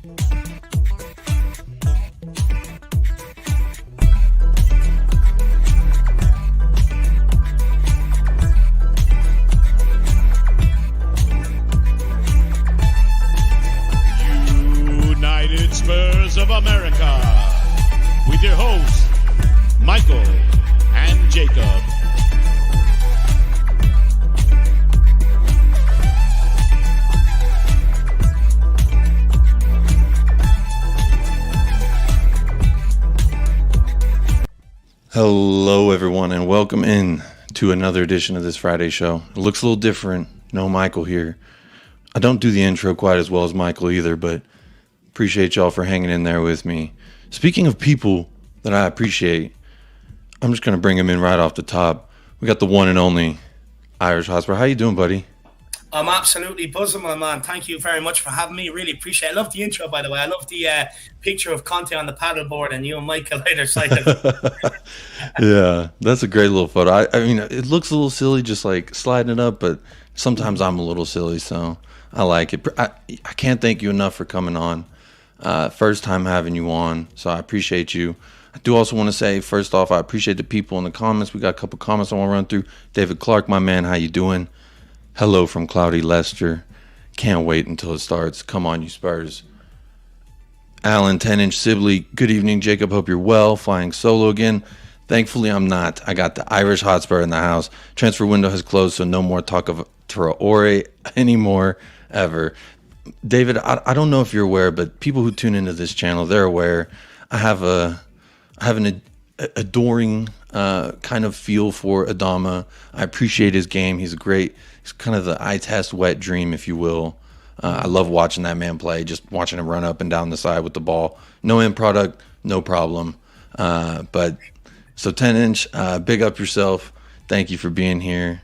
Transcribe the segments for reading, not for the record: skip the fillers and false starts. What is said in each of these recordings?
United Spurs of America, with your hosts, Michael and Jacob. Hello, everyone, and welcome in to another edition of this Friday show. It looks a little different. No Michael here. I don't do the intro quite as well as Michael either, but appreciate y'all for hanging in there with me. Speaking of people that I appreciate, I'm just going to bring him in right off the top. We got the one and only Irish Hotspur. How you doing, buddy? I'm absolutely buzzing, my man. Thank you very much for having me. Really appreciate it. I love the intro, by the way. I love the picture of Conte on the paddleboard and you and Michael either side of it. Yeah, that's a great little photo. I mean, it looks a little silly just like sliding it up, but sometimes I'm a little silly, so I like it. I can't thank you enough for coming on. First time having you on, so I appreciate you. I do also want to say, first off, I appreciate the people in the comments. We got a couple comments I want to run through. David Clark, my man, how you doing? Hello from cloudy Leicester. Can't wait until it starts. Come on, you Spurs. Alan, 10-inch Sibley. Good evening, Jacob. Hope you're well. Flying solo again. Thankfully, I'm not. I got the Irish Hotspur in the house. Transfer window has closed, so no more talk of Traoré anymore, ever. David, I don't know if you're aware, but people who tune into this channel, they're aware. I have an adoring kind of feel for Adama. I appreciate his game. He's kind of the eye test wet dream, if you will. I love watching that man play, just watching him run up and down the side with the ball. No end product, no problem. But so 10-inch, big up yourself. Thank you for being here.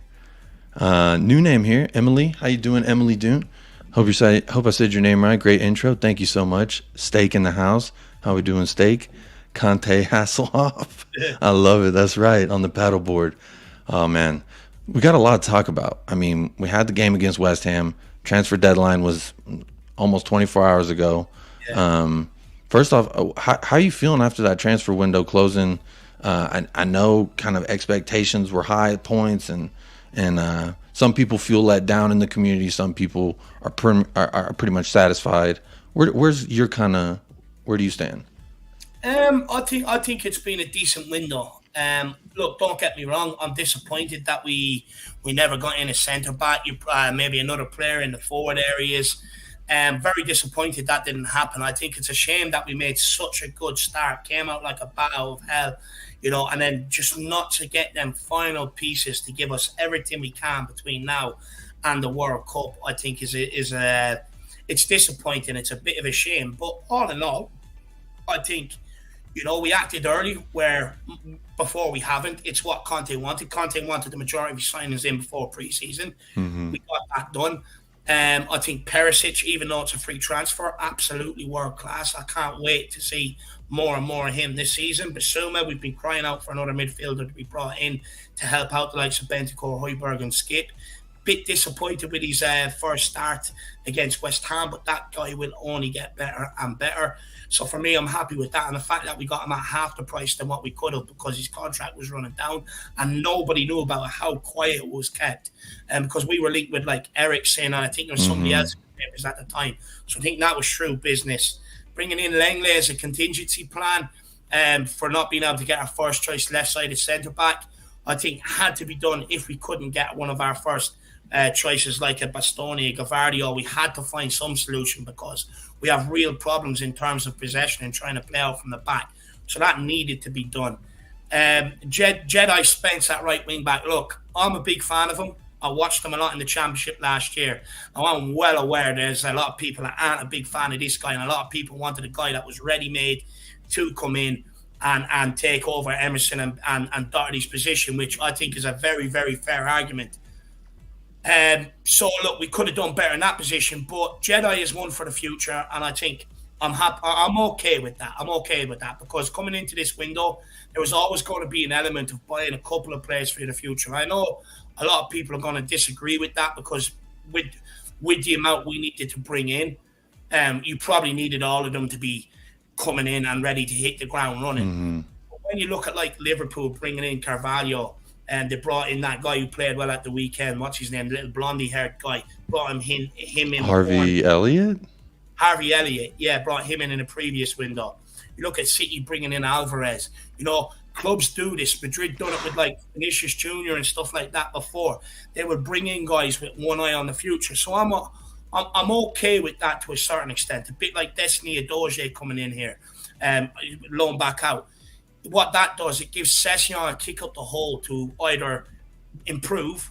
New name here, Emily. How you doing, Emily Dune? Hope I said your name right. Great intro. Thank you so much. Steak in the house. How we doing, Steak? Conte Hasselhoff. I love it. That's right, on the paddleboard. Oh, man. We got a lot to talk about. I mean, we had the game against West Ham. Transfer deadline was almost 24 hours ago. Yeah. First off, how are you feeling after that transfer window closing? I know kind of expectations were high at points, and some people feel let down in the community. Some people are pretty much satisfied. Where do you stand? I think it's been a decent window. Look, don't get me wrong. I'm disappointed that we never got in a centre back. Maybe another player in the forward areas. Very disappointed that didn't happen. I think it's a shame that we made such a good start. Came out like a battle of hell, and then just not to get them final pieces to give us everything we can between now and the World Cup. I think it's disappointing. It's a bit of a shame, but all in all, I think. We acted early where before we haven't. It's what Conte wanted. Conte wanted the majority of his signings in before pre-season. Mm-hmm. We got that done. I think Perisic, even though it's a free transfer, absolutely world-class. I can't wait to see more and more of him this season. Basuma, we've been crying out for another midfielder to be brought in to help out the likes of Bentancur, Højbjerg and Skip. Bit disappointed with his first start against West Ham, but that guy will only get better and better. So for me, I'm happy with that. And the fact that we got him at half the price than what we could have because his contract was running down and nobody knew about how quiet it was kept. Because we were linked with like Eriksen and I think there was somebody else at the time. So I think that was true business. Bringing in Langley as a contingency plan for not being able to get our first choice left-sided centre-back, I think had to be done if we couldn't get one of our first choices like a Bastoni, a Gavardio. We had to find some solution because we have real problems in terms of possession and trying to play out from the back. So that needed to be done. Jedi Spence at right wing back. Look, I'm a big fan of him. I watched him a lot in the Championship last year. Now, I'm well aware there's a lot of people that aren't a big fan of this guy, and a lot of people wanted a guy that was ready-made to come in and take over Emerson and Doherty's position, which I think is a very, very fair argument. So, look, we could have done better in that position, but Jedi is one for the future, and I think I'm happy. I'm okay with that. I'm okay with that because coming into this window, there was always going to be an element of buying a couple of players for the future. I know a lot of people are going to disagree with that because with the amount we needed to bring in, you probably needed all of them to be coming in and ready to hit the ground running. But when you look at like Liverpool bringing in Carvalho, and they brought in that guy who played well at the weekend, what's his name, the little blondie-haired guy, brought him in. Harvey Elliott? Harvey Elliott, yeah, brought him in a previous window. You look at City bringing in Alvarez. You know, clubs do this. Madrid done it with like Vinicius Jr. and stuff like that before. They would bring in guys with one eye on the future. So I'm okay with that to a certain extent. A bit like Destiny Adoje coming in here, loan back out. What that does, it gives Session a kick up the hole to either improve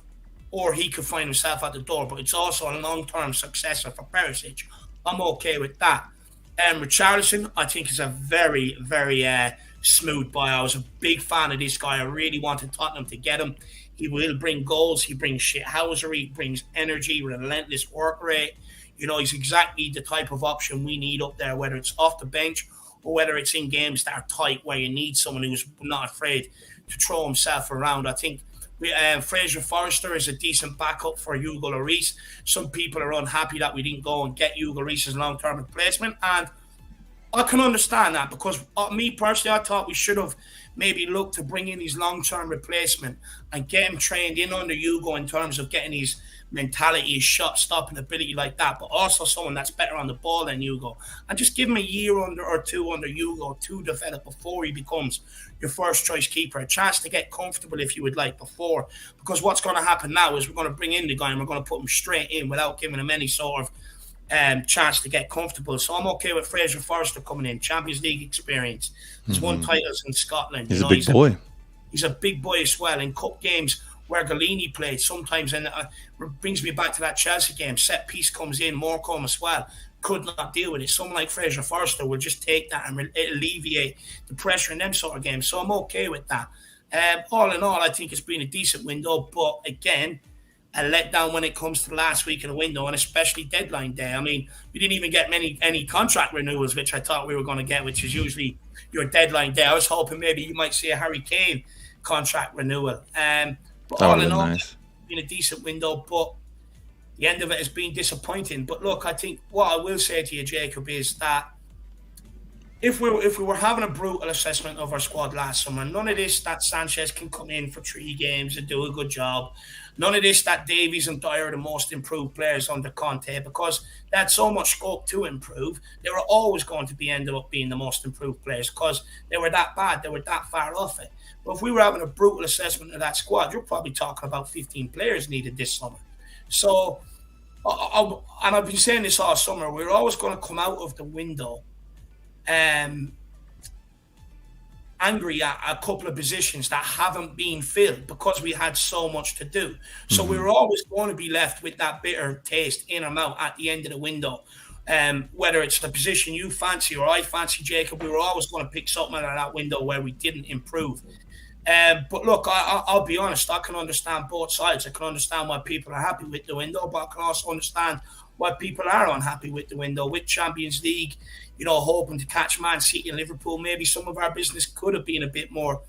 or he could find himself at the door. But it's also a long-term successor for Perisic. I'm okay with that. Richarlison, I think, is a very, very smooth buy. I was a big fan of this guy. I really wanted Tottenham to get him. He will bring goals. He brings shithousery. He brings energy, relentless work rate. You know, he's exactly the type of option we need up there, whether it's off the bench or whether it's in games that are tight where you need someone who's not afraid to throw himself around. I think Fraser Forster is a decent backup for Hugo Lloris. Some people are unhappy that we didn't go and get Hugo Lloris as a long-term replacement, and I can understand that because me personally, I thought we should have maybe looked to bring in his long-term replacement and get him trained in under Hugo in terms of getting his mentality, his shot-stopping ability like that, but also someone that's better on the ball than Hugo. And just give him a year or two under Hugo to develop before he becomes your first-choice keeper, a chance to get comfortable if you would like before. Because what's going to happen now is we're going to bring in the guy and we're going to put him straight in without giving him any sort of chance to get comfortable. So I'm okay with Fraser Forster coming in. Champions League experience. He's won titles in Scotland. He's a big boy. He's a big boy as well. In cup games where Galini played sometimes, and brings me back to that Chelsea game. Set piece comes in, Morecambe as well. Could not deal with it. Someone like Fraser Forster will just take that and alleviate the pressure in them sort of games. So I'm okay with that. All in all, I think it's been a decent window, but again, a letdown when it comes to the last week of the window, and especially deadline day. I mean, we didn't even get any contract renewals, which I thought we were going to get, which is usually your deadline day. I was hoping maybe you might see a Harry Kane contract renewal. But all in all, it's been a decent window, but the end of it has been disappointing. But look, I think what I will say to you, Jacob, is that if we were having a brutal assessment of our squad last summer, none of this that Sanchez can come in for 3 games and do a good job. None of this that Davies and Dyer are the most improved players under Conte, because they had so much scope to improve. They were always going to be ended up being the most improved players because they were that bad. They were that far off it. But if we were having a brutal assessment of that squad, you're probably talking about 15 players needed this summer. So, and I've been saying this all summer, we're always going to come out of the window angry at a couple of positions that haven't been filled because we had so much to do. So we were always going to be left with that bitter taste in our mouth at the end of the window. Whether it's the position you fancy or I fancy, Jacob, we were always going to pick something out of that window where we didn't improve. But look, I'll be honest, I can understand both sides. I can understand why people are happy with the window, but I can also understand why people are unhappy with the window. With Champions League, you know, hoping to catch Man City and Liverpool, maybe some of our business could have been a bit more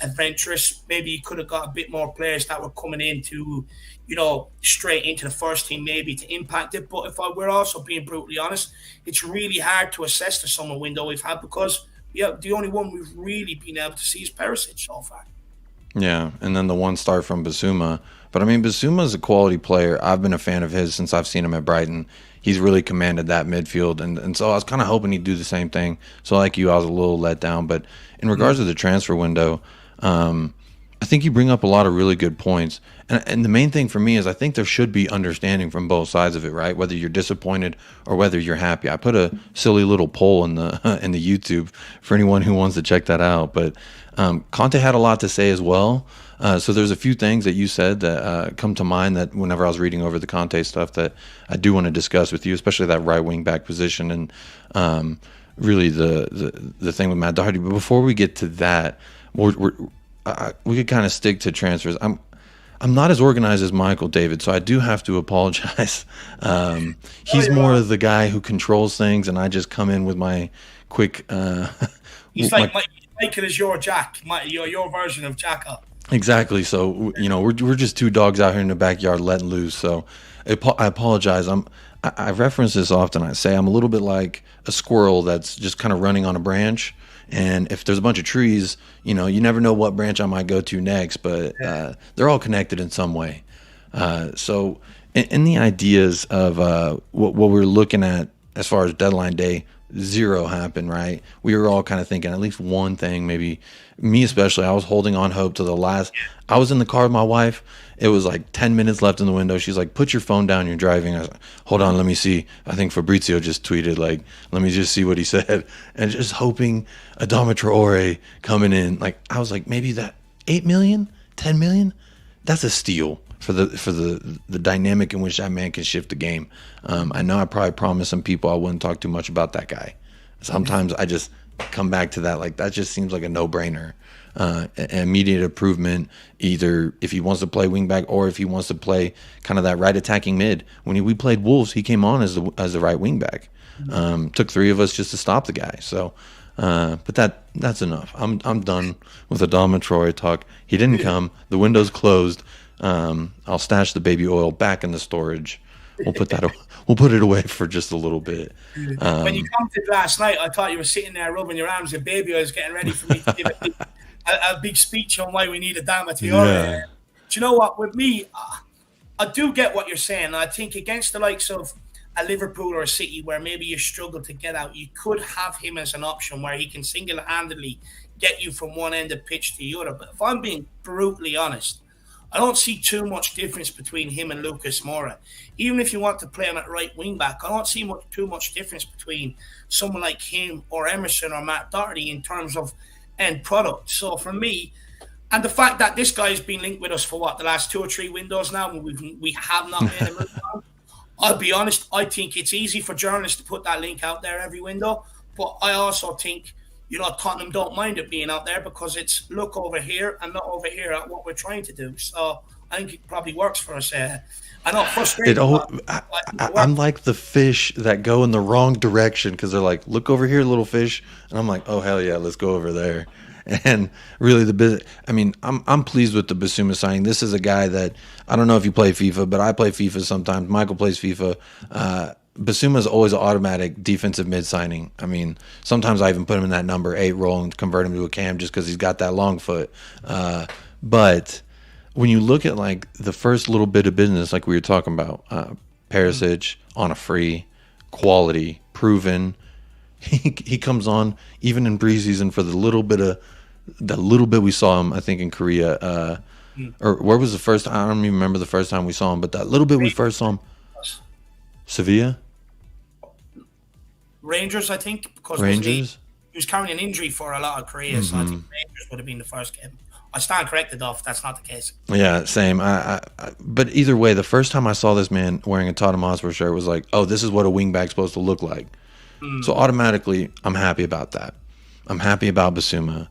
adventurous. Maybe you could have got a bit more players that were coming into, you know, straight into the first team, maybe to impact it. But we're also being brutally honest, it's really hard to assess the summer window we've had because the only one we've really been able to see is Perisic so far. Yeah, and then the one star from Basuma. But, I mean, Basuma's a quality player. I've been a fan of his since I've seen him at Brighton. He's really commanded that midfield. And so I was kind of hoping he'd do the same thing. So like you, I was a little let down. But in regards to the transfer window, I think you bring up a lot of really good points. And the main thing for me is I think there should be understanding from both sides of it, right? Whether you're disappointed or whether you're happy. I put a silly little poll in the YouTube for anyone who wants to check that out. But Conte had a lot to say as well. So there's a few things that you said that come to mind that whenever I was reading over the Conte stuff that I do want to discuss with you, especially that right wing back position and really the thing with Matt Doherty. But before we get to that, we could kind of stick to transfers. I'm not as organized as Michael David, so I do have to apologize. He's more of the guy who controls things, and I just come in with my quick. He's like Michael is your Jack, your version of Jacka. Exactly. So we're just two dogs out here in the backyard letting loose. So I apologize. I reference this often. I say I'm a little bit like a squirrel that's just kind of running on a branch. And if there's a bunch of trees, you never know what branch I might go to next. But they're all connected in some way. So in the ideas of what we're looking at as far as deadline day, zero happened, right? We were all kind of thinking at least one thing, maybe me especially. I was holding on hope to the last. I was in the car with my wife. It was like 10 minutes left in the window. She's like, put your phone down, you're driving. I was like, hold on, let me see. I think Fabrizio just tweeted, like, let me just see what he said. And just hoping Adama Traoré coming in. Like, I was like, maybe that 8 million, 10 million, that's a steal for the dynamic in which that man can shift the game. I know I probably promised some people I wouldn't talk too much about that guy. Sometimes I just come back to that. Like, that just seems like a no-brainer. Immediate improvement, either if he wants to play wingback or if he wants to play kind of that right attacking mid. When we played Wolves, he came on as the right wingback. Took 3 of us just to stop the guy. So, but that's enough. I'm done with Adama Traoré talk. He didn't come. The window's closed. I'll stash the baby oil back in the storage. We'll put it away for just a little bit. When you commented last night, I thought you were sitting there rubbing your arms with baby oil, getting ready for me to give a big speech on why we need Adama Traoré. Yeah. Do you know what? With me, I do get what you're saying. I think against the likes of a Liverpool or a City, where maybe you struggle to get out, you could have him as an option where he can single-handedly get you from one end of pitch to the other. But if I'm being brutally honest, I don't see too much difference between him and Lucas Moura. Even if you want to play him at right wing back, I don't see too much difference between someone like him or Emerson or Matt Doherty in terms of end product. So for me, and the fact that this guy has been linked with us for the last 2 or 3 windows now, and we have not made a move on. I'll be honest, I think it's easy for journalists to put that link out there every window, but I also think Tottenham don't mind it being out there because it's look over here and look over here at what we're trying to do. So I think it probably works for us. I know frustrating. I'm like the fish that go in the wrong direction because they're like, look over here, little fish. And I'm like, oh, hell yeah, let's go over there. And really I'm pleased with the Bissouma signing. This is a guy that, I don't know if you play FIFA, but I play FIFA sometimes. Michael plays FIFA. Bissouma is always an automatic defensive mid signing. I mean, sometimes I even put him in that number 8 role and convert him to a cam just because he's got that long foot. But when you look at like the first little bit of business, like we were talking about, Perisic on a free, quality, proven. He comes on even in preseason for the little bit we saw him. I think in Korea, or where was the first? I don't even remember the first time we saw him, but that little bit we first saw him. Sevilla. Rangers, I think, because Rangers. He was carrying an injury for a lot of Korea, so I think Rangers would have been the first game. I stand corrected off. That's not the case. Yeah, same. But either way, the first time I saw this man wearing a Tottenham Hotspur shirt was like, oh, this is what a wingback's supposed to look like. So automatically, I'm happy about that. I'm happy about Bissouma.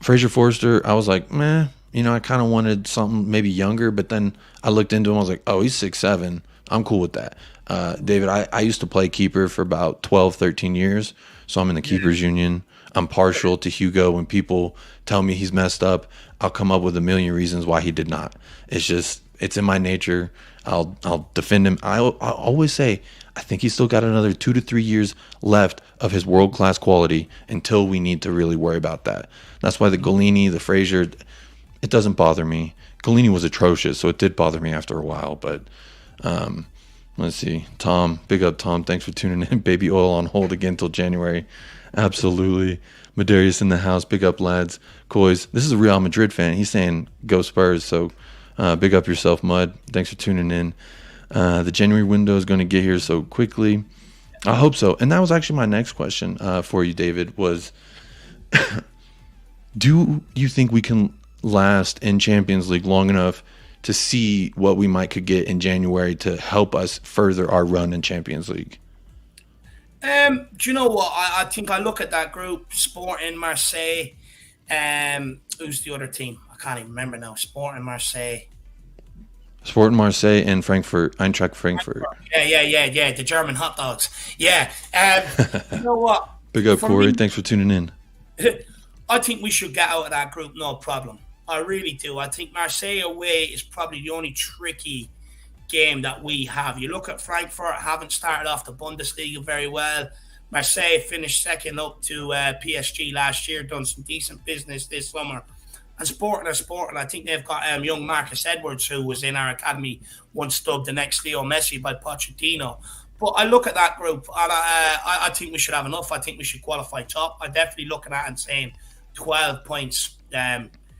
Fraser Forster, I was like, meh. I kind of wanted something maybe younger, but then I looked into him. I was like, oh, he's 6'7". I'm cool with that. David, I used to play keeper for about 12, 13 years, so I'm in the keepers union. I'm partial to Hugo. When people tell me he's messed up, I'll come up with a million reasons why he did not. It's in my nature. I'll defend him. I'll always say, I think he's still got another 2 to 3 years left of his world-class quality until we need to really worry about that. That's why the Golini, the Fraser, it doesn't bother me. Golini was atrocious, so it did bother me after a while, but let's see. Tom, big up Tom. Thanks for tuning in. Baby oil on hold again till January. Absolutely. Medarius in the house. Big up, lads. COYS. This is a Real Madrid fan. He's saying go Spurs, so big up yourself, Mud. Thanks for tuning in. The January window is going to get here so quickly. I hope so. And that was actually my next question for you, David, was do you think we can last in Champions League long enough to see what we could get in January to help us further our run in Champions League? Do you know what? I think I look at that group, Sporting, Marseille. Who's the other team? I can't even remember now. Sporting, Marseille, and Frankfurt, Eintracht Frankfurt. Yeah. The German hot dogs. Yeah. You know what? Big up, Corey. Thanks for tuning in. I think we should get out of that group, no problem. I really do. I think Marseille away is probably the only tricky game that we have. You look at Frankfurt, haven't started off the Bundesliga very well. Marseille finished second up to PSG last year, done some decent business this summer. And Sporting, I think they've got young Marcus Edwards, who was in our academy, once dubbed the next Leo Messi by Pochettino. But I look at that group, and I think we should have enough. I think we should qualify top. I'm definitely looking at it and saying 12 points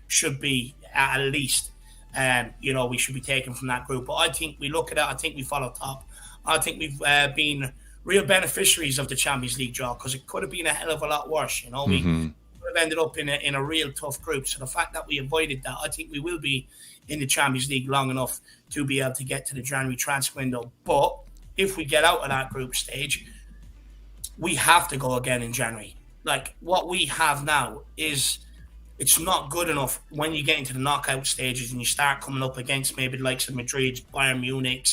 should be at least, we should be taken from that group. But I think we look at it, I think we follow top. I think we've been real beneficiaries of the Champions League draw, because it could have been a hell of a lot worse. We could have ended up in a real tough group. So the fact that we avoided that, I think we will be in the Champions League long enough to be able to get to the January transfer window. But if we get out of that group stage, we have to go again in January. Like, what we have now is, it's not good enough when you get into the knockout stages and you start coming up against maybe the likes of Madrid, Bayern Munich,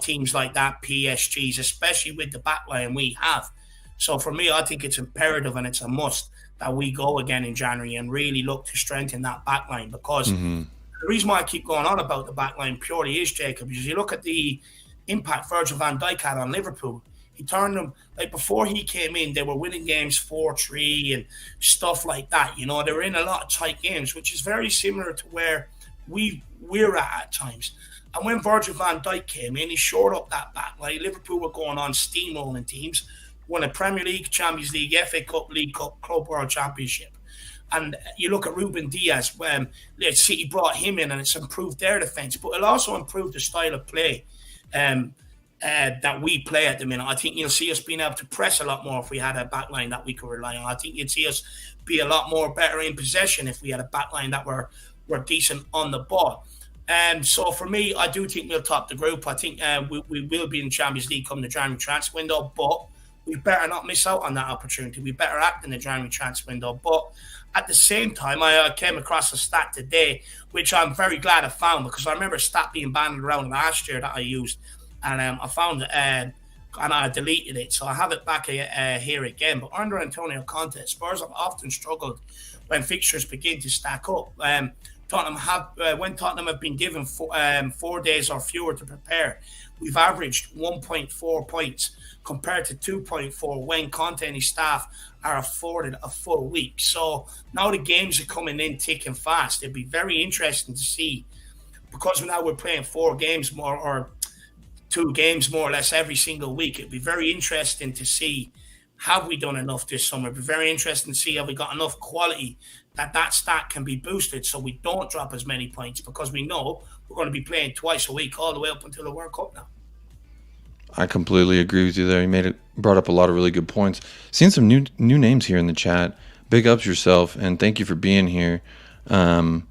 teams like that, PSGs, especially with the backline we have. So for me, I think it's imperative and it's a must that we go again in January and really look to strengthen that backline, because the reason why I keep going on about the backline purely is, Jacob, because you look at the impact Virgil van Dijk had on Liverpool. He turned them, like, before he came in, they were winning games 4-3 and stuff like that. They were in a lot of tight games, which is very similar to where we're at times. And when Virgil van Dijk came in, he shored up that back. Like, Liverpool were going on steamrolling teams, won a Premier League, Champions League, FA Cup, League Cup, Club World Championship. And you look at Ruben Diaz, when City brought him in, and it's improved their defence, but it also improved the style of play that we play at the minute. I think you'll see us being able to press a lot more if we had a backline that we could rely on. I think you'd see us be a lot more better in possession if we had a backline that were decent on the ball. So for me, I do think we'll top the group. I think we will be in Champions League come the January transfer window, but we better not miss out on that opportunity. We better act in the January transfer window. But at the same time, I came across a stat today, which I'm very glad I found, because I remember a stat being banded around last year that I used, and I found it, and I deleted it. So I have it back here again. But under Antonio Conte, Spurs have often struggled when fixtures begin to stack up. When Tottenham have been given 4 days or fewer to prepare, we've averaged 1.4 points compared to 2.4 when Conte and his staff are afforded a full week. So now the games are coming in thick and fast. It'd be very interesting to see, because now we're playing 4 games more, or 2 games more or less every single week. It'd be very interesting to see, have we done enough this summer? It'd be very interesting to see, have we got enough quality that stat can be boosted so we don't drop as many points, because we know we're going to be playing twice a week all the way up until the World Cup now. I completely agree with you there. You brought up a lot of really good points. Seen some new names here in the chat. Big ups yourself, and thank you for being here. IVXI.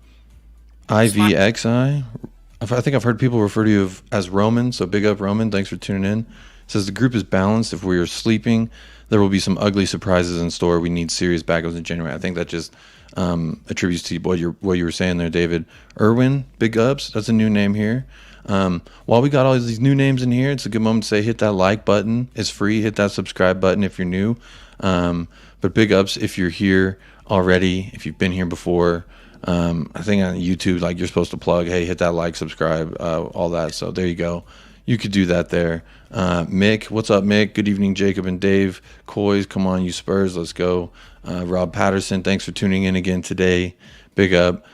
I think I've heard people refer to you as Roman, so big up Roman. Thanks for tuning in. Says the group is balanced. If we are sleeping, there will be some ugly surprises in store. We need serious backups in January. I think that just attributes to what you were saying there, David. Irwin, big ups. That's a new name here. While we got all these new names in here, it's a good moment to say hit that like button. It's free. Hit that subscribe button if you're new. But big ups if you're here already, if you've been here before. I think on YouTube, like, you're supposed to plug, hey, hit that like, subscribe, all that. So there you go. You could do that there. Mick, what's up, Mick? Good evening, Jacob and Dave. COYS, come on, you Spurs, let's go. Rob Patterson, thanks for tuning in again today. Big up.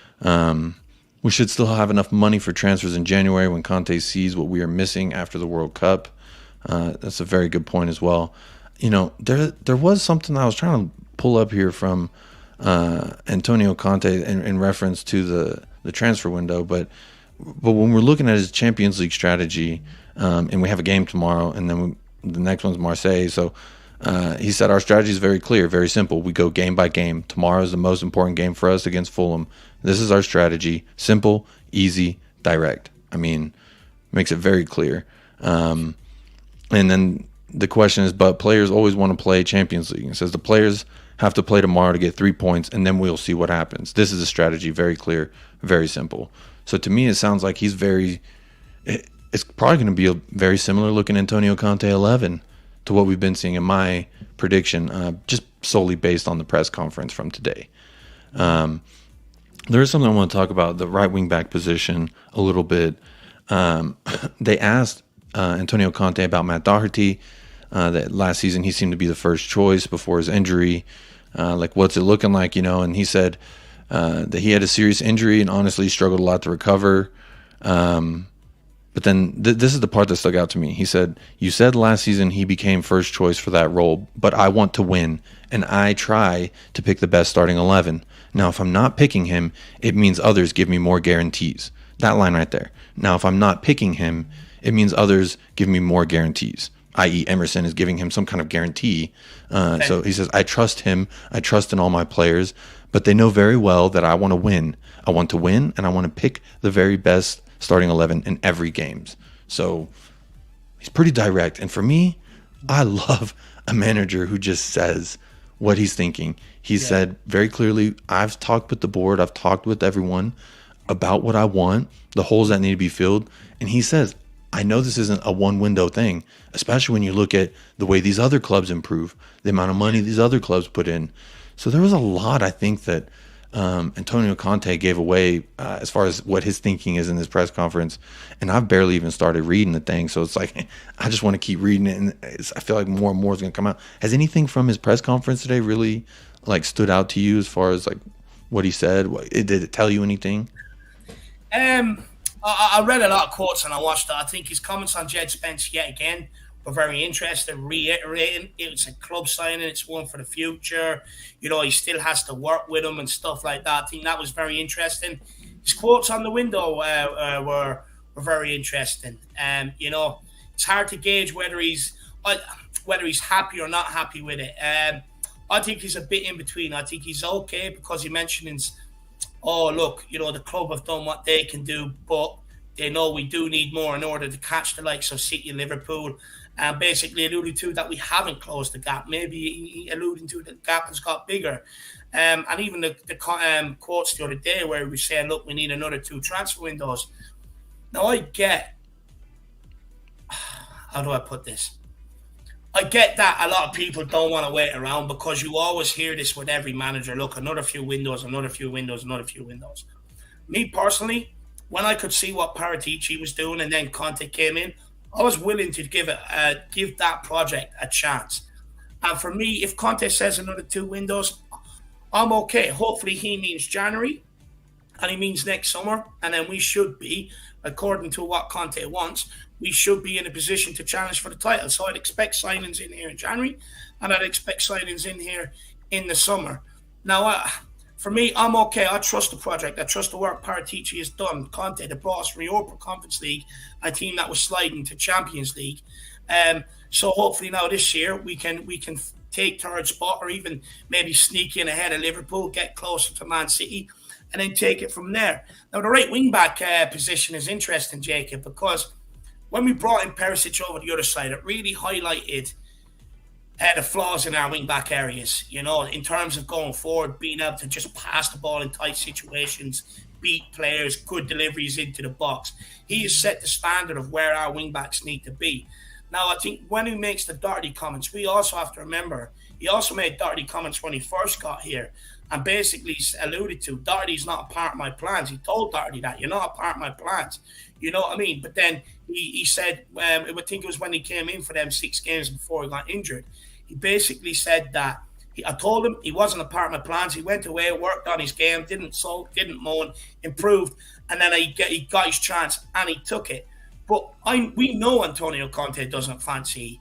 We should still have enough money for transfers in January when Conte sees what we are missing after the World Cup. That's a very good point as well. There was something I was trying to pull up here from Antonio Conte in reference to the transfer window, but when we're looking at his Champions League strategy, and we have a game tomorrow, and then the next one's Marseille, so he said our strategy is very clear, very simple. We go game by game. Tomorrow is the most important game for us against Fulham. This is our strategy. Simple, easy, direct. I mean, makes it very clear. And then the question is, but players always want to play Champions League. It says the players have to play tomorrow to get 3 points, and then we'll see what happens. This is a strategy, very clear, very simple. So to me, it sounds like it's probably going to be a very similar looking Antonio Conte 11 to what we've been seeing in my prediction, just solely based on the press conference from today. There is something I want to talk about, the right wing back position a little bit. They asked Antonio Conte about Matt Doherty. That last season he seemed to be the first choice before his injury. Like, what's it looking like, And he said that he had a serious injury and honestly struggled a lot to recover. But then this is the part that stuck out to me. He said, "You said last season he became first choice for that role, but I want to win, and I try to pick the best starting 11. Now, if I'm not picking him, it means others give me more guarantees." That line right there. Now, if I'm not picking him, it means others give me more guarantees, i.e. Emerson is giving him some kind of guarantee. So he says, "I trust him. I trust in all my players, but they know very well that I want to win. I want to win, and I want to pick the very best starting 11 in every games." So he's pretty direct. And for me, I love a manager who just says what he's thinking. He said very clearly, "I've talked with the board. I've talked with everyone about what I want, the holes that need to be filled." And he says, "I know this isn't a one window thing, especially when you look at the way these other clubs improve, the amount of money these other clubs put in." So there was a lot, I think, that Antonio Conte gave away as far as what his thinking is in this press conference. And I've barely even started reading the thing. So it's like, I just want to keep reading it. And I feel like more and more is going to come out. Has anything from his press conference today really like stood out to you as far as like what he said? Did it tell you anything? I read a lot of quotes and I watched it. I think his comments on Jed Spence yet again were very interesting, reiterating it's a club signing, it's one for the future. He still has to work with him and stuff like that. I think that was very interesting. His quotes on the window were very interesting. It's hard to gauge whether he's happy or not happy with it. I think he's a bit in between. I think he's okay because he mentions, "Oh, look, the club have done what they can do, but they know we do need more in order to catch the likes of City and Liverpool." And basically alluding to that we haven't closed the gap. Maybe alluding to the gap has got bigger. And even the quotes the other day where we were saying, "Look, we need another 2 transfer windows." Now, how do I put this? I get that a lot of people don't want to wait around because you always hear this with every manager. "Look, another few windows, another few windows, another few windows." Me personally, when I could see what Paratici was doing and then Conte came in, I was willing to give that project a chance. And for me, if Conte says another 2 windows, I'm okay. Hopefully he means January and he means next summer. And then we should be, according to what Conte wants, we should be in a position to challenge for the title. So I'd expect signings in here in January and I'd expect signings in here in the summer. Now, for me, I'm okay. I trust the project. I trust the work Paratici has done. Conte, the boss from the Europa Conference League, a team that was sliding to Champions League. So hopefully now this year we can take third spot or even maybe sneak in ahead of Liverpool, get closer to Man City, and then take it from there. Now the right wing back position is interesting, Jacob, because when we brought in Perisic over the other side, it really highlighted the flaws in our wing-back areas, in terms of going forward, being able to just pass the ball in tight situations, beat players, good deliveries into the box. He has set the standard of where our wing-backs need to be. Now, I think when he makes the Doherty comments, we also have to remember, he also made Doherty comments when he first got here and basically alluded to, "Doherty's not a part of my plans." He told Doherty that, "You're not a part of my plans." You know what I mean? But then he said, I think it was when he came in for them 6 games before he got injured, he basically said that I told him he wasn't a part of my plans. He went away, worked on his game, didn't sulk, didn't moan, improved, and then he got his chance and he took it. But we know Antonio Conte doesn't fancy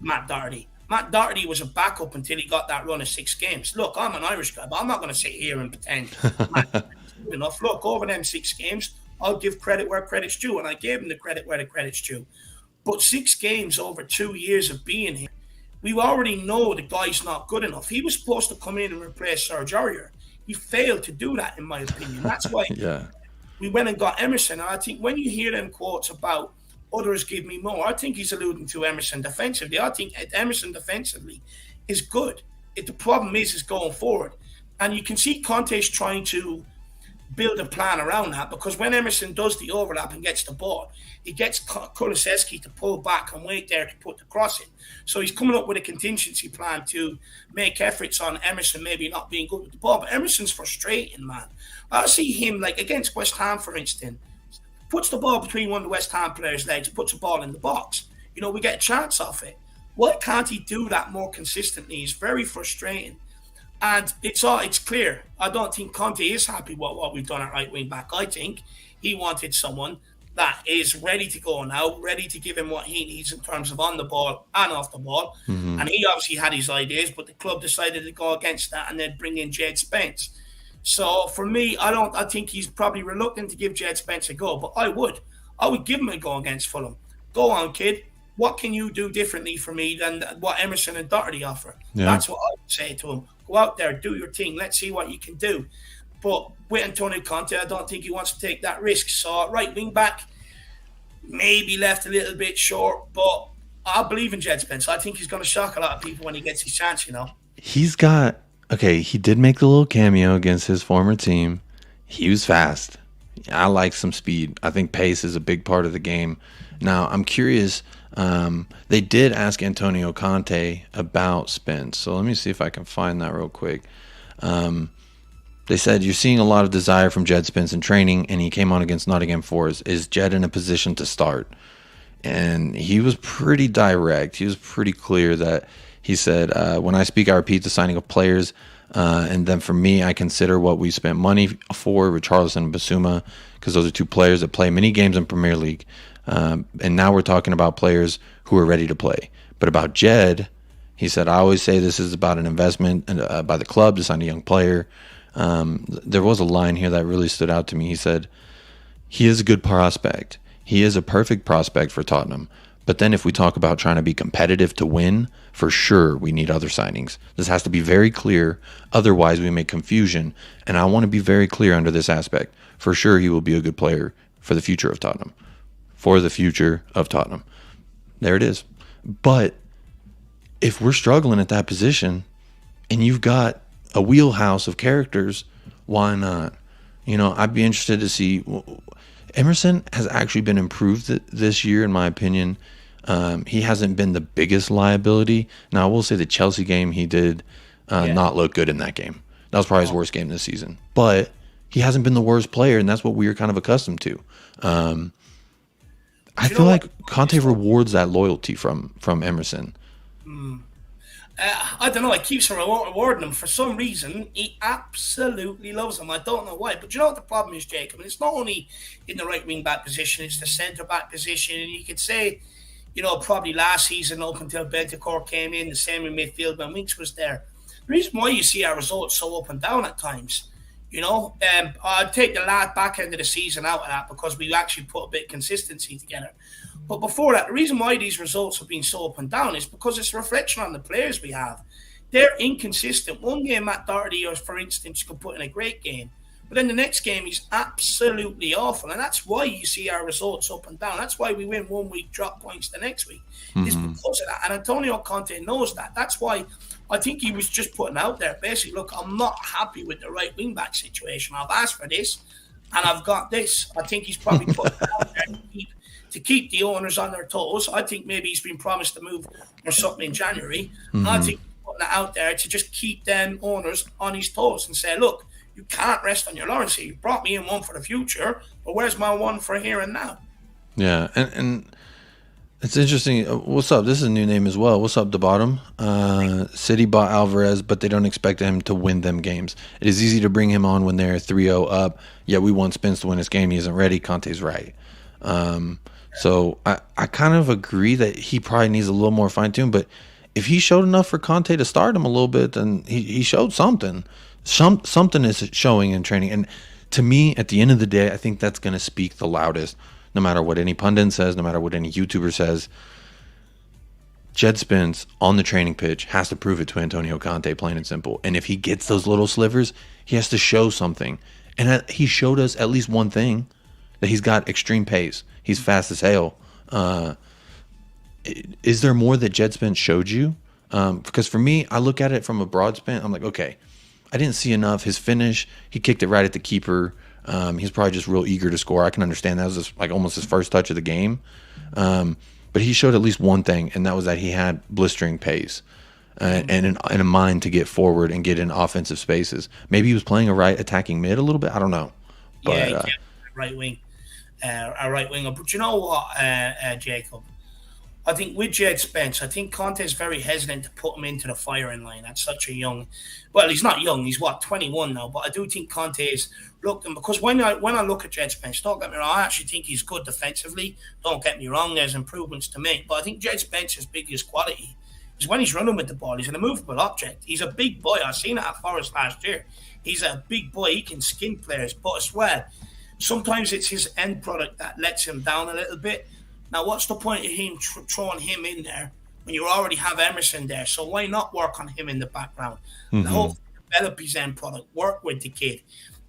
Matt Doherty. Matt Doherty was a backup until he got that run of 6 games. Look, I'm an Irish guy, but I'm not going to sit here and pretend Matt's good enough. Look, over them 6 games, I'll give credit where credit's due, and I gave him the credit where the credit's due. But 6 games over 2 years of being here, we already know the guy's not good enough. He was supposed to come in and replace Serge Aurier. He failed to do that, in my opinion. That's why we went and got Emerson. And I think when you hear them quotes about others give me more, I think he's alluding to Emerson defensively. I think Emerson defensively is good. The problem is going forward. And you can see Conte's trying to build a plan around that, because when Emerson does the overlap and gets the ball, he gets Kulusevski to pull back and wait there to put the cross in. So he's coming up with a contingency plan to make efforts on Emerson maybe not being good with the ball. But Emerson's frustrating, man. I see him, like against West Ham, for instance, puts the ball between one of the West Ham players' legs, puts the ball in the box. You know, we get a chance off it. Why can't he do that more consistently? It's very frustrating. And it's clear. I don't think Conte is happy with what we've done at right wing back. I think he wanted someone that is ready to go now, ready to give him what he needs in terms of on the ball and off the ball. Mm-hmm. And he obviously had his ideas, but the club decided to go against that and then bring in Jed Spence. So for me, I think he's probably reluctant to give Jed Spence a go, but I would give him a go against Fulham. Go on, kid. What can you do differently for me than what Emerson and Doherty offer? Yeah. That's what I would say to him. Go out there, do your thing. Let's see what you can do. But with Antonio Conte, I don't think he wants to take that risk. So right wing back, maybe left a little bit short, but I believe in Jed Spence. I think he's going to shock a lot of people when he gets his chance, you know. He did make the little cameo against his former team. He was fast. I like some speed. I think pace is a big part of the game. Now, I'm curious. They did ask Antonio Conte about Spence. So let me see if I can find that real quick. They said, you're seeing a lot of desire from Jed Spence in training, and he came on against Nottingham Forest. Is Jed in a position to start? And he was pretty direct. He was pretty clear that he said, when I speak, I repeat the signing of players. And then for me, I consider what we spent money for, Richarlison and Basuma, because those are two players that play many games in Premier League. And now we're talking about players who are ready to play. But about Jed, he said, I always say this is about an investment by the club to sign a young player. There was a line here that really stood out to me. He said, he is a good prospect. He is a perfect prospect for Tottenham. But then if we talk about trying to be competitive to win, for sure we need other signings. This has to be very clear. Otherwise, we make confusion. And I want to be very clear under this aspect. For sure, he will be a good player for the future of Tottenham. For the future of Tottenham. There it is. But if we're struggling at that position and you've got a wheelhouse of characters, why not? You know, I'd be interested to see. Emerson has actually been improved this year, in my opinion. He hasn't been the biggest liability. Now, I will say the Chelsea game, he did not look good in that game. That was probably his worst game this season. But he hasn't been the worst player, and that's what we were kind of accustomed to. I feel like Conte rewards that loyalty from Emerson. I don't know. He keeps rewarding him. For some reason, he absolutely loves him. I don't know why. But you know what the problem is, Jacob? And it's not only in the right wing-back position, it's the centre-back position. And you could say, you know, probably last season up until Bentancur came in, the same in midfield when Winks was there. The reason why you see our results so up and down at times, you know, I'd take the back end of the season out of that because we actually put a bit of consistency together. But before that, the reason why these results have been so up and down is because it's a reflection on the players we have. They're inconsistent. One game, Matt Doherty, for instance, could put in a great game. But then the next game, he's absolutely awful. And that's why you see our results up and down. That's why we win one week, drop points the next week. It's because of that. And Antonio Conte knows that. That's why I think he was just putting out there, basically, look, I'm not happy with the right wing-back situation. I've asked for this, and I've got this. I think he's probably putting it out there to keep the owners on their toes. I think maybe he's been promised to move or something in January. I think he's putting it out there to just keep them owners on his toes and say, look, you can't rest on your laurels here. You brought me in one for the future, but where's my one for here and now? Yeah, and it's interesting. What's up? This is a new name as well. What's up, the bottom? City bought Alvarez, but they don't expect him to win them games. It is easy to bring him on when they're 3-0 up. Yeah, we want Spence to win this game. He isn't ready. Conte's right. So I kind of agree that he probably needs a little more fine-tune, but if he showed enough for Conte to start him a little bit, then he showed something. Something is showing in training. And to me, at the end of the day, I think that's going to speak the loudest. No matter what any pundit says, no matter what any YouTuber says, Jed Spence on the training pitch has to prove it to Antonio Conte, plain and simple. And if he gets those little slivers, he has to show something. And he showed us at least one thing, that he's got extreme pace. He's fast as hell. Is there more that Jed Spence showed you? Because for me, I look at it from a broad span. I'm like, okay, I didn't see enough. His finish, he kicked it right at the keeper. He's probably just real eager to score. I can understand that was just like almost his first touch of the game. But he showed at least one thing, and that was that he had blistering pace and a mind to get forward and get in offensive spaces. Maybe he was playing a right attacking mid a little bit. I don't know. But, yeah, right wing, a right winger. But you know what, Jacob? I think with Jed Spence, I think Conte is very hesitant to put him into the firing line at such a young. Well, he's not young. He's 21 now. But I do think Conte is looking, because when I look at Jed Spence, don't get me wrong, I actually think he's good defensively. Don't get me wrong. There's improvements to make, but I think Jed Spence's biggest quality is when he's running with the ball. He's an immovable object. He's a big boy. I've seen it at Forest last year. He's a big boy. He can skin players, but as well, sometimes it's his end product that lets him down a little bit. Now, what's the point of him throwing him in there when you already have Emerson there? So why not work on him in the background? And hopefully develop his end product, work with the kid.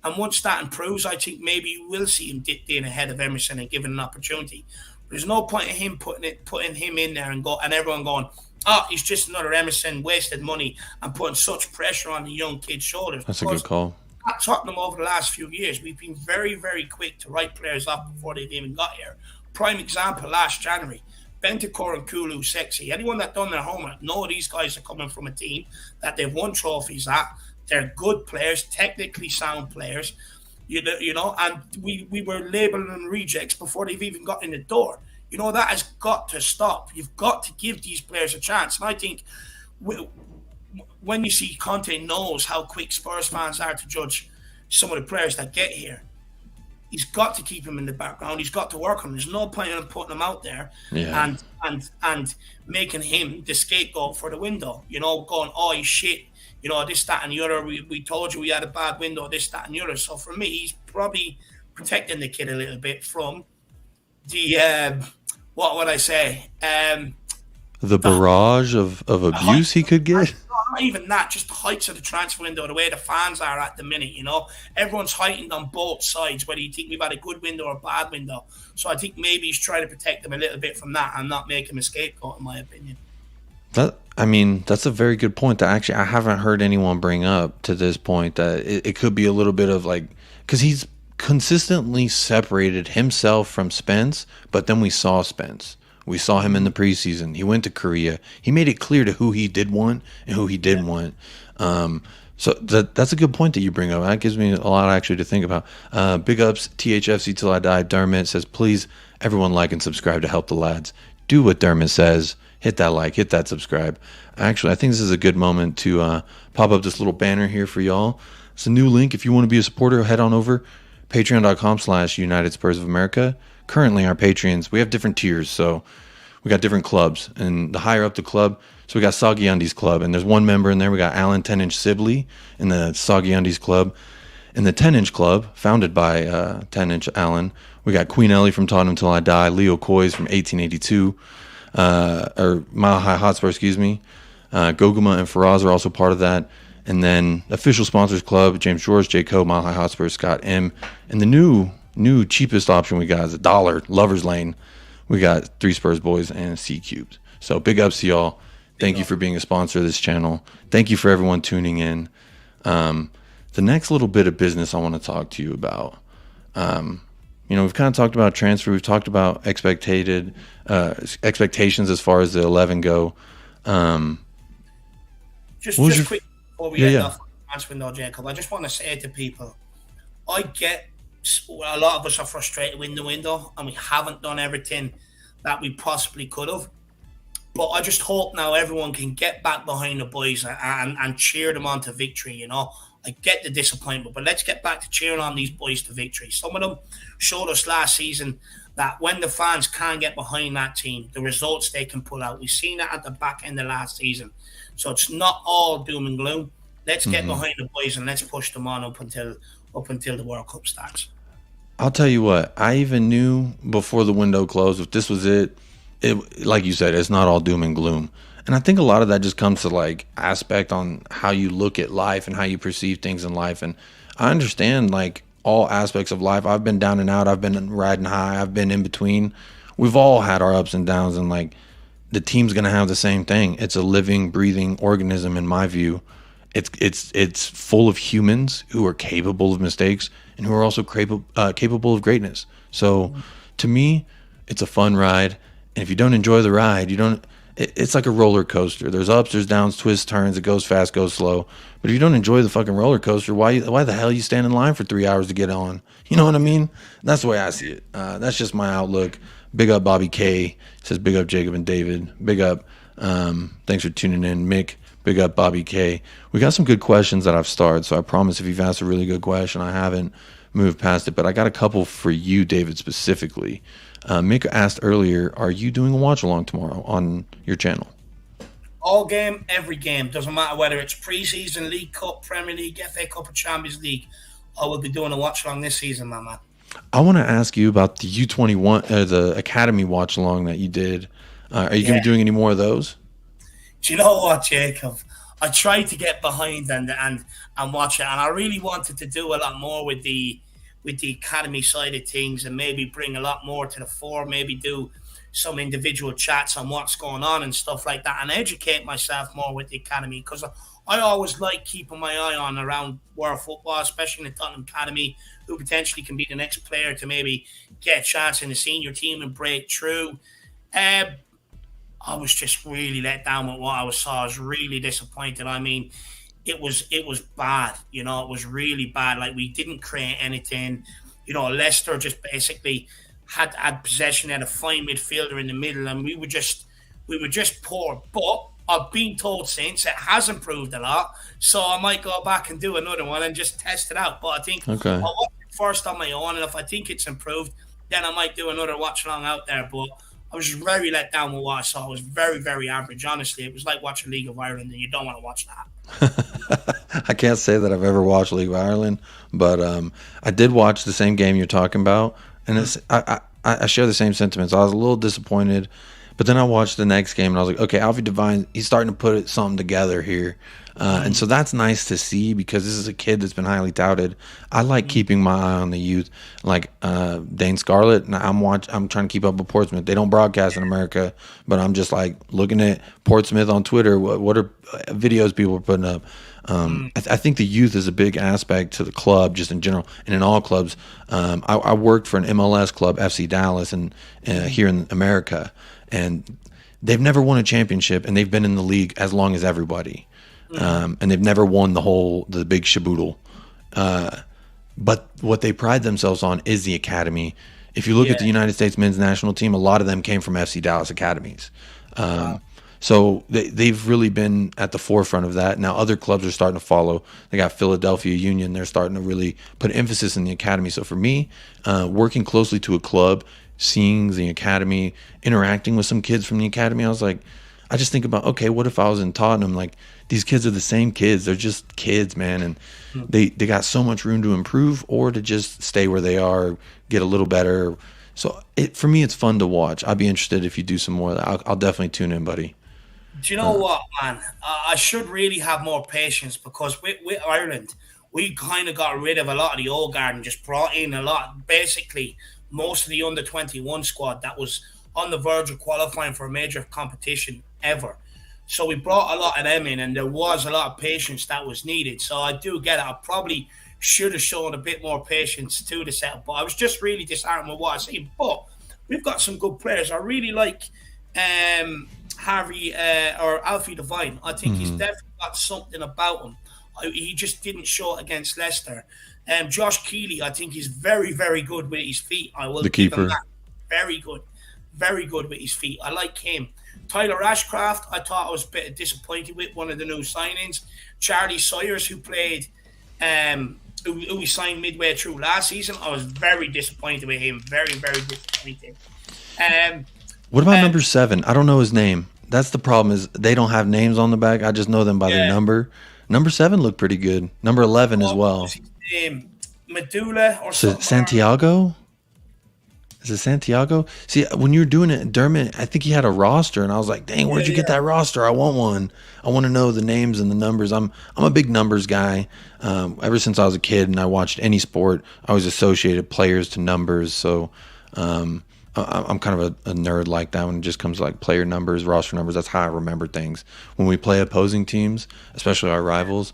And once that improves, I think maybe you will see him dipped in ahead of Emerson and given an opportunity. There's no point in him putting him in there and everyone going, oh, he's just another Emerson, wasted money, and putting such pressure on the young kid's shoulders. That's a good call. At Tottenham over the last few years, we've been very, very quick to write players off before they've even got here. Prime example, last January, Bentancur and Kulusevski. Anyone that done their homework know these guys are coming from a team that they've won trophies at. They're good players, technically sound players, you know, and we were labeling them rejects before they've even got in the door. You know, that has got to stop. You've got to give these players a chance. And I think when you see Conte knows how quick Spurs fans are to judge some of the players that get here, he's got to keep him in the background. He's got to work on him. There's no point in putting him out there and making him the scapegoat for the window. You know, going, oh, he's shit. You know, this, that, and the other. We told you we had a bad window, this, that, and the other. So for me, he's probably protecting the kid a little bit from the, what would I say? The barrage of abuse he could get? Not even that, just the heights of the transfer window, the way the fans are at the minute, you know. Everyone's heightened on both sides, whether you think we've had a good window or a bad window. So I think maybe he's trying to protect them a little bit from that and not make him a scapegoat, in my opinion. That's a very good point that actually I haven't heard anyone bring up to this point, that it could be a little bit of like, because he's consistently separated himself from Spence, but then we saw Spence. We saw him in the preseason. He went to Korea. He made it clear to who he did want and who he didn't want. So that's a good point that you bring up. That gives me a lot actually to think about. Big ups, THFC Till I Die. Dermot says, please, everyone like and subscribe to help the lads. Do what Dermot says. Hit that like, hit that subscribe. Actually, I think this is a good moment to pop up this little banner here for y'all. It's a new link. If you want to be a supporter, head on over. Patreon.com/United Spurs of America. Currently, our Patreons, we have different tiers, so we got different clubs, and the higher up the club, so we got Soggy Undies Club, and there's one member in there. We got Alan 10-inch Sibley in the Soggy Undies Club. In the 10-inch club, founded by 10-inch Alan, we got Queen Ellie from Tottenham Till I Die, Leo COYS from 1882, or Mile High Hotspur, excuse me. Goguma and Faraz are also part of that. And then official sponsors club, James George, J. Cole, Mile High Hotspur, Scott M. And the new cheapest option we got is $1, Lover's Lane. We got 3 Spurs boys and C cubes. So big ups to y'all. Thank you for being a sponsor of this channel. Thank you for everyone tuning in. The next little bit of business I want to talk to you about. We've kind of talked about transfer. We've talked about expectations as far as the 11 go. Just quick before we end off the transfer window, Jacob, I just want to say to people, I get a lot of us are frustrated with the window and we haven't done everything that we possibly could have. But I just hope now everyone can get back behind the boys and cheer them on to victory, you know. I get the disappointment, but let's get back to cheering on these boys to victory. Some of them showed us last season that when the fans can't get behind that team, the results they can pull out. We've seen that at the back end of last season. So it's not all doom and gloom. Let's get behind the boys and let's push them on up until the World Cup starts. I'll tell you what, I even knew before the window closed, if this was it, like you said, it's not all doom and gloom. And I think a lot of that just comes to like aspect on how you look at life and how you perceive things in life. And I understand like all aspects of life. I've been down and out. I've been riding high. I've been in between. We've all had our ups and downs, and like the team's going to have the same thing. It's a living, breathing organism in my view. It's full of humans who are capable of mistakes and who are also capable of greatness. So to me, it's a fun ride. And if you don't enjoy the ride, it's like a roller coaster. There's ups, there's downs, twists, turns. It goes fast, goes slow. But if you don't enjoy the fucking roller coaster, why the hell you stand in line for 3 hours to get on? You know what I mean? That's the way I see it. That's just my outlook. Big up Bobby K. Says big up Jacob and David. Big up. Thanks for tuning in, Mick. Big up Bobby K. We got some good questions that I've started, so I promise if you've asked a really good question, I haven't moved past it. But I got a couple for you, David, specifically. Mick asked earlier, are you doing a watch along tomorrow on your channel? All game, every game. Doesn't matter whether it's preseason, League Cup, Premier League, FA Cup, or Champions League. I will be doing a watch along this season, my man. I want to ask you about the U21, the Academy watch along that you did. Are you going to be doing any more of those? Do you know what, Jacob? I tried to get behind and watch it, and I really wanted to do a lot more with the academy side of things, and maybe bring a lot more to the fore. Maybe do some individual chats on what's going on and stuff like that, and educate myself more with the academy, because I always like keeping my eye on around world football, especially in the Tottenham academy, who potentially can be the next player to maybe get a chance in the senior team and break through. I was just really let down with what I saw. I was really disappointed. I mean, it was bad. You know, it was really bad. Like, we didn't create anything. You know, Leicester just basically had possession, had a fine midfielder in the middle, and we were just poor. But I've been told since it has improved a lot, so I might go back and do another one and just test it out. But I think I'll watch it first on my own, and if I think it's improved, then I might do another watch along out there. But I was very let down with what I saw. It was very, very average. Honestly, it was like watching League of Ireland, and you don't want to watch that. I can't say that I've ever watched League of Ireland, but I did watch the same game you're talking about, and I share the same sentiments. I was a little disappointed, but then I watched the next game, and I was like, okay, Alfie Devine, he's starting to put something together here. And so that's nice to see, because this is a kid that's been highly touted. I like keeping my eye on the youth, like Dane Scarlett. And I'm trying to keep up with Portsmouth. They don't broadcast in America, but I'm just like looking at Portsmouth on Twitter. What are videos people are putting up? I think the youth is a big aspect to the club, just in general, and in all clubs. I worked for an MLS club, FC Dallas, and here in America, and they've never won a championship, and they've been in the league as long as everybody. And they've never won the big shaboodle. But what they pride themselves on is the academy. If you look at the United States men's national team, a lot of them came from FC Dallas academies. So they've really been at the forefront of that. Now other clubs are starting to follow. They got Philadelphia Union. They're starting to really put emphasis in the academy. So for me, working closely to a club, seeing the academy, interacting with some kids from the academy, I was like, I just think about, okay, what if I was in Tottenham? Like, these kids are the same kids. They're just kids, man. And they got so much room to improve or to just stay where they are, get a little better. So for me, it's fun to watch. I'd be interested if you do some more. I'll definitely tune in, buddy. Do you know what, man? I should really have more patience, because with Ireland, we kind of got rid of a lot of the old guard and just brought in a lot. Basically, most of the under-21 squad that was on the verge of qualifying for a major competition ever. So we brought a lot of them in, and there was a lot of patience that was needed. So I do get it. I probably should have shown a bit more patience to the setup, but I was just really disheartened with what I see. But we've got some good players. I really like Harvey or Alfie Devine. I think he's definitely got something about him. He just didn't show it against Leicester. Josh Keeley, I think he's very, very good with his feet. I will give him that. Very good. Very good with his feet. I like him. Tyler Ashcraft, I thought I was a bit disappointed with, one of the new signings. Charlie Sawyers, who played, who we signed midway through last season, I was very disappointed with him. Very, very disappointed. What about number 7? I don't know his name. That's the problem, is they don't have names on the back. I just know them by their number. Number 7 looked pretty good. Number 11 as well. What's his name? Medulla or something? Santiago? Is it Santiago? See, when you were doing it, Dermot, I think he had a roster, and I was like, dang, where'd you get that roster? I want one. I want to know the names and the numbers. I'm a big numbers guy. Ever since I was a kid and I watched any sport, I always associated players to numbers. So I'm kind of a nerd like that when it just comes to like player numbers, roster numbers. That's how I remember things. When we play opposing teams, especially our rivals,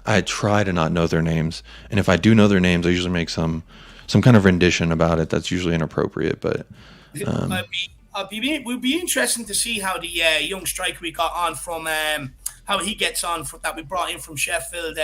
I try to not know their names, and if I do know their names, I usually make some kind of rendition about it. That's usually inappropriate, but it would be interesting to see how the young striker we got on from how he gets on that we brought in from Sheffield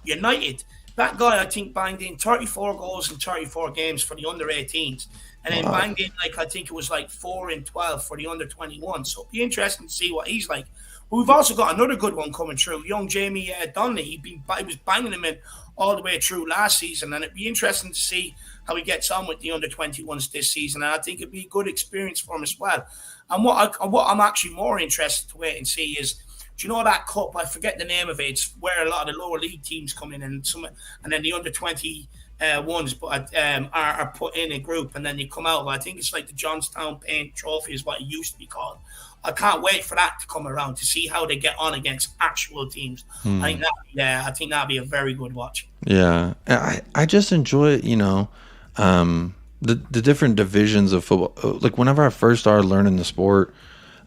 United. That guy, I think, banged in 34 goals in 34 games for the under-18s. And then banged in, like, I think it was like 4 in 12 for the under-21. So it'd be interesting to see what he's like. But we've also got another good one coming through, young Jamie Donnelly. He was banging him in all the way through last season. And it'd be interesting to see how he gets on with the under-21s this season. And I think it'd be a good experience for him as well. And what I'm actually more interested to wait and see is, do you know that cup? I forget the name of it. It's where a lot of the lower league teams come in, and then the under-20 ones are put in a group, and then you come out. I think it's like the Johnstown Paint Trophy is what it used to be called. I can't wait for that to come around to see how they get on against actual teams. I think that'd be a very good watch. Yeah, I just enjoy it. The different divisions of football. Like whenever I first started learning the sport,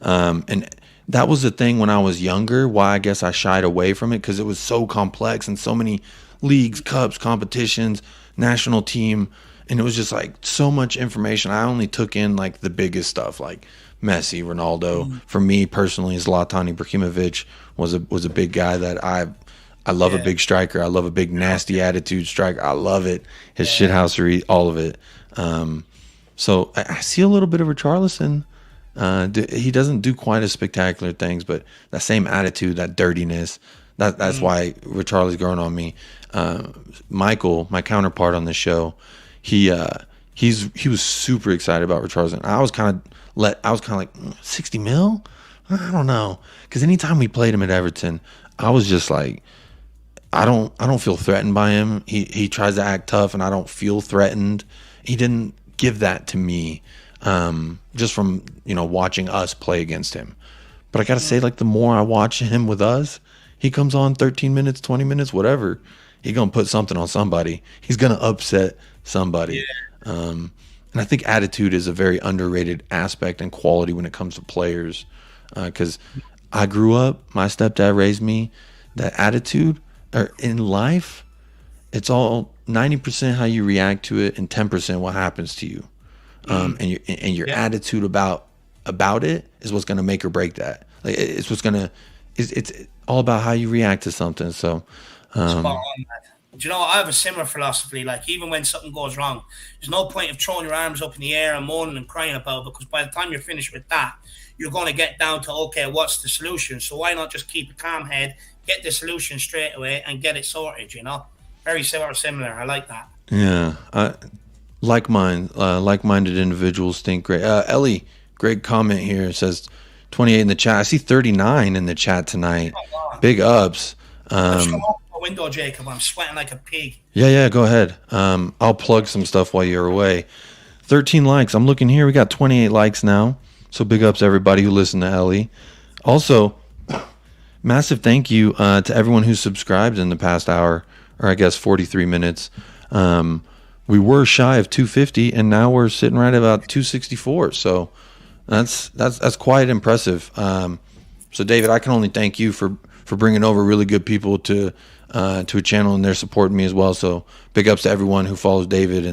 and that was the thing when I was younger, why I guess I shied away from it, because it was so complex and so many leagues, cups, competitions, national team, and it was just like so much information. I only took in like the biggest stuff, like Messi, Ronaldo. For me personally, Zlatan Ibrahimovic was a big guy that I love. A big striker. I love a big nasty attitude striker. I love it. His shithousery, all of it. So I see a little bit of Richarlison. He doesn't do quite as spectacular things, but that same attitude, that dirtiness, that's why Richarlison's growing on me. Michael, my counterpart on the show, he was super excited about Richarlison. I was kind of like 60 mil. I don't know, because anytime we played him at Everton, I was just like, I don't feel threatened by him. He tries to act tough, and I don't feel threatened. He didn't give that to me. Just from watching us play against him. But I gotta say, like, the more I watch him with us, he comes on 13 minutes, 20 minutes, whatever, he gonna put something on somebody. He's gonna upset somebody. And I think attitude is a very underrated aspect and quality when it comes to players, because I grew up, my stepdad raised me, that attitude in life, it's all 90% how you react to it and 10% what happens to you. And your attitude about it is what's going to make or break that. Like it's all about how you react to something. So, spot on, man. Do you know, I have a similar philosophy. Like, even when something goes wrong, there's no point of throwing your arms up in the air and moaning and crying about it, because by the time you're finished with that, you're going to get down to, okay, what's the solution? So why not just keep a calm head, get the solution straight away, and get it sorted? Very similar. I like that. Yeah. Like-minded individuals think great. Ellie, great comment here. It says 28 in the chat. I see 39 in the chat tonight. Big ups. Come open the window, Jacob. I'm sweating like a pig. Yeah, go ahead. I'll plug some stuff while you're away. 13 likes. I'm looking here. We got 28 likes now. So big ups to everybody who listened to Ellie. Also, massive thank you to everyone who subscribed in the past hour, or I guess 43 minutes. We were shy of 250, and now we're sitting right about 264. So that's quite impressive. So David, I can only thank you for bringing over really good people to a channel, and they're supporting me as well. So big ups to everyone who follows David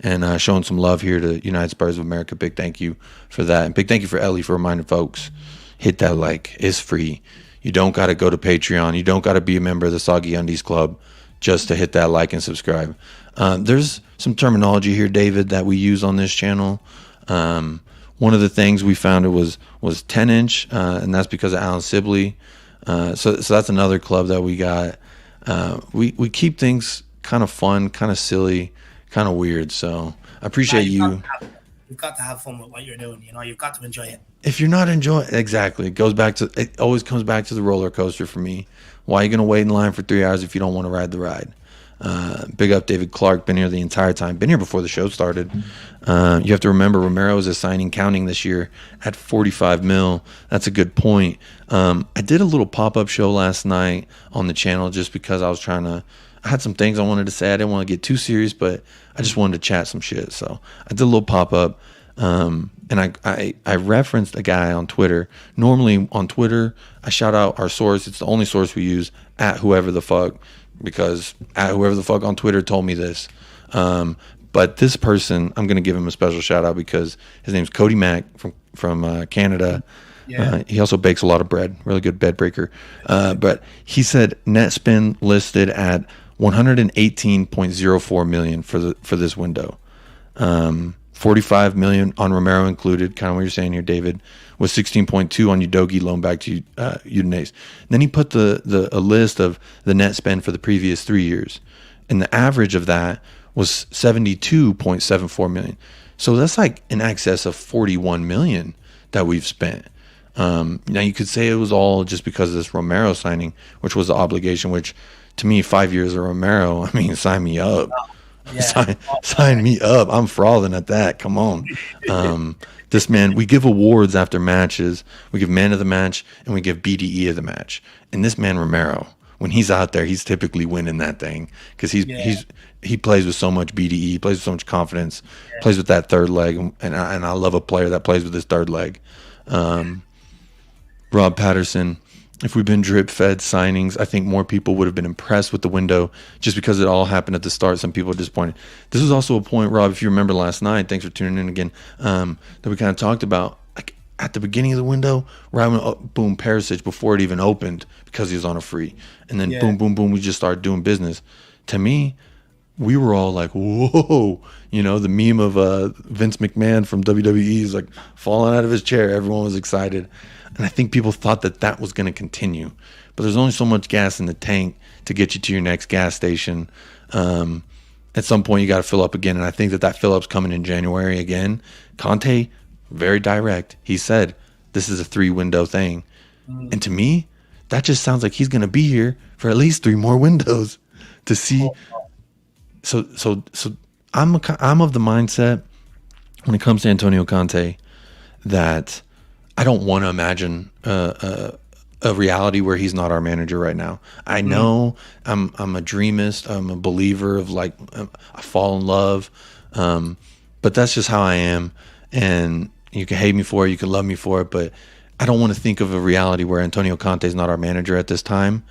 and showing some love here to United Spurs of America. Big thank you for that, and big thank you for Ellie for reminding folks, hit that like. It's free. You don't got to go to Patreon. You don't got to be a member of the Soggy Undies Club just to hit that like and subscribe. There's some terminology here, David, that we use on this channel. One of the things we found it was 10-inch, and that's because of Alan Sibley. So that's another club that we got. We keep things kind of fun, kind of silly, kind of weird. So I appreciate you. You've got to have fun with what you're doing. You've got to enjoy it. If you're not enjoying, exactly, it always comes back to the roller coaster for me. Why are you going to wait in line for 3 hours if you don't want to ride the ride? Big up David Clark, been here the entire time, been here before the show started. You have to remember Romero is a signing counting this year at 45 mil. That's a good point. I did a little pop-up show last night on the channel just because I had some things I wanted to say. I didn't want to get too serious, but I just wanted to chat some shit. So I did a little pop-up. And I referenced a guy on Twitter. Normally on Twitter, I shout out our source. It's the only source we use, at whoever the fuck, because at whoever the fuck on Twitter told me this. But this person, I'm going to give him a special shout out because his name's Cody Mack from Canada. Yeah. He also bakes a lot of bread, really good bed breaker. But he said net spend listed at 118.04 million for this window. 45 million on Romero included, kind of what you're saying here, David, was 16.2 on Udogie loan back to Udinese. Then he put a list of the net spend for the previous 3 years, and the average of that was 72.74 million. So that's like in excess of 41 million that we've spent. Now you could say it was all just because of this Romero signing, which was the obligation, which to me, 5 years of Romero, I mean, sign me up. Yeah. Sign me up. I'm frothing at that. Come on. This man, we give awards after matches. We give man of the match and we give BDE of the match. And this man, Romero, when he's out there, he's typically winning that thing because he plays with so much BDE, he plays with so much confidence, plays with that third leg. And I love a player that plays with his third leg. Rob Patterson, if we've been drip-fed signings, I think more people would have been impressed with the window just because it all happened at the start. Some people are disappointed. This was also a point, Rob, if you remember last night, thanks for tuning in again, that we kind of talked about. Like at the beginning of the window, right when, boom, Perisic before it even opened because he was on a free. And then boom, boom, boom, we just started doing business. To me, we were all like, whoa, the meme of Vince McMahon from WWE is like falling out of his chair. Everyone was excited. And I think people thought that was going to continue. But there's only so much gas in the tank to get you to your next gas station. At some point, you got to fill up again. And I think that fill-up's coming in January again. Conte, very direct. He said, this is a 3-window thing. And to me, that just sounds like he's going to be here for at least 3 more windows to see. So I'm of the mindset when it comes to Antonio Conte that I don't want to imagine a reality where he's not our manager right now. I know I'm a dreamist. I'm a believer of I fall in love. But that's just how I am. And you can hate me for it. You can love me for it. But I don't want to think of a reality where Antonio Conte is not our manager at this time.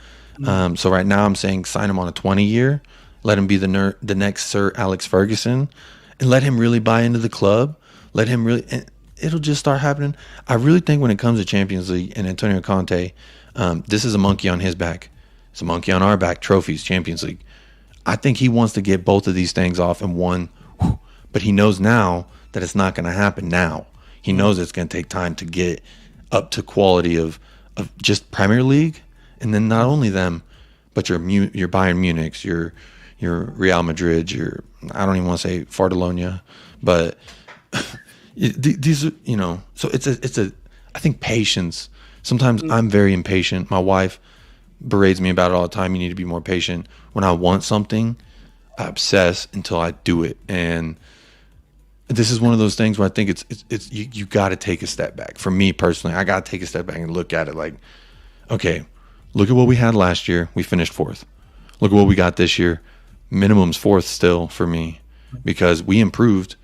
So right now I'm saying sign him on a 20-year. Let him be the next Sir Alex Ferguson. And let him really buy into the club. Let him really... It'll just start happening. I really think when it comes to Champions League and Antonio Conte, this is a monkey on his back. It's a monkey on our back. Trophies, Champions League. I think he wants to get both of these things off in one. But he knows now that it's not going to happen now. He knows it's going to take time to get up to quality of just Premier League. And then not only them, but your Bayern Munich's, your Real Madrid, I don't even want to say Fartalonia, but... These are, so it's a I think patience. Sometimes I'm very impatient. My wife berates me about it all the time. You need to be more patient. When I want something, I obsess until I do it. And this is one of those things where I think it's you got to take a step back. For me personally, I got to take a step back and look at it like, okay, look at what we had last year. We finished 4th. Look at what we got this year. Minimum's 4th still for me because we improved.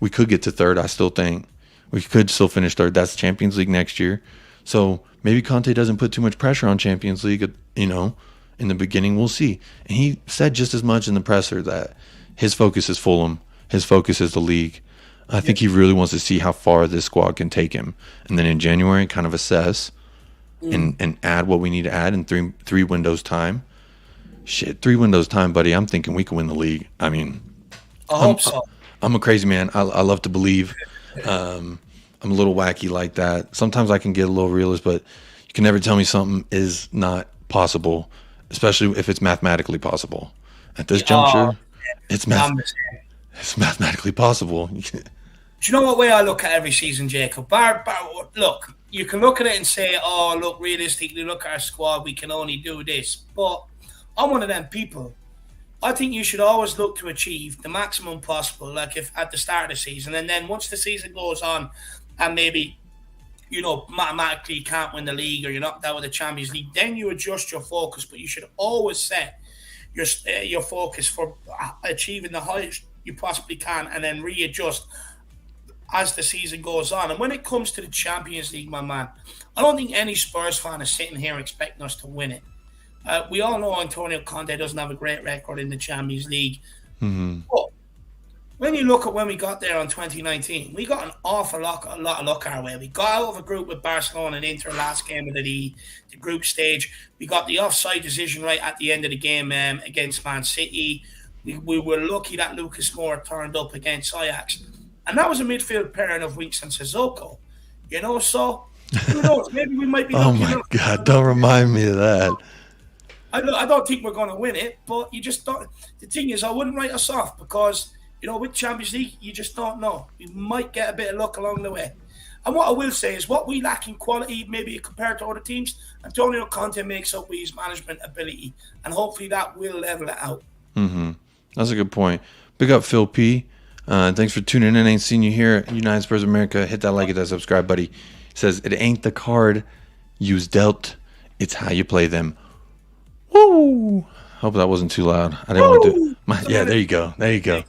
We could get to 3rd, I still think. We could still finish 3rd. That's Champions League next year. So maybe Conte doesn't put too much pressure on Champions League, in the beginning. We'll see. And he said just as much in the presser that his focus is Fulham. His focus is the league. I think he really wants to see how far this squad can take him. And then in January, kind of assess and add what we need to add in three windows time. Shit, 3 windows time, buddy. I'm thinking we can win the league. I mean, I hope so. I'm a crazy man. I love to believe. I'm a little wacky like that. Sometimes I can get a little realist, but you can never tell me something is not possible, especially if it's mathematically possible. At this juncture, it's mathematically possible. Do you know what way I look at every season, Jacob? Look, you can look at it and say, look, realistically, look at our squad. We can only do this. But I'm one of them people. I think you should always look to achieve the maximum possible, like if at the start of the season. And then once the season goes on and maybe, mathematically you can't win the league or you're not there with the Champions League, then you adjust your focus. But you should always set your focus for achieving the highest you possibly can and then readjust as the season goes on. And when it comes to the Champions League, my man, I don't think any Spurs fan is sitting here expecting us to win it. We all know Antonio Conte doesn't have a great record in the Champions League. Mm-hmm. But when you look at when we got there in 2019, we got an awful lot of luck our way. We got out of a group with Barcelona and Inter last game of the group stage. We got the offside decision right at the end of the game against Man City. We were lucky that Lucas Moura turned up against Ajax. And that was a midfield pairing of Winks and Sissoko. So who knows? Maybe we might be lucky. Oh, my God. Don't remind me of that. I don't think we're going to win it, but you just don't. The thing is, I wouldn't write us off because, with Champions League, you just don't know. We might get a bit of luck along the way. And what I will say is what we lack in quality, maybe compared to other teams, Antonio Conte makes up with his management ability. And hopefully that will level it out. Mm-hmm. That's a good point. Big up, Phil P. Thanks for tuning in. Ain't seen you here. United Spurs America. Hit that like, hit that subscribe, buddy. He says, it ain't the card you's dealt. It's how you play them. Woo! Hope that wasn't too loud. I didn't want to. Yeah, there you go. There you go.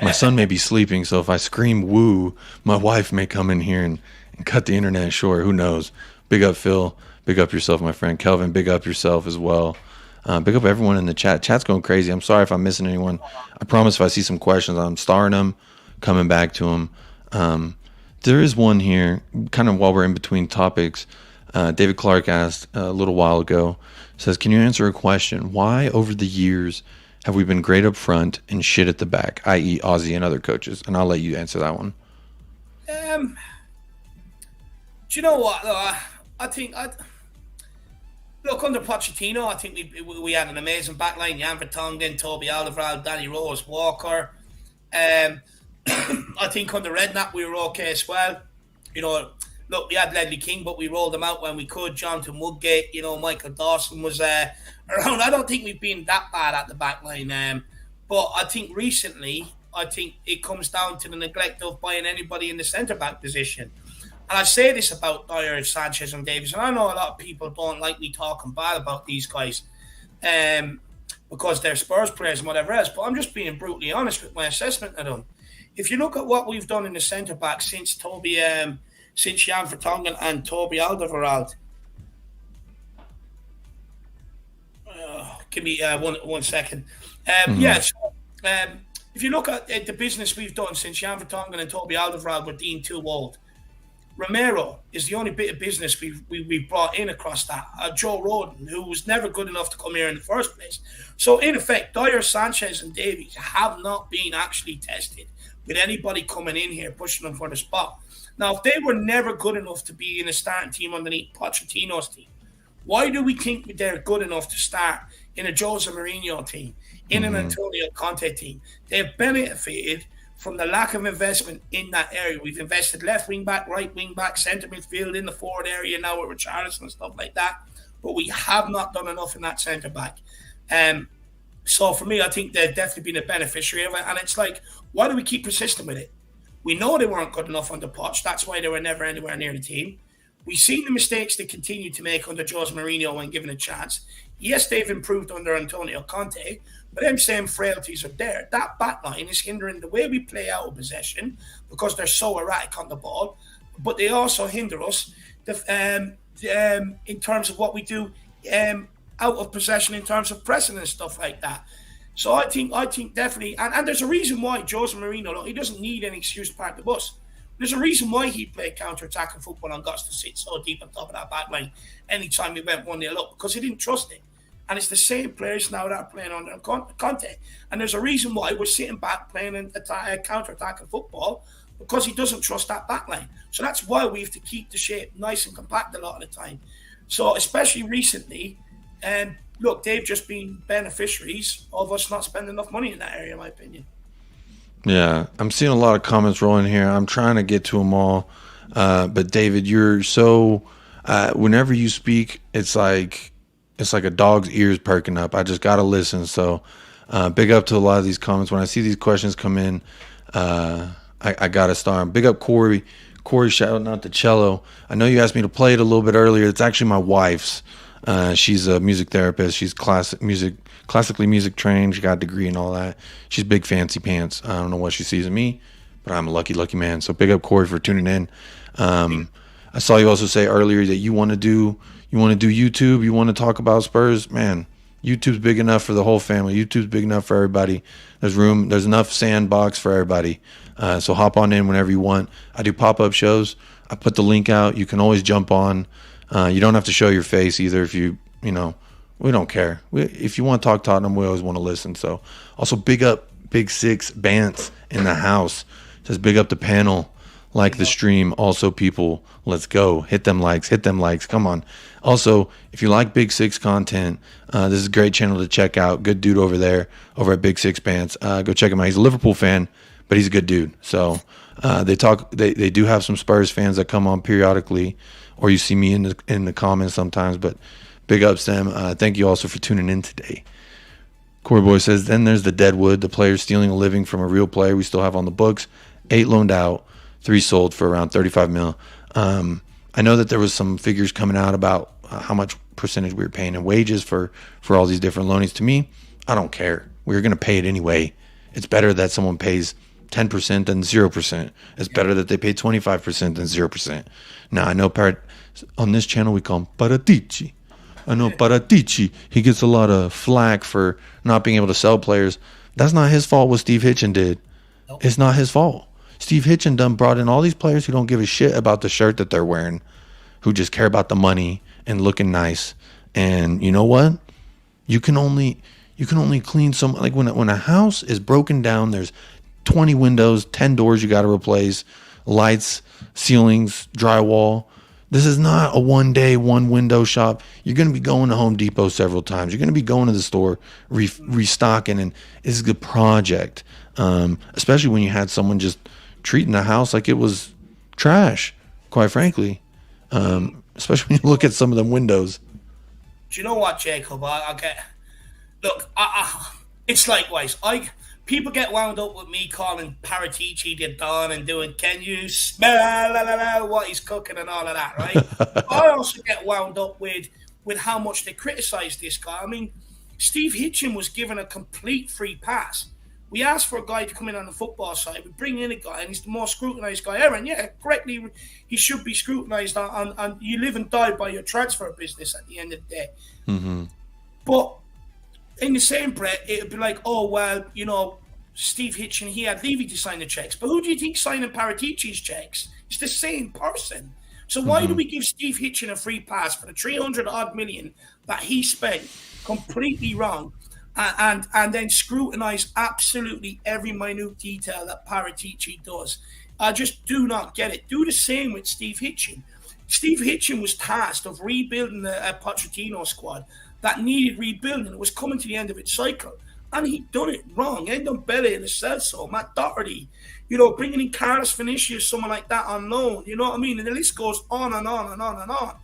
My son may be sleeping, so if I scream woo, my wife may come in here and cut the internet short. Who knows? Big up, Phil. Big up yourself, my friend. Kelvin, big up yourself as well. Big up everyone in the chat. Chat's going crazy. I'm sorry if I'm missing anyone. I promise if I see some questions, I'm starring them, coming back to them. There is one here, kind of while we're in between topics. David Clark asked a little while ago, says, can you answer a question? Why over the years have we been great up front and shit at the back, i.e. Ozzy and other coaches? And I'll let you answer that one. Do you know what? I think look, under Pochettino, I think we had an amazing backline. Jan Vertonghen, Toby Alderweireld, Danny Rose, Walker. I think under Redknapp we were okay as well. Look, we had Ledley King, but we rolled him out when we could. Jonathan Woodgate, Michael Dawson was around. I don't think we've been that bad at the back line. But I think recently, it comes down to the neglect of buying anybody in the centre-back position. And I say this about Dyer, Sanchez and Davies, and I know a lot of people don't like me talking bad about these guys because they're Spurs players and whatever else, but I'm just being brutally honest with my assessment of them. If you look at what we've done in the centre-back since since Jan Vertonghen and Toby Alderweireld. Give me 1 second. If you look at the business we've done since Jan Vertonghen and Toby Alderweireld were deemed too old, Romero is the only bit of business we brought in across that. Joe Rodon, who was never good enough to come here in the first place. So, in effect, Dyer, Sanchez and Davies have not been actually tested with anybody coming in here pushing them for the spot. Now, if they were never good enough to be in a starting team underneath Pochettino's team, why do we think they're good enough to start in a Jose Mourinho team, in an Antonio Conte team? They've benefited from the lack of investment in that area. We've invested left wing back, right wing back, centre midfield, in the forward area now with Richarlison and stuff like that. But we have not done enough in that centre back. So for me, I think they've definitely been a beneficiary of it. And it's like, why do we keep persisting with it? We know they weren't good enough under Poch. That's why they were never anywhere near the team. We've seen the mistakes they continue to make under Jose Mourinho when given a chance. Yes, they've improved under Antonio Conte, but them same frailties are there. That back line is hindering the way we play out of possession because they're so erratic on the ball, but they also hinder us in terms of what we do out of possession in terms of pressing and stuff like that. So I think definitely, and there's a reason why Jose Mourinho, look, he doesn't need an excuse to park the bus. There's a reason why he played counter-attacking football and got us to sit so deep on top of that back line anytime we went 1-0 up, because he didn't trust it. And it's the same players now that are playing under Conte. And there's a reason why we're sitting back playing counter-attacking football, because he doesn't trust that back line. So that's why we have to keep the shape nice and compact a lot of the time. So especially recently, look, they've just been beneficiaries of us not spending enough money in that area, in my opinion. Yeah, I'm seeing a lot of comments rolling here. I'm trying to get to them all. But David, you're so whenever you speak, it's like a dog's ears perking up. I just got to listen. So big up to a lot of these comments. When I see these questions come in, I got to start. Big up Corey. Corey, shouting out to Cello. I know you asked me to play it a little bit earlier. It's actually my wife's. She's a music therapist. She's classically music trained. She got a degree and all that. She's big fancy pants. I don't know what she sees in me, but I'm a lucky man. So big up Corey for tuning in. I saw you also say earlier that you want to do YouTube, you want to talk about Spurs. Man, YouTube's big enough for the whole family. YouTube's big enough for everybody. There's enough sandbox for everybody. So hop on in whenever you want. I do pop-up shows. I put the link out. You can always jump on. You don't have to show your face either if you know, we don't care. If you want to talk Tottenham, we always want to listen. So also big up Big Six Bants in the house. Says big up the panel. Like the stream. Also, people, let's go. Hit them likes. Come on. Also, if you like Big Six content, this is a great channel to check out. Good dude over there, over at Big Six Pants. Go check him out. He's a Liverpool fan, but he's a good dude. So they do have some Spurs fans that come on periodically, or you see me in the comments sometimes. But big ups to them. Thank you also for tuning in today. Corey Boy says, then there's the Deadwood, the players stealing a living from a real player we still have on the books. 8 loaned out. 3 sold for around 35 mil. I know that there was some figures coming out about how much percentage we were paying in wages for all these different loanings. To me, I don't care. We're going to pay it anyway. It's better that someone pays 10% than 0%. It's better that they pay 25% than 0%. Now, I know on this channel we call him Paratici. I know Paratici, he gets a lot of flack for not being able to sell players. That's not his fault what Steve Hitchen did. Nope. It's not his fault. Steve Hitchen done brought in all these players who don't give a shit about the shirt that they're wearing, who just care about the money and looking nice. And you know what? You can only clean some, like when a house is broken down, there's 20 windows, 10 doors you got to replace, lights, ceilings, drywall. This is not a one window shop. You're going to be going to Home Depot several times. You're going to be going to the store, restocking, and it's a good project. Especially when you had someone just treating the house like it was trash, quite frankly. Especially when you look at some of them windows. Do you know what, Jacob? I get. Look, it's likewise. People get wound up with me calling Paratici the Don and doing, can you smell what he's cooking and all of that, right? I also get wound up with how much they criticize this guy. I mean, Steve Hitchen was given a complete free pass. We asked for a guy to come in on the football side. We bring in a guy, and he's the most scrutinised guy ever. And yeah, correctly, he should be scrutinised on you live and die by your transfer business at the end of the day. Mm-hmm. But in the same breath, it would be like, oh, well, you know, Steve Hitchen, he had Levy to sign the checks. But who do you think signing Paratici's checks? It's the same person. So why do we give Steve Hitchen a free pass for the 300-odd million that he spent completely wrong? And then scrutinise absolutely every minute detail that Paratici does. I just do not get it. Do the same with Steve Hitchen. Steve Hitchen was tasked of rebuilding a Pochettino squad that needed rebuilding. It was coming to the end of its cycle. And he done it wrong. Ndombele and Celso, Matt Doherty, you know, bringing in Carlos Vinicius, someone like that on loan. You know what I mean? And the list goes on and on and on and on.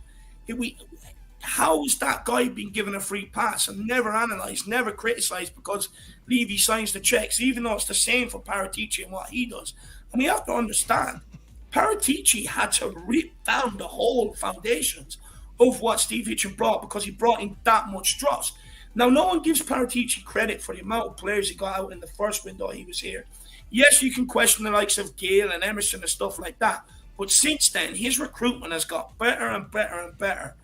How has that guy been given a free pass and never analysed, never criticised because Levy signs the checks, even though it's the same for Paratici and what he does? And we have to understand, Paratici had to rip down the whole foundations of what Steve Hitchen brought because he brought in that much trust. Now, no one gives Paratici credit for the amount of players he got out in the first window he was here. Yes, you can question the likes of Gale and Emerson and stuff like that, but since then, his recruitment has got better and better and better.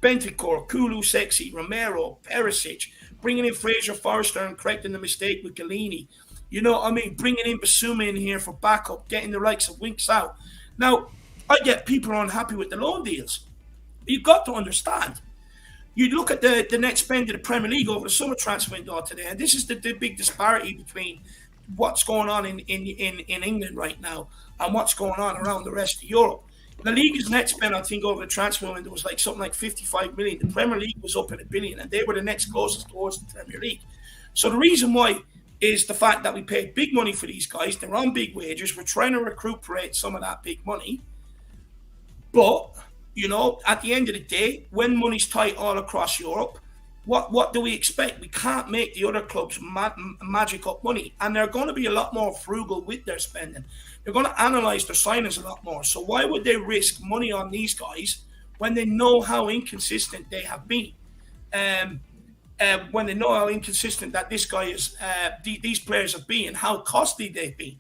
Bentancur, Kulusevski, Romero, Perisic, bringing in Fraser Forrester and correcting the mistake with Galini. You know what I mean? Bringing in Basuma in here for backup, getting the likes of Winks out. Now, I get people are unhappy with the loan deals. You've got to understand. You look at the net spend of the Premier League over the summer transfer window today, and this is the big disparity between what's going on in England right now and what's going on around the rest of Europe. The league's net spend, I think, over the transfer window was like something like 55 million. The Premier League was up at $1 billion, and they were the next closest towards the Premier League. So the reason why is the fact that we paid big money for these guys. They're on big wages. We're trying to recuperate some of that big money. But, you know, at the end of the day, when money's tight all across Europe, what do we expect? We can't make the other clubs magic up money, and they're going to be a lot more frugal with their spending. They're going to analyse their signings a lot more. So why would they risk money on these guys when they know how inconsistent they have been? When they know how inconsistent that this guy is, these players have been, how costly they've been.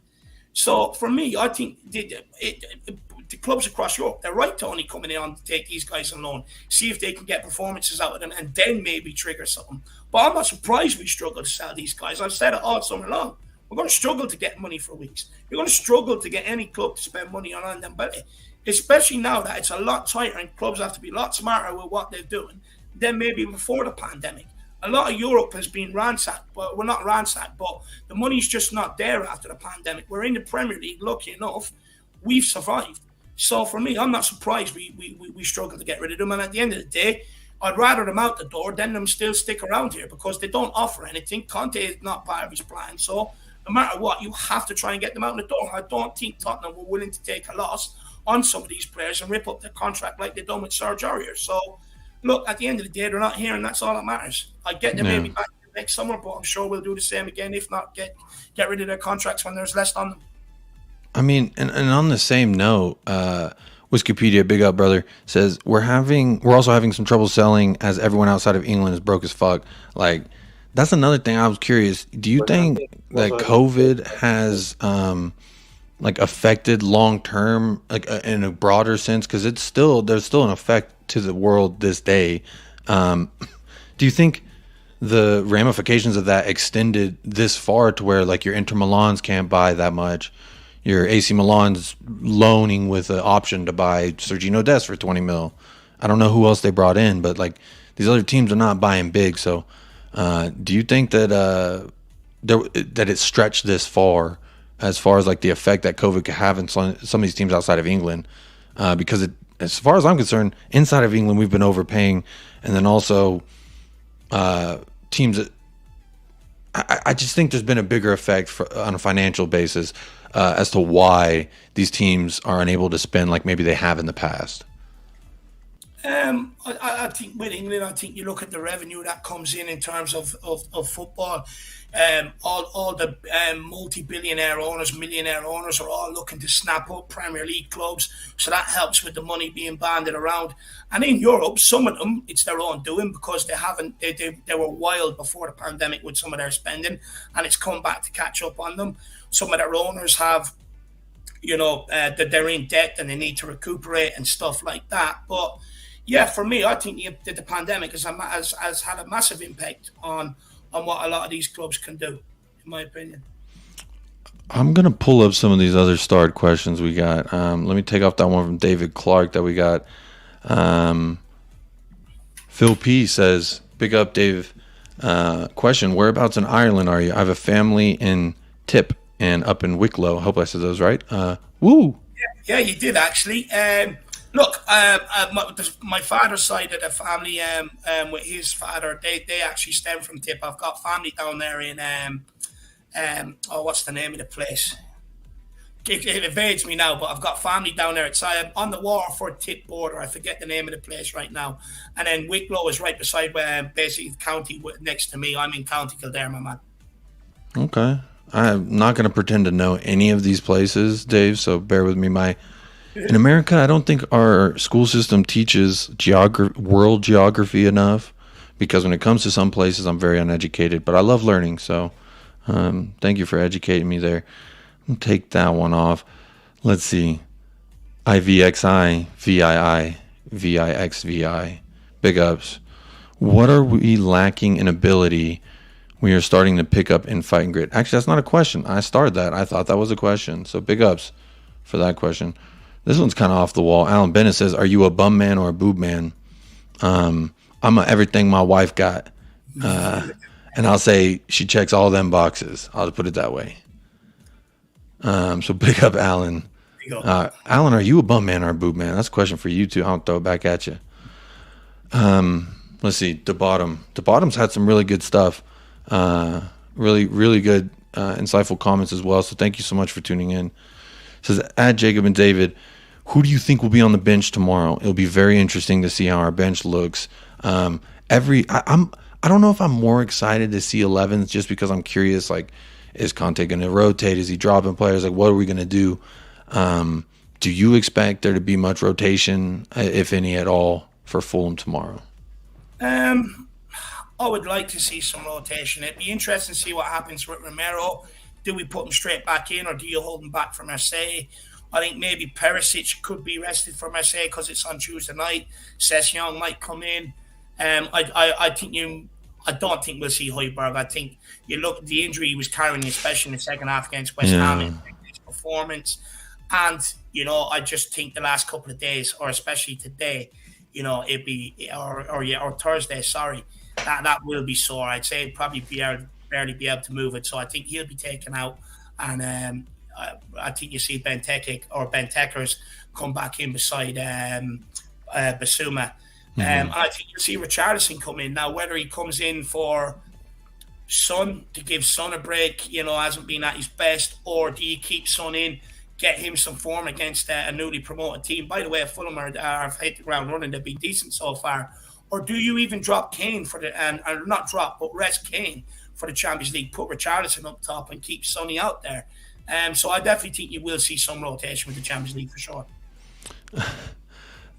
So for me, I think the clubs across Europe, they're right to only coming in on to take these guys on loan, see if they can get performances out of them, and then maybe trigger something. But I'm not surprised we struggle to sell these guys. I've said it all summer long. We're going to struggle to get money for weeks. You're going to struggle to get any club to spend money on them, but especially now that it's a lot tighter and clubs have to be a lot smarter with what they're doing than maybe before the pandemic. A lot of Europe has been ransacked, but we're not ransacked, but the money's just not there after the pandemic. We're in the Premier League, lucky enough, we've survived. So for me, I'm not surprised we struggle to get rid of them. And at the end of the day, I'd rather them out the door than them still stick around here because they don't offer anything. Conte is not part of his plan. So no matter what, you have to try and get them out the door. I don't think Tottenham were willing to take a loss on some of these players and rip up their contract like they've done with Serge Aurier. So look, at the end of the day, they're not here, and that's all that matters. I get them maybe back next summer, but I'm sure we'll do the same again. If not, get rid of their contracts when there's less on them. I mean, and on the same note, Wikipedia, big up, brother, says we're also having some trouble selling as everyone outside of England is broke as fuck. Like, that's another thing I was curious. Do you think that COVID has affected long term, in a broader sense? Because there's still an effect to the world this day. Do you think the ramifications of that extended this far to where like your Inter Milans can't buy that much? Your AC Milan's loaning with an option to buy Sergio Dest for 20 mil. I don't know who else they brought in, but like these other teams are not buying big. So, do you think that that it stretched this far as like the effect that COVID could have in some of these teams outside of England? Because as far as I'm concerned, inside of England we've been overpaying, and then also teams that I just think there's been a bigger effect on a financial basis. As to why these teams are unable to spend like maybe they have in the past. I think with England, I think you look at the revenue that comes in terms of football. All the multi-billionaire owners, millionaire owners are all looking to snap up Premier League clubs, so that helps with the money being banded around. And in Europe, some of them it's their own doing because they were wild before the pandemic with some of their spending, and it's come back to catch up on them. Some of their owners have, that they're in debt and they need to recuperate and stuff like that. But yeah, for me, I think the pandemic has had a massive impact on what a lot of these clubs can do, in my opinion. I'm going to pull up some of these other starred questions we got. Let me take off that one from David Clark that we got. Phil P says, big up, Dave. Question, whereabouts in Ireland are you? I have a family in Tip and up in Wicklow. I hope I said those right. Woo! Yeah, you did actually. Look, my father's side of the family, with his father, they actually stem from Tip. I've got family down there in, what's the name of the place? It evades me now, but I've got family down there. It's on the Waterford Tip border. I forget the name of the place right now. And then Wicklow is right beside basically the county next to me. I'm in County Kildare, my man. Okay. I'm not going to pretend to know any of these places, Dave, so bear with me. In America, I don't think our school system teaches world geography enough, because when it comes to some places, I'm very uneducated, but I love learning, so thank you for educating me there. I'll take that one off. Let's see. IVXI, VII, VIXVI. Big ups. What are we lacking in ability we are starting to pick up in fight and grit? Actually, that's not a question. I started that. I thought that was a question. So big ups for that question. This one's kind of off the wall. Alan Bennett says, are you a bum man or a boob man? I'm a everything my wife got. And I'll say she checks all them boxes. I'll just put it that way. So big up, Alan. Alan, are you a bum man or a boob man? That's a question for you too. I'll throw it back at you. Let's see. The bottom's had some really good stuff. Really, really good, insightful comments as well. So thank you so much for tuning in. It says, add Jacob and David, who do you think will be on the bench tomorrow? It'll be very interesting to see how our bench looks. I don't know if I'm more excited to see 11s just because I'm curious, like, is Conte going to rotate? Is he dropping players? Like, what are we going to do? Do you expect there to be much rotation, if any at all, for Fulham tomorrow? I would like to see some rotation. It'd be interesting to see what happens with Romero. do we put him straight back in, or do you hold him back for Marseille? I think maybe Perisic could be rested for Marseille because it's on Tuesday night. Session might come in. I don't think we'll see Højbjerg. I think you look at the injury he was carrying, especially in the second half against West Ham, his performance. And, I just think the last couple of days, or especially today, it'd be, or Thursday, sorry, that will be sore. I'd say it'd probably barely be able to move it. So I think he'll be taken out. And I think you see Benteke's come back in beside Bissouma. I think you'll see Richarlison come in. Now, whether he comes in for Son, to give Son a break, hasn't been at his best, or do you keep Son in, get him some form against a newly promoted team? By the way, Fulham have hit the ground running. They've been decent so far. Or do you even drop Kane or not drop, but rest Kane for the Champions League, put Richarlison up top and keep Sonny out there? So I definitely think you will see some rotation with the Champions League for sure.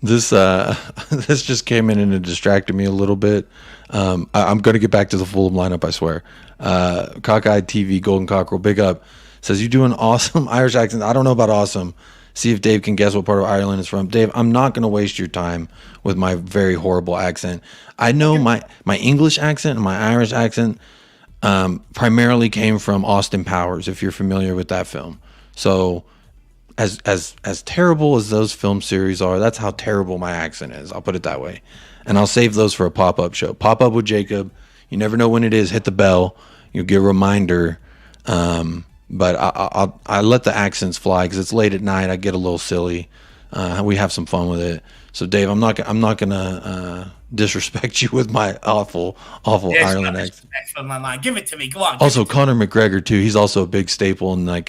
This just came in and it distracted me a little bit. I'm going to get back to the Fulham lineup, I swear. Cockeyed TV, Golden Cockerel, big up. Says, you do an awesome Irish accent. I don't know about awesome. See if Dave can guess what part of Ireland it's from. Dave, I'm not going to waste your time with my very horrible accent. I know my English accent and my Irish accent primarily came from Austin Powers, if you're familiar with that film. So as terrible as those film series are, that's how terrible my accent is. I'll put it that way. And I'll save those for a pop-up show. Pop up with Jacob. You never know when it is. Hit the bell. You'll get a reminder. But I let the accents fly because it's late at night. I get a little silly. We have some fun with it. So Dave, I'm not gonna disrespect you with my awful Ireland accent. Give it to me. Go on. Also, Conor McGregor too. He's also a big staple, and I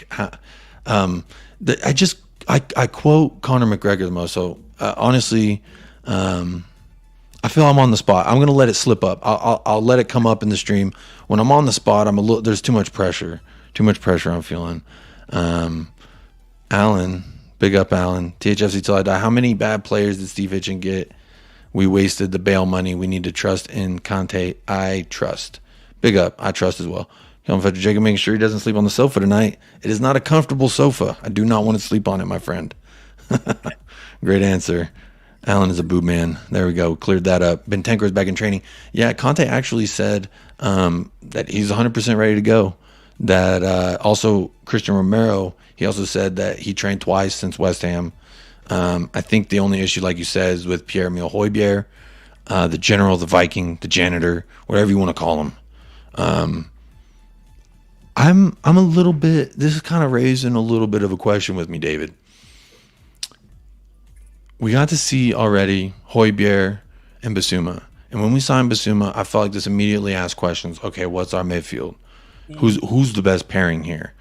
quote Conor McGregor the most. So honestly, I feel I'm on the spot. I'm gonna let it slip up. I'll let it come up in the stream. When I'm on the spot, there's too much pressure. Too much pressure I'm feeling. Alan, big up Alan. THFC till I die. How many bad players did Steve Hitchen get? We wasted the bail money. We need to trust in Conte. I trust. Big up. I trust as well. Come Fetcher Jacob, making sure he doesn't sleep on the sofa tonight. It is not a comfortable sofa. I do not want to sleep on it, my friend. Great answer. Alan is a boob man. There we go. Cleared that up. Bentancourt is back in training. Yeah, Conte actually said that he's 100% ready to go. That also Christian Romero, he also said that he trained twice since West Ham. I think the only issue, like you said, is with Pierre-Emile Højbjerg, the general, the Viking, the janitor, whatever you want to call him. I'm a little bit, this is kind of raising a little bit of a question with me, David. We got to see already Højbjerg and Bissouma. And when we signed Bissouma, I felt like this immediately asked questions. Okay, what's our midfield? Who's the best pairing here?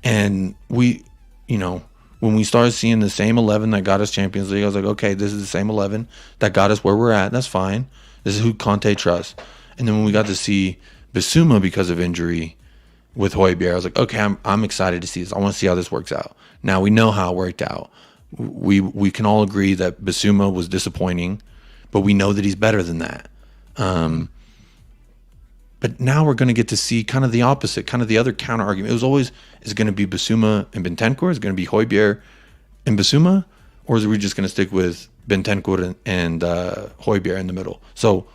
And we, when we started seeing the same 11 that got us Champions League, I was like, okay, this is the same 11 that got us where we're at. That's fine. This is who Conte trusts. And then when we got to see Bissouma because of injury with Højbjerg, I was like, okay, I'm excited to see this. I want to see how this works out. Now we know how it worked out. We can all agree that Bissouma was disappointing, but we know that he's better than that. But now we're going to get to see kind of the opposite, kind of the other counter argument. It was always, is it going to be Bissouma and Bentancourt? Is it going to be Højbjerg and Bissouma? Or is we just going to stick with Bentancourt and Højbjerg in the middle? So,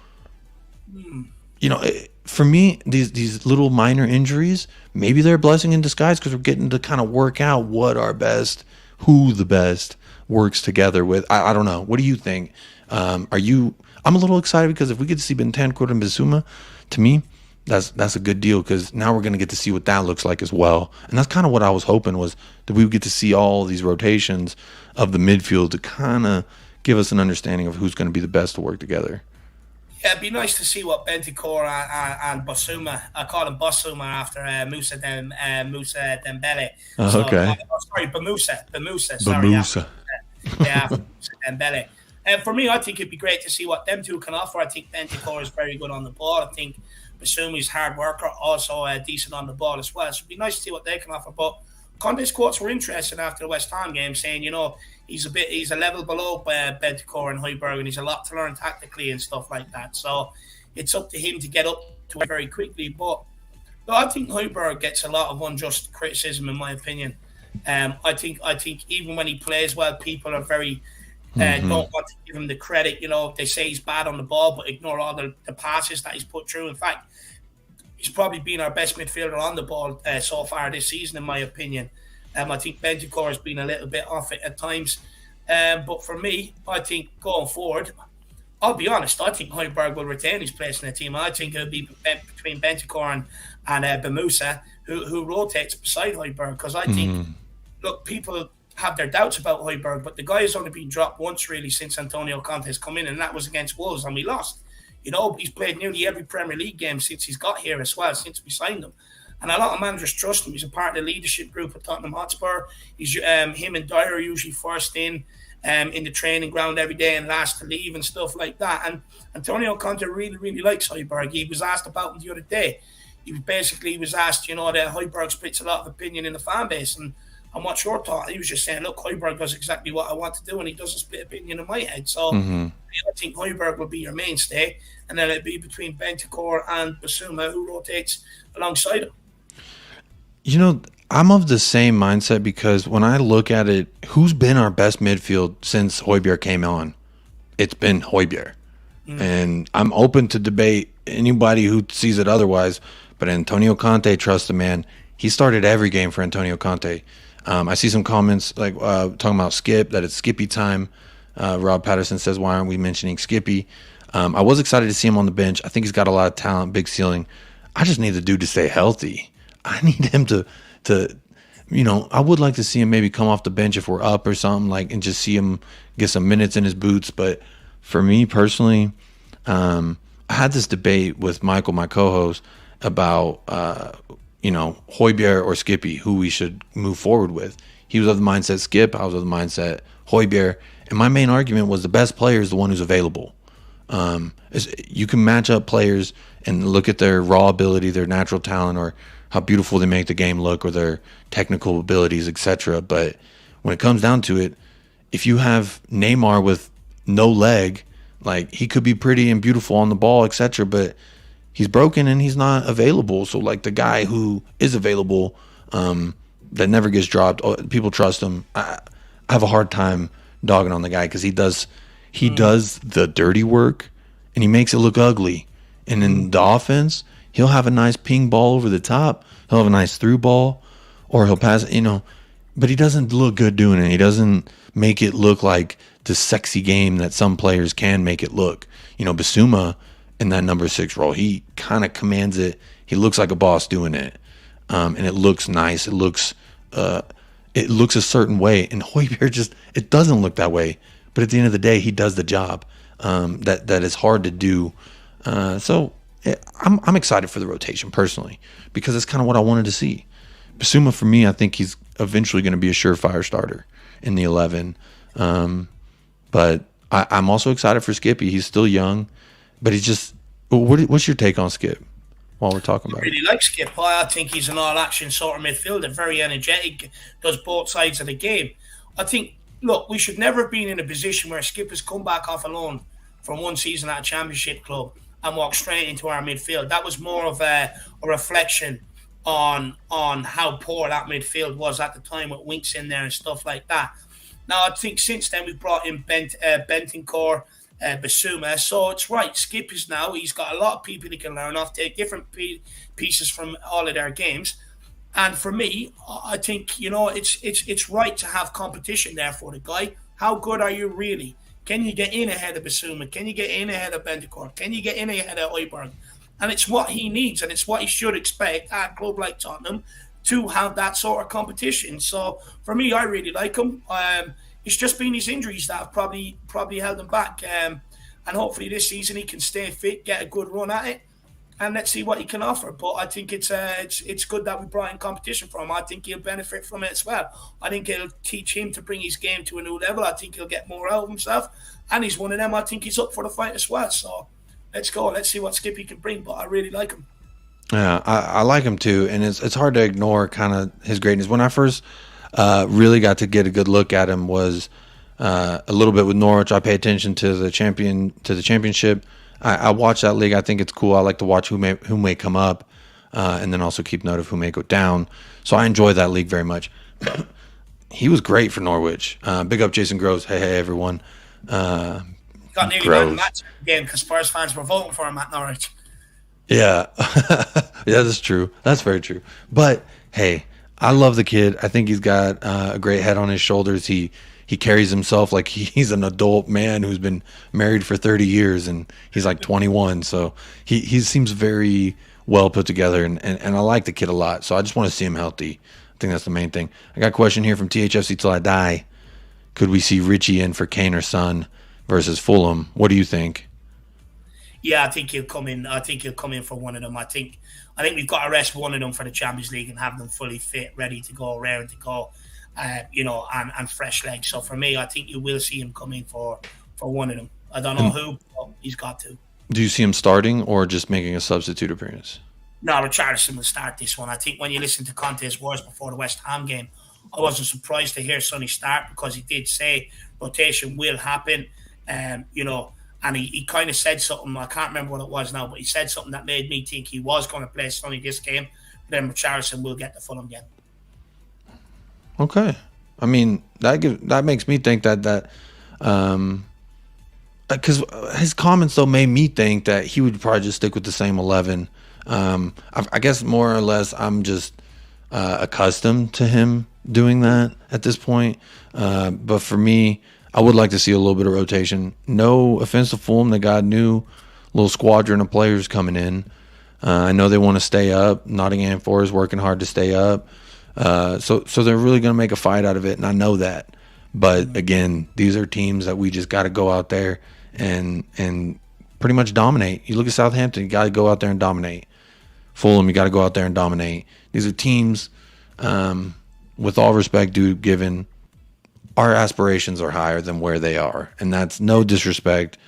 for me, these little minor injuries, maybe they're a blessing in disguise because we're getting to kind of work out who the best works together with. I don't know. What do you think? I'm a little excited because if we get to see Bentancourt and Bissouma, to me, that's a good deal because now we're going to get to see what that looks like as well. And that's kind of what I was hoping was that we would get to see all these rotations of the midfield to kind of give us an understanding of who's going to be the best to work together. Yeah, it'd be nice to see what Bentancourt and Bissouma, I call him Bissouma after Moussa Dembele. Oh, okay. Bamoussa. Sorry. Yeah, Dembele. And for me, I think it'd be great to see what them two can offer. I think Bentancourt is very good on the ball. I think Bissouma is hard worker, also decent on the ball as well. So it'd be nice to see what they can offer. But Conte's quotes were interesting after the West Ham game, saying, he's a level below Bentancourt and Højbjerg, and he's a lot to learn tactically and stuff like that. So it's up to him to get up to it very quickly. But No, I think Højbjerg gets a lot of unjust criticism, in my opinion. I think even when he plays well, people are very don't want to give him the credit. They say he's bad on the ball, but ignore all the passes that he's put through. In fact, he's probably been our best midfielder on the ball so far this season, in my opinion. I think Bentancur has been a little bit off it at times. But for me, I think going forward, I'll be honest, I think Højbjerg will retain his place in the team. I think it'll be between Bentancur and Bamusa, who rotates beside Højbjerg, because I think, look, people have their doubts about Højbjerg, but the guy has only been dropped once really since Antonio Conte has come in, and that was against Wolves, and we lost. He's played nearly every Premier League game since he's got here as well, since we signed him. And a lot of managers trust him. He's a part of the leadership group at Tottenham Hotspur. He's him and Dyer are usually first in the training ground every day and last to leave and stuff like that. And Antonio Conte really, really likes Højbjerg. He was asked about him the other day. He was asked, that Højbjerg splits a lot of opinion in the fan base. And what's your thought? He was just saying, look, Højbjerg does exactly what I want to do, and he doesn't split opinion in my head. So I think Højbjerg will be your mainstay, and then it'll be between Bentancur and Basuma, who rotates alongside him. I'm of the same mindset, because when I look at it, who's been our best midfield since Højbjerg came on? It's been Højbjerg. And I'm open to debate anybody who sees it otherwise, but Antonio Conte trusts the man. He started every game for Antonio Conte. I see some comments like talking about Skip, that it's Skippy time. Rob Patterson says, why aren't we mentioning Skippy? I was excited to see him on the bench. I think he's got a lot of talent, big ceiling. I just need the dude to stay healthy. I need him to I would like to see him maybe come off the bench if we're up or something, and just see him get some minutes in his boots. But for me personally, I had this debate with Michael, my co-host, about Højbjerg or Skippy, who we should move forward with. He was of the mindset Skip, I was of the mindset Højbjerg, and my main argument was the best player is the one who's available. You can match up players and look at their raw ability, their natural talent, or how beautiful they make the game look, or their technical abilities, etc. But when it comes down to it, if you have Neymar with no leg, he could be pretty and beautiful on the ball, etc., but he's broken and he's not available. So the guy who is available, that never gets dropped, people trust him. I have a hard time dogging on the guy, because he does the dirty work and he makes it look ugly. And in the offense, he'll have a nice ping ball over the top. He'll have a nice through ball, or he'll pass, but he doesn't look good doing it. He doesn't make it look like the sexy game that some players can make it look. Basuma in that number 6 role, he kind of commands it. He looks like a boss doing it. And it looks nice. It looks a certain way. And Højbjerg it doesn't look that way. But at the end of the day, he does the job that is hard to do. So I'm excited for the rotation personally, because it's kind of what I wanted to see. Basuma, for me, I think he's eventually going to be a surefire starter in the 11. But I'm also excited for Skippy. He's still young, but he's just. What's your take on Skip? While we're talking about, I really like Skip. I think he's an all-action sort of midfielder, very energetic, does both sides of the game. I think. Look, we should never have been in a position where Skip has come back off a loan from one season at a championship club and walked straight into our midfield. That was more of a reflection on how poor that midfield was at the time, with Winks in there and stuff like that. Now, I think since then we've brought in Bentancur, Basuma. So it's right. Skip is now, he's got a lot of people he can learn off, take different pieces from all of their games. And for me, I think, it's right to have competition there for the guy. How good are you really? Can you get in ahead of Basuma? Can you get in ahead of Bentancur? Can you get in ahead of Højbjerg? And it's what he needs, and it's what he should expect at a club like Tottenham to have that sort of competition. So for me, I really like him. It's just been his injuries that have probably held him back. And hopefully this season he can stay fit, get a good run at it, and let's see what he can offer. But I think it's good that we brought in competition for him. I think he'll benefit from it as well. I think it'll teach him to bring his game to a new level. I think he'll get more out of himself. And he's one of them. I think he's up for the fight as well. So let's go. Let's see what Skippy can bring. But I really like him. Yeah, I like him too. And it's hard to ignore kind of his greatness. When I first really got to get a good look at him was a little bit with Norwich. I pay attention to the championship. I watch that league. I think it's cool. I like to watch who may come up. and then also keep note of who may go down. So I enjoy that league very much. He was great for Norwich. Big up Jason Groves. Hey, everyone. Got nearly one match game because Spurs fans were voting for him at Norwich. Yeah. Yeah, that's true. That's very true. But, hey, I love the kid. I think he's got a great head on his shoulders. He carries himself like he's an adult man who's been married for 30 years, and he's like 21. So he seems very well put together, and I like the kid a lot. So I just want to see him healthy. I think that's the main thing. I got a question here from THFC Till I Die. Could we see Richie in for Kane or Son versus Fulham? What do you think? Yeah, I think he'll come in. I think he'll come in for one of them. I think we've got to rest one of them for the Champions League and have them fully fit, ready to go, raring to go, and fresh legs. So for me, I think you will see him come in for one of them. I don't know who, but he's got to. Do you see him starting or just making a substitute appearance? No, Richarlison will start this one. I think when you listen to Conte's words before the West Ham game, I wasn't surprised to hear Sonny start because he did say rotation will happen. And he kind of said something, I can't remember what it was now, but he said something that made me think he was going to play Sonny this game. But then Richarlison will get the Fulham game. Okay. I mean, that makes me think that because his comments, though, made me think that he would probably just stick with the same 11. I guess more or less I'm just accustomed to him doing that at this point. But for me, I would like to see a little bit of rotation. No offense to Fulham, they got a new little squadron of players coming in. I know they want to stay up. Nottingham Forest working hard to stay up. So they're really going to make a fight out of it, and I know that. But again, these are teams that we just got to go out there and pretty much dominate. You look at Southampton, you got to go out there and dominate. Fulham, you got to go out there and dominate. These are teams, with all respect due given, our aspirations are higher than where they are, and that's no disrespect.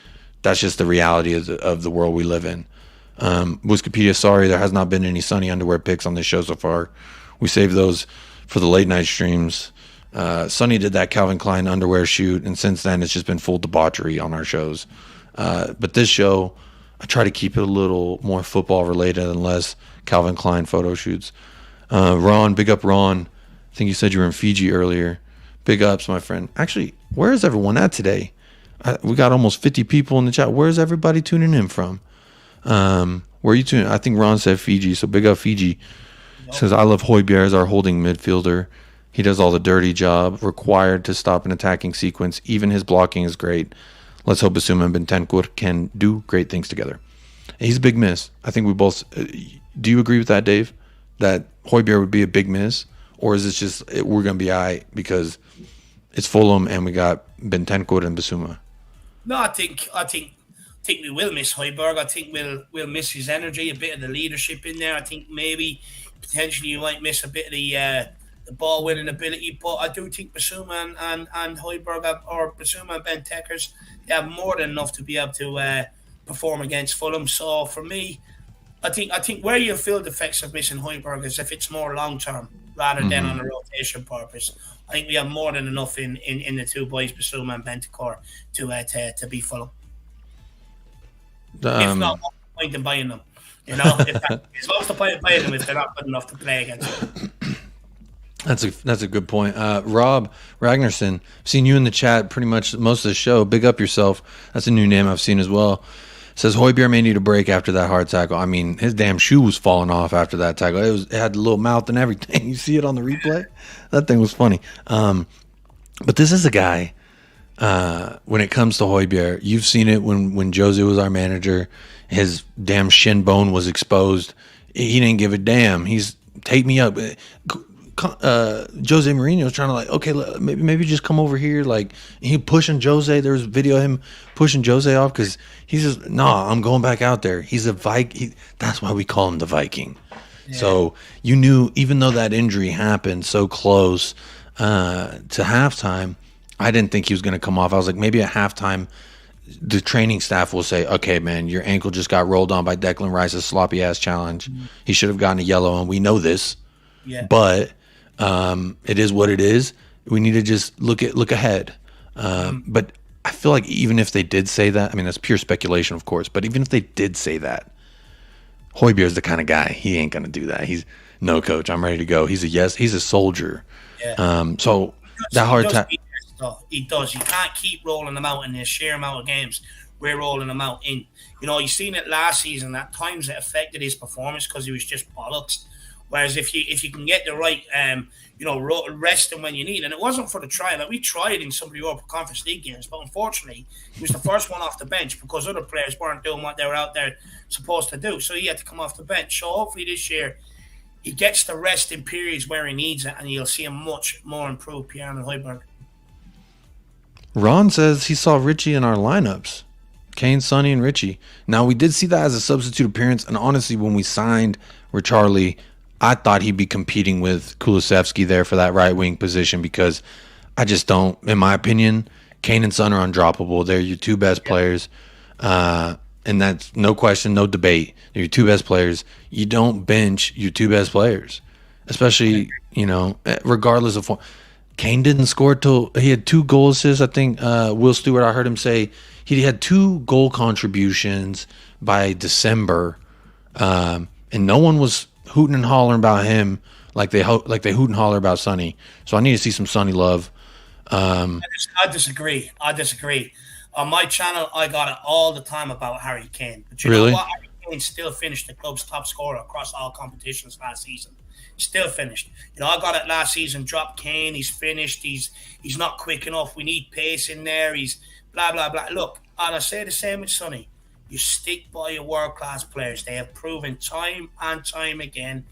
That's just the reality of the world we live in. Wikipedia, sorry, there has not been any Sunny underwear picks on this show so far. We saved those for the late night streams. Sonny did that Calvin Klein underwear shoot, and since then it's just been full debauchery on our shows. But this show, I try to keep it a little more football related and less Calvin Klein photo shoots. Ron, big up Ron. I think you said you were in Fiji earlier. Big ups, my friend. Actually, where is everyone at today? We got almost 50 people in the chat. Where is everybody tuning in from? Where are you tuning? I think Ron said Fiji, so big up Fiji. Says, I love Hojbjerg as our holding midfielder. He does all the dirty job required to stop an attacking sequence. Even his blocking is great. Let's hope Basuma and Bentancur can do great things together. He's a big miss. I think we both... do you agree with that, Dave? That Hojbjerg would be a big miss? Or is it just we're going to be all right because it's Fulham and we got Bentancur and Basuma? No, I think we will miss Hojbjerg. I think we'll miss his energy, a bit of the leadership in there. I think maybe potentially you might miss a bit of the ball winning ability, but I do think Basuma and Hojbjerg or Basuma and Bentancur, they have more than enough to be able to perform against Fulham. So for me, I think where you feel the effects of missing Hojbjerg is if it's more long term rather than on a rotation purpose. I think we have more than enough in the two boys, Basuma and Bentancur, to beat Fulham. If not, what's the point in buying them? What's the point in buying them if they're not good enough to play against them? That's a good point. Rob Ragnarsson, I've seen you in the chat pretty much most of the show. Big up yourself. That's a new name I've seen as well. Says Hojbjerg may need a break after that hard tackle. I mean, his damn shoe was falling off after that tackle. It had the little mouth and everything. You see it on the replay? That thing was funny. But this is a guy, when it comes to Hojbjerg, you've seen it when Jose was our manager. His damn shin bone was exposed. He didn't give a damn. He's take me up. Jose Mourinho was trying to okay, maybe just come over here. He pushing Jose. There was a video of him pushing Jose off because he's just, I'm going back out there. He's a Viking. That's why we call him the Viking. Yeah. So you knew, even though that injury happened so close to halftime, I didn't think he was going to come off. I was like, maybe at halftime, the training staff will say, okay, man, your ankle just got rolled on by Declan Rice's sloppy-ass challenge. Mm-hmm. He should have gotten a yellow, and we know this. Yeah. But it is what it is. We need to just look ahead. But I feel like even if they did say that, I mean, that's pure speculation, of course, but even if they did say that, Højbjerg's the kind of guy. He ain't gonna do that. He's no, coach. I'm ready to go. He's a yes. He's a soldier. Yeah. So that hard time. He does. You can't keep rolling them out in the sheer amount of games we're rolling them out in. You seen it last season. At times it affected his performance because he was just bollocks. Whereas if you can get the right, rest him when you need, and it wasn't for the trial. Like, we tried in some of the Europa Conference League games, but unfortunately, he was the first one off the bench because other players weren't doing what they were out there supposed to do. So he had to come off the bench. So hopefully this year, he gets the rest in periods where he needs it, and you'll see a much more improved Pierre and Højbjerg. Ron says he saw Richie in our lineups. Kane, Sonny, and Richie. Now, we did see that as a substitute appearance, and honestly, when we signed Richarlison, I thought he'd be competing with Kulusevski there for that right wing position because I just don't, in my opinion, Kane and Son are undroppable. They're your two best players, and that's no question, no debate. They're your two best players. You don't bench your two best players, especially, regardless of form. Kane didn't score till he had 2 goal assists. I think Will Stewart, I heard him say he had 2 goal contributions by December, and no one was hooting and hollering about him like they hoot and holler about Sonny. So I need to see some Sonny love. I disagree. On my channel, I got it all the time about Harry Kane. But you know what? Harry Kane still finished the club's top scorer across all competitions last season. Still finished. I got it last season. Drop Kane. He's finished. He's not quick enough. We need pace in there. He's blah, blah, blah. Look, and I say the same with Sonny. You stick by your world-class players. They have proven time and time again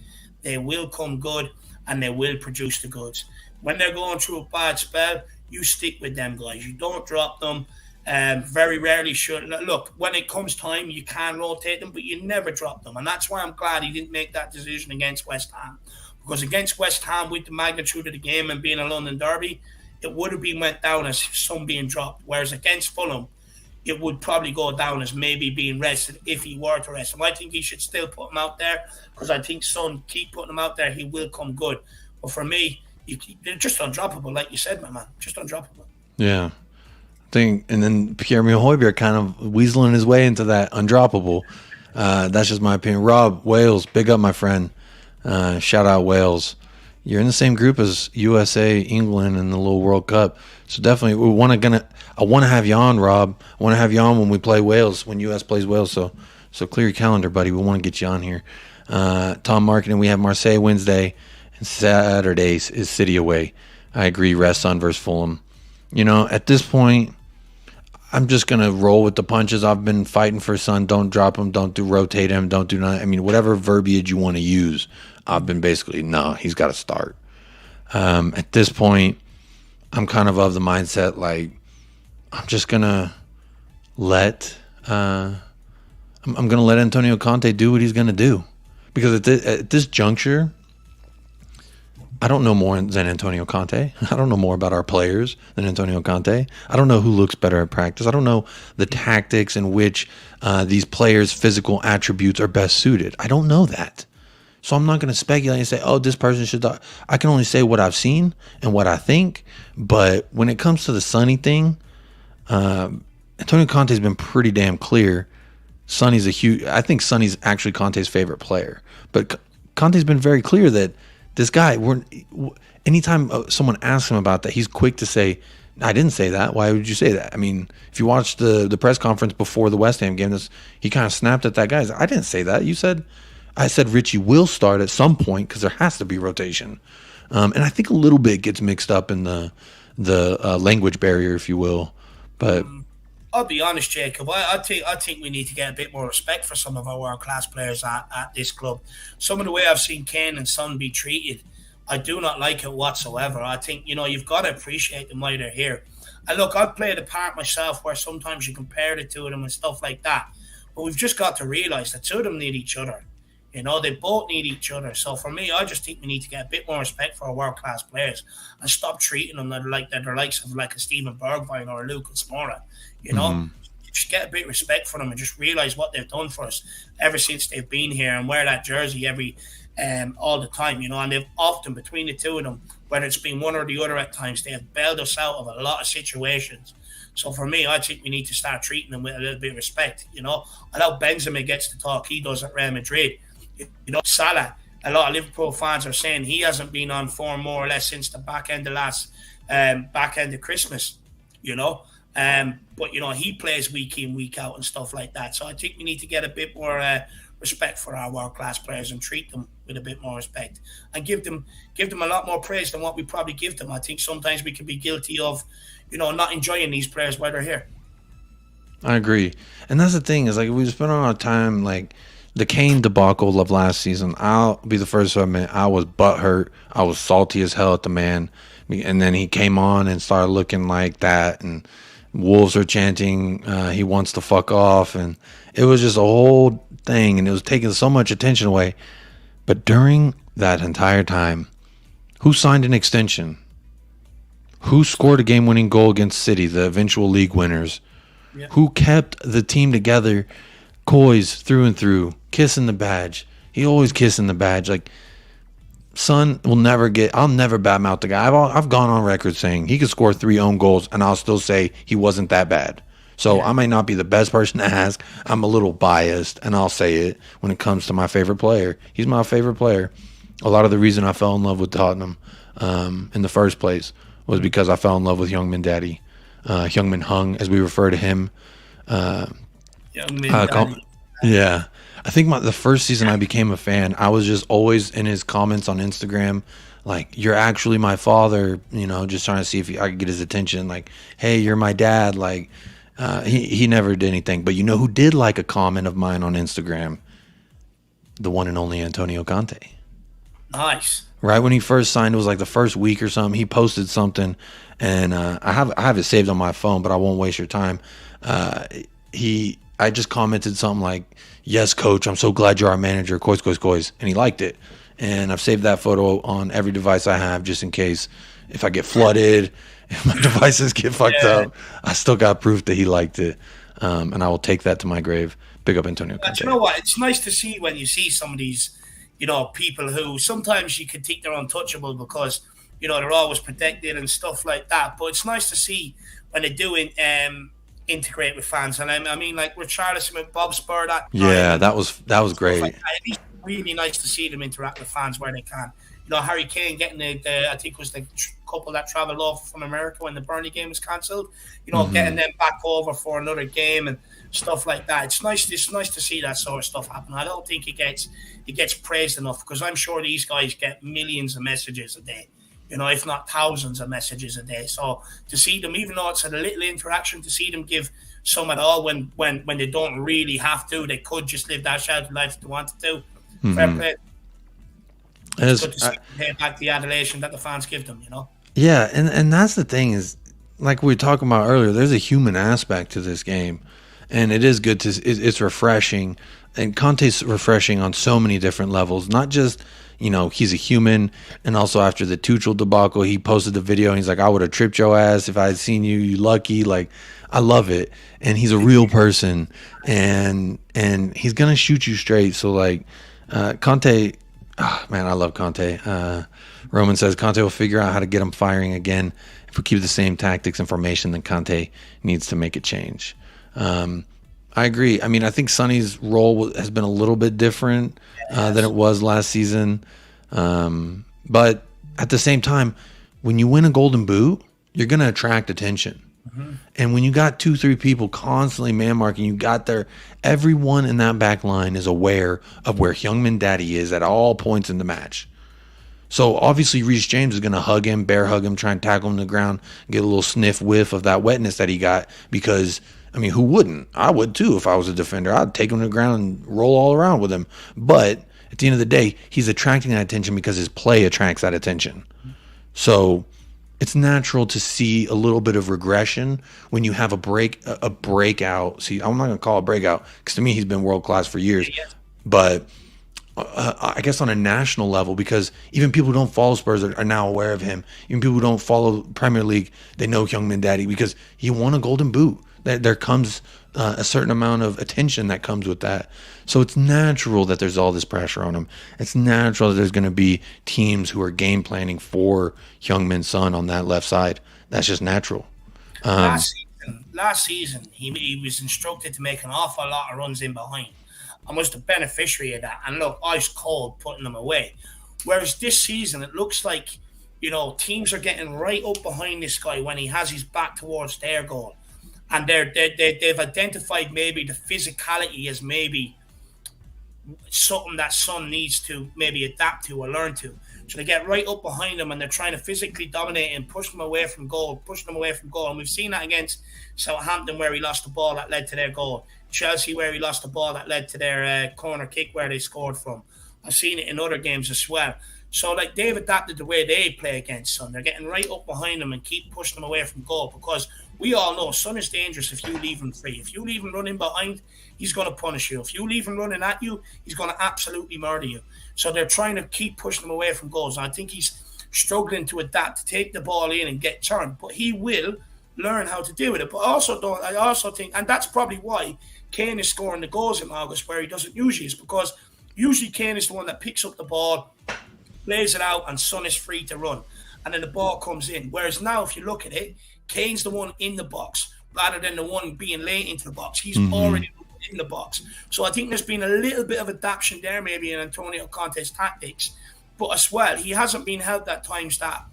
they will come good and they will produce the goods. When they're going through a bad spell, you stick with them guys. You don't drop them. Very rarely should. Look, when it comes time, you can rotate them, but you never drop them. And that's why I'm glad he didn't make that decision against West Ham. Because against West Ham, with the magnitude of the game and being a London derby, it would have been went down as some being dropped. Whereas against Fulham, it would probably go down as maybe being rested if he were to rest him. I think he should still put him out there because I think Son, keep putting him out there, he will come good. But for me, they're just undroppable, like you said, my man. Just undroppable. Yeah. And then Pierre-Emile Højbjerg kind of weaseling his way into that undroppable. That's just my opinion. Rob, Wales, big up, my friend. Shout out Wales. You're in the same group as USA, England, and the little World Cup. So definitely, I want to have you on, Rob. I want to have you on when we play Wales, when US plays Wales. So clear your calendar, buddy. We want to get you on here. Tom Marketing, we have Marseille Wednesday, and Saturdays is City away. I agree. Rest on versus Fulham. At this point, I'm just going to roll with the punches. I've been fighting for Son. Don't drop him. Don't rotate him. Don't do nothing. I mean, whatever verbiage you want to use, I've been basically, no, he's got to start. At this point, I'm kind of the mindset, like, I'm just going to let Antonio Conte do what he's going to do. Because at this juncture, I don't know more than Antonio Conte. I don't know more about our players than Antonio Conte. I don't know who looks better at practice. I don't know the tactics in which these players' physical attributes are best suited. I don't know that. So I'm not going to speculate and say, oh, this person should. I can only say what I've seen and what I think. But when it comes to the Sonny thing, Antonio Conte's been pretty damn clear. I think Sonny's actually Conte's favorite player. But Conte's been very clear that this guy, anytime someone asks him about that, he's quick to say, I didn't say that. Why would you say that? I mean, if you watched the press conference before the West Ham game, he kind of snapped at that guy. I didn't say that. I said Richie will start at some point because there has to be rotation. And I think a little bit gets mixed up in the language barrier, if you will. But I'll be honest, Jacob. I think we need to get a bit more respect for some of our world-class players at this club. Some of the way I've seen Kane and Son be treated, I do not like it whatsoever. I think, you've got to appreciate them while they're here. And look, I've played a part myself where sometimes you compare the two of them and stuff like that. But we've just got to realise the two of them need each other. They both need each other. So for me, I just think we need to get a bit more respect for our world-class players and stop treating them like they're the likes of like a Steven Bergwijn or a Lucas Moura. Just get a bit of respect for them and just realise what they've done for us ever since they've been here and wear that jersey every all the time, and they've often, between the two of them, whether it's been one or the other at times, they have bailed us out of a lot of situations. So for me, I think we need to start treating them with a little bit of respect. I know Benzema gets the talk he does at Real Madrid. Salah, a lot of Liverpool fans are saying he hasn't been on form more or less since the back end of Christmas. But he plays week in, week out and stuff like that. So I think we need to get a bit more respect for our world-class players and treat them with a bit more respect and give them a lot more praise than what we probably give them. I think sometimes we can be guilty of, not enjoying these players while they're here. I agree. And that's the thing is, like, we spent a lot of time, like, the Kane debacle of last season. I'll be the first to admit I was butthurt. I was salty as hell at the man. And then he came on and started looking like that. And Wolves are chanting, he wants to fuck off. And it was just a whole thing. And it was taking so much attention away. But during that entire time, who signed an extension? Who scored a game-winning goal against City, the eventual league winners? Yeah. Who kept the team together? COYS through and through, kissing the badge. He always kissing the badge. Like, Son will never get. I'll never badmouth the guy. I've gone on record saying he could score 3 own goals, and I'll still say he wasn't that bad. So I might not be the best person to ask. I'm a little biased, and I'll say it when it comes to my favorite player. He's my favorite player. A lot of the reason I fell in love with Tottenham in the first place was because I fell in love with Heung-min Daddy. Heung-min Hung, as we refer to him. Yeah. I think the first season I became a fan, I was just always in his comments on Instagram, like, you're actually my father, just trying to see if I could get his attention. Like, hey, you're my dad. Like, he never did anything. But who did like a comment of mine on Instagram? The one and only Antonio Conte. Nice. Right when he first signed, it was like the first week or something, he posted something, and I have it saved on my phone, but I won't waste your time. I just commented something like, yes, coach, I'm so glad you're our manager, COYS, COYS, COYS. And he liked it. And I've saved that photo on every device I have just in case if I get flooded, if my devices get fucked up, I still got proof that he liked it. And I will take that to my grave. Big up Antonio Conte. You know what? It's nice to see when you see some of these, people who sometimes you can think they're untouchable because, they're always protected and stuff like that. But it's nice to see when they do integrate with fans, and I mean, like Richarlison with Bob Spur. That was great. Like it's really nice to see them interact with fans where they can. Harry Kane getting the I think it was the couple that travelled off from America when the Burnley game was cancelled. Getting them back over for another game and stuff like that. It's nice to see that sort of stuff happen. I don't think it gets praised enough because I'm sure these guys get millions of messages a day. If not thousands of messages a day. So to see them, even though it's a little interaction, to see them give some at all when they don't really have to, they could just live that sheltered life if they wanted to. Fair play. It's good to see them pay back the adulation that the fans give them, Yeah, and that's the thing is, like we were talking about earlier, there's a human aspect to this game. And it is good it's refreshing. And Conte's refreshing on so many different levels, not just he's a human, and also after the Tuchel debacle, he posted the video and he's like, I would have tripped your ass if I had seen you, you lucky. Like, I love it. And he's a real person, and he's gonna shoot you straight. So like, Conte, man, I love Conte. Roman says Conte will figure out how to get him firing again. If we keep the same tactics and formation, then Conte needs to make a change. I agree. I mean, I think Sonny's role has been a little bit different than it was last season. But at the same time, when you win a golden boot, you're going to attract attention. Mm-hmm. And when you got 2-3 people constantly man marking, you got there, everyone in that back line is aware of where Heung-min Daddy is at all points in the match. So obviously Reece James is going to hug him, bear hug him, try and tackle him to the ground, get a little sniff whiff of that wetness that he got because, I mean, who wouldn't? I would too if I was a defender. I'd take him to the ground and roll all around with him. But at the end of the day, he's attracting that attention because his play attracts that attention. So it's natural to see a little bit of regression when you have a breakout. See, I'm not going to call it a breakout because to me he's been world-class for years. But I guess on a national level, because even people who don't follow Spurs are now aware of him. Even people who don't follow Premier League, they know Heung-min Daddy because he won a golden boot. There comes a certain amount of attention that comes with that. So it's natural that there's all this pressure on him. It's natural that there's going to be teams who are game planning for Heung-min's son on that left side. That's just natural. Last season, he was instructed to make an awful lot of runs in behind and was the beneficiary of that. And look, ice cold putting them away. Whereas this season, it looks like, teams are getting right up behind this guy when he has his back towards their goal. And they've identified maybe the physicality as maybe something that Son needs to maybe adapt to or learn to. So they get right up behind him and they're trying to physically dominate and push him away from goal. And we've seen that against Southampton where he lost the ball that led to their goal. Chelsea where he lost the ball that led to their corner kick where they scored from. I've seen it in other games as well. So, they've adapted the way they play against Son. They're getting right up behind him and keep pushing him away from goal because we all know Son is dangerous if you leave him free. If you leave him running behind, he's going to punish you. If you leave him running at you, he's going to absolutely murder you. So they're trying to keep pushing him away from goals. And I think he's struggling to adapt, to take the ball in and get turned. But he will learn how to deal with it. But I also think, and that's probably why Kane is scoring the goals in August where he doesn't usually, is because usually Kane is the one that picks up the ball, plays it out, and Son is free to run. And then the ball comes in. Whereas now, if you look at it, Kane's the one in the box rather than the one being late into the box. He's already in the box. So I think there's been a little bit of adaptation there maybe in Antonio Conte's tactics. But as well, he hasn't been helped at times that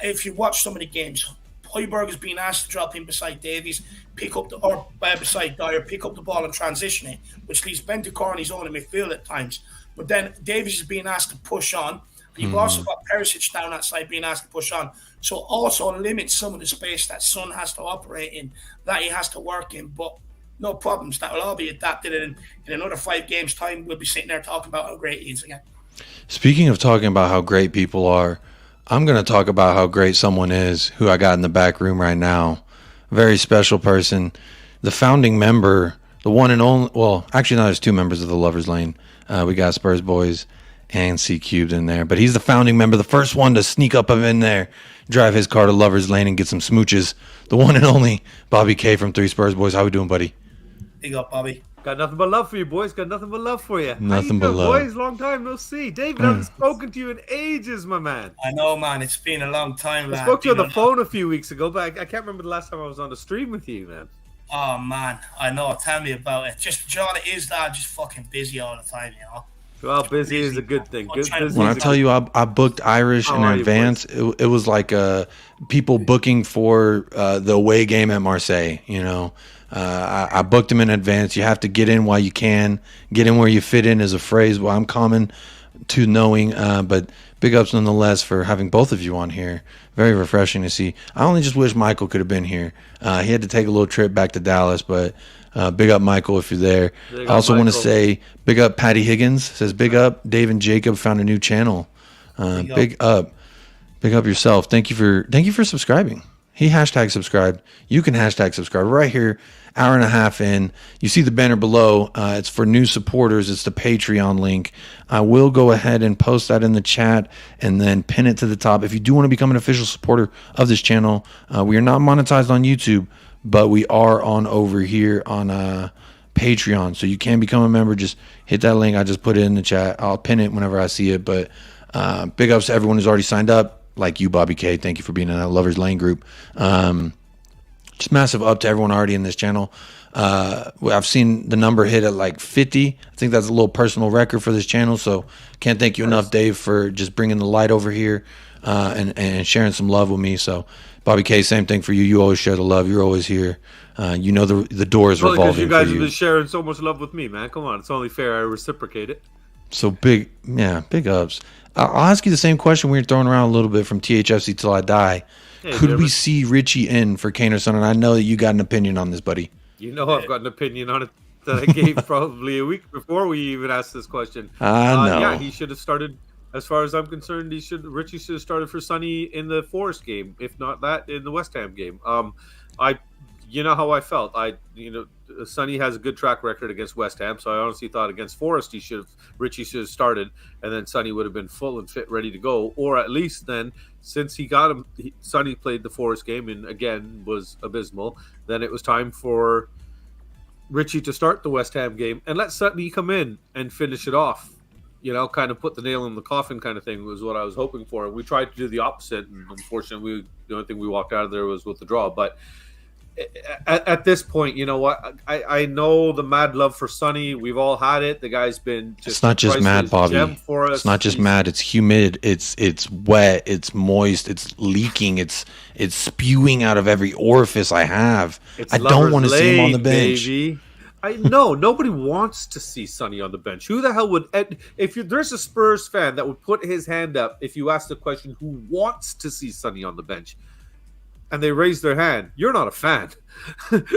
if you watch some of the games, Højbjerg has been asked to drop in beside Davies, beside Dyer, pick up the ball and transition it, which leaves Bentancur on his own in midfield at times. But then Davies is being asked to push on. You've also got Perisic down that side being asked to push on. So also limits some of the space that Son has to operate in, that he has to work in. But no problems. That will all be adapted. And in another 5 games' time, we'll be sitting there talking about how great he is again. Speaking of talking about how great people are, I'm going to talk about how great someone is who I got in the back room right now. A very special person. The founding member, the one and only, well, actually, no, there's 2 members of the Lovers Lane. We got Spurs Boys and C Cubed in there, but he's the founding member, the first one to sneak up in there, drive his car to Lover's Lane and get some smooches. The one and only Bobby K from 3 Spurs Boys. How we doing, buddy? Big up, Bobby. Got nothing but love for you, boys. Got nothing but love for you. Nothing but love. Boys, long time no see. David, I haven't spoken to you in ages, my man. I know, man. It's been a long time, I spoke to you on the phone a few weeks ago, but I can't remember the last time I was on the stream with you, man. Oh, man. I know. Tell me about it. Just, John, it is that just fucking busy all the time, Well, busy is a good thing. When I tell you I booked Irish in advance, it was like people booking for the away game at Marseille, I booked them in advance. You have to get in while you can. Get in where you fit in is a phrase I'm common to knowing, but big ups nonetheless for having both of you on here. Very refreshing to see. I only just wish Michael could have been here. He had to take a little trip back to Dallas, but big up Michael if you're there. I also want to say big up Patty Higgins. Says big up Dave and Jacob found a new channel. Big up yourself. Thank you for subscribing. He hashtag subscribed. You can hashtag subscribe right here. Hour and a half in. You see the banner below. It's for new supporters. It's the Patreon link. I will go ahead and post that in the chat and then pin it to the top. If you do want to become an official supporter of this channel, we are not monetized on YouTube, but we are on over here on Patreon. So you can become a member. Just hit that link. I just put it in the chat. I'll pin it whenever I see it. But big ups to everyone who's already signed up. Like you, Bobby K. Thank you for being in that Lovers Lane group. Just massive up to everyone already in this channel. I've seen the number hit at like 50. I think that's a little personal record for this channel. So can't thank you enough, Dave, for just bringing the light over here and sharing some love with me. So Bobby K, same thing for you. You always share the love. You're always here. The door is revolving because you guys for you. have been sharing so much love with me, man. Come on, it's only fair I reciprocate it. So big ups. I'll ask you the same question we were throwing around a little bit from THFC Till I Die. Hey, could we see Richie in for Kane or Son? And I know that you got an opinion on this, buddy. You know I've got an opinion on it that I gave probably a week before we even asked this question. I know. Yeah, he should have started. As far as I'm concerned, Richie should have started for Sonny in the Forest game, if not that in the West Ham game. You know how I felt. Sonny has a good track record against West Ham, so I honestly thought against Forest Richie should have started, and then Sonny would have been full and fit, ready to go. Or at least then, since he got him, Sonny played the Forest game and again was abysmal. Then it was time for Richie to start the West Ham game and let Sonny come in and finish it off. Kind of put the nail in the coffin kind of thing was what I was hoping for. We tried to do the opposite, and unfortunately, the only thing we walked out of there was with the draw. But at this point, you know what? I know the mad love for Sonny. We've all had it. The guy's been just it's not just mad, Bobby. For us. It's not just mad. It's humid. It's wet. It's moist. It's leaking. It's spewing out of every orifice I have. I don't want to see him on the bench. Baby. I know nobody wants to see Sonny on the bench. Who the hell would? If there's a Spurs fan that would put his hand up if you ask the question, who wants to see Sonny on the bench, and they raise their hand, you're not a fan.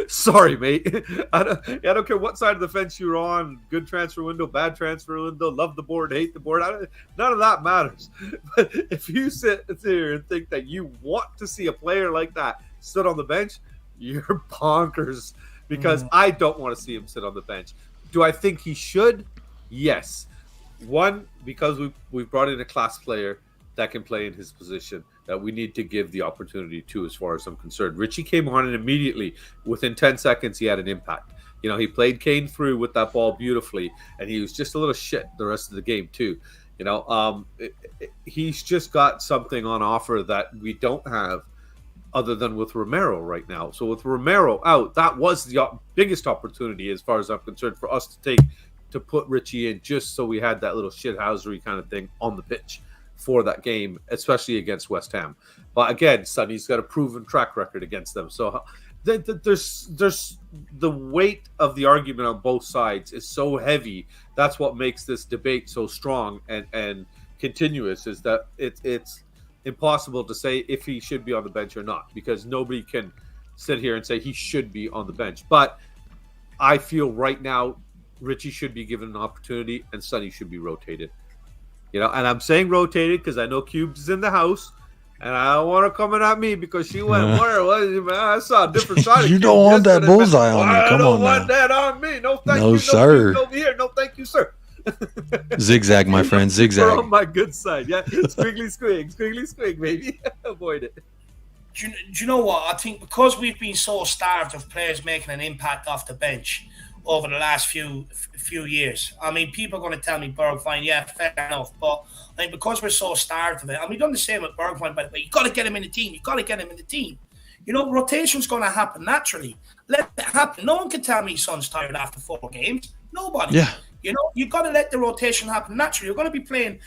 Sorry, mate. I don't care what side of the fence you're on. Good transfer window, bad transfer window. Love the board, hate the board. None of that matters. But if you sit there and think that you want to see a player like that sit on the bench, you're bonkers. Because I don't want to see him sit on the bench. Do I think he should? Yes. One, because we've brought in a class player that can play in his position that we need to give the opportunity to, as far as I'm concerned. Richie came on and immediately, within 10 seconds, he had an impact. He played Kane through with that ball beautifully, and he was just a little shit the rest of the game too. He's just got something on offer that we don't have other than with Romero right now. So with Romero out, that was the biggest opportunity, as far as I'm concerned, for us to put Richie in, just so we had that little shithousery kind of thing on the pitch for that game, especially against West Ham. But again, Sonny's got a proven track record against them. So there's the weight of the argument on both sides is so heavy. That's what makes this debate so strong and continuous, is that it's impossible to say if he should be on the bench or not, because nobody can sit here and say he should be on the bench. But I feel right now Richie should be given an opportunity and Sonny should be rotated. And I'm saying rotated because I know Cubes is in the house, and I don't want her coming at me because she went, where was it, man? I saw a different side of You don't want that bullseye on you. Come on, I don't want that on me. No, thank you. No, sir. Over here. No, thank you, sir. Zigzag, my friend, zigzag. You're on my good side, yeah. Squiggly squig, baby. Avoid it. Do you know what? I think because we've been so starved of players making an impact off the bench over the last few years. I mean, people are going to tell me Bergwijn, yeah, fair enough, but because we're so starved of it, we've done the same with Bergwijn, by the way. You got to get him in the team. Rotation's going to happen naturally. Let it happen. No one can tell me son's tired after 4 games. Nobody. Yeah. You've got to let the rotation happen naturally. You're going to be playing,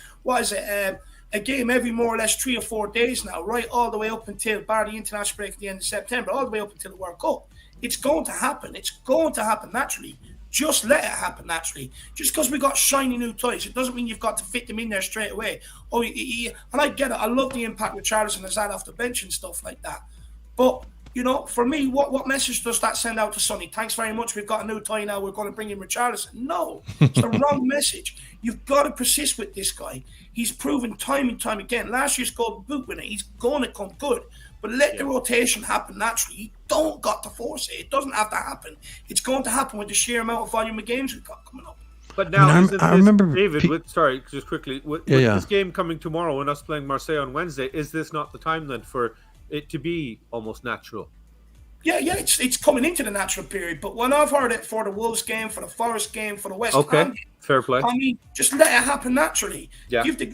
a game every more or less 3 or 4 days now, right, all the way up until bar the international break at the end of September, all the way up until the World Cup. It's going to happen. It's going to happen naturally. Just let it happen naturally. Just because we got shiny new toys, it doesn't mean you've got to fit them in there straight away. And I get it. I love the impact Richarlison has had off the bench and stuff like that. But for me, what message does that send out to Sonny? Thanks very much. We've got a new toy now. We're going to bring in Richarlison. No, it's the wrong message. You've got to persist with this guy. He's proven time and time again. Last year's Golden Boot winner. He's going to come good. But let the rotation happen naturally. You don't got to force it. It doesn't have to happen. It's going to happen with the sheer amount of volume of games we've got coming up. But now, I remember David. Just quickly, with this game coming tomorrow and us playing Marseille on Wednesday, is this not the time then for it to be almost natural? Yeah, it's coming into the natural period. But when I've heard it for the Wolves game, for the Forest game, for the West Ham game, fair play. I mean, just let it happen naturally. Yeah. Give the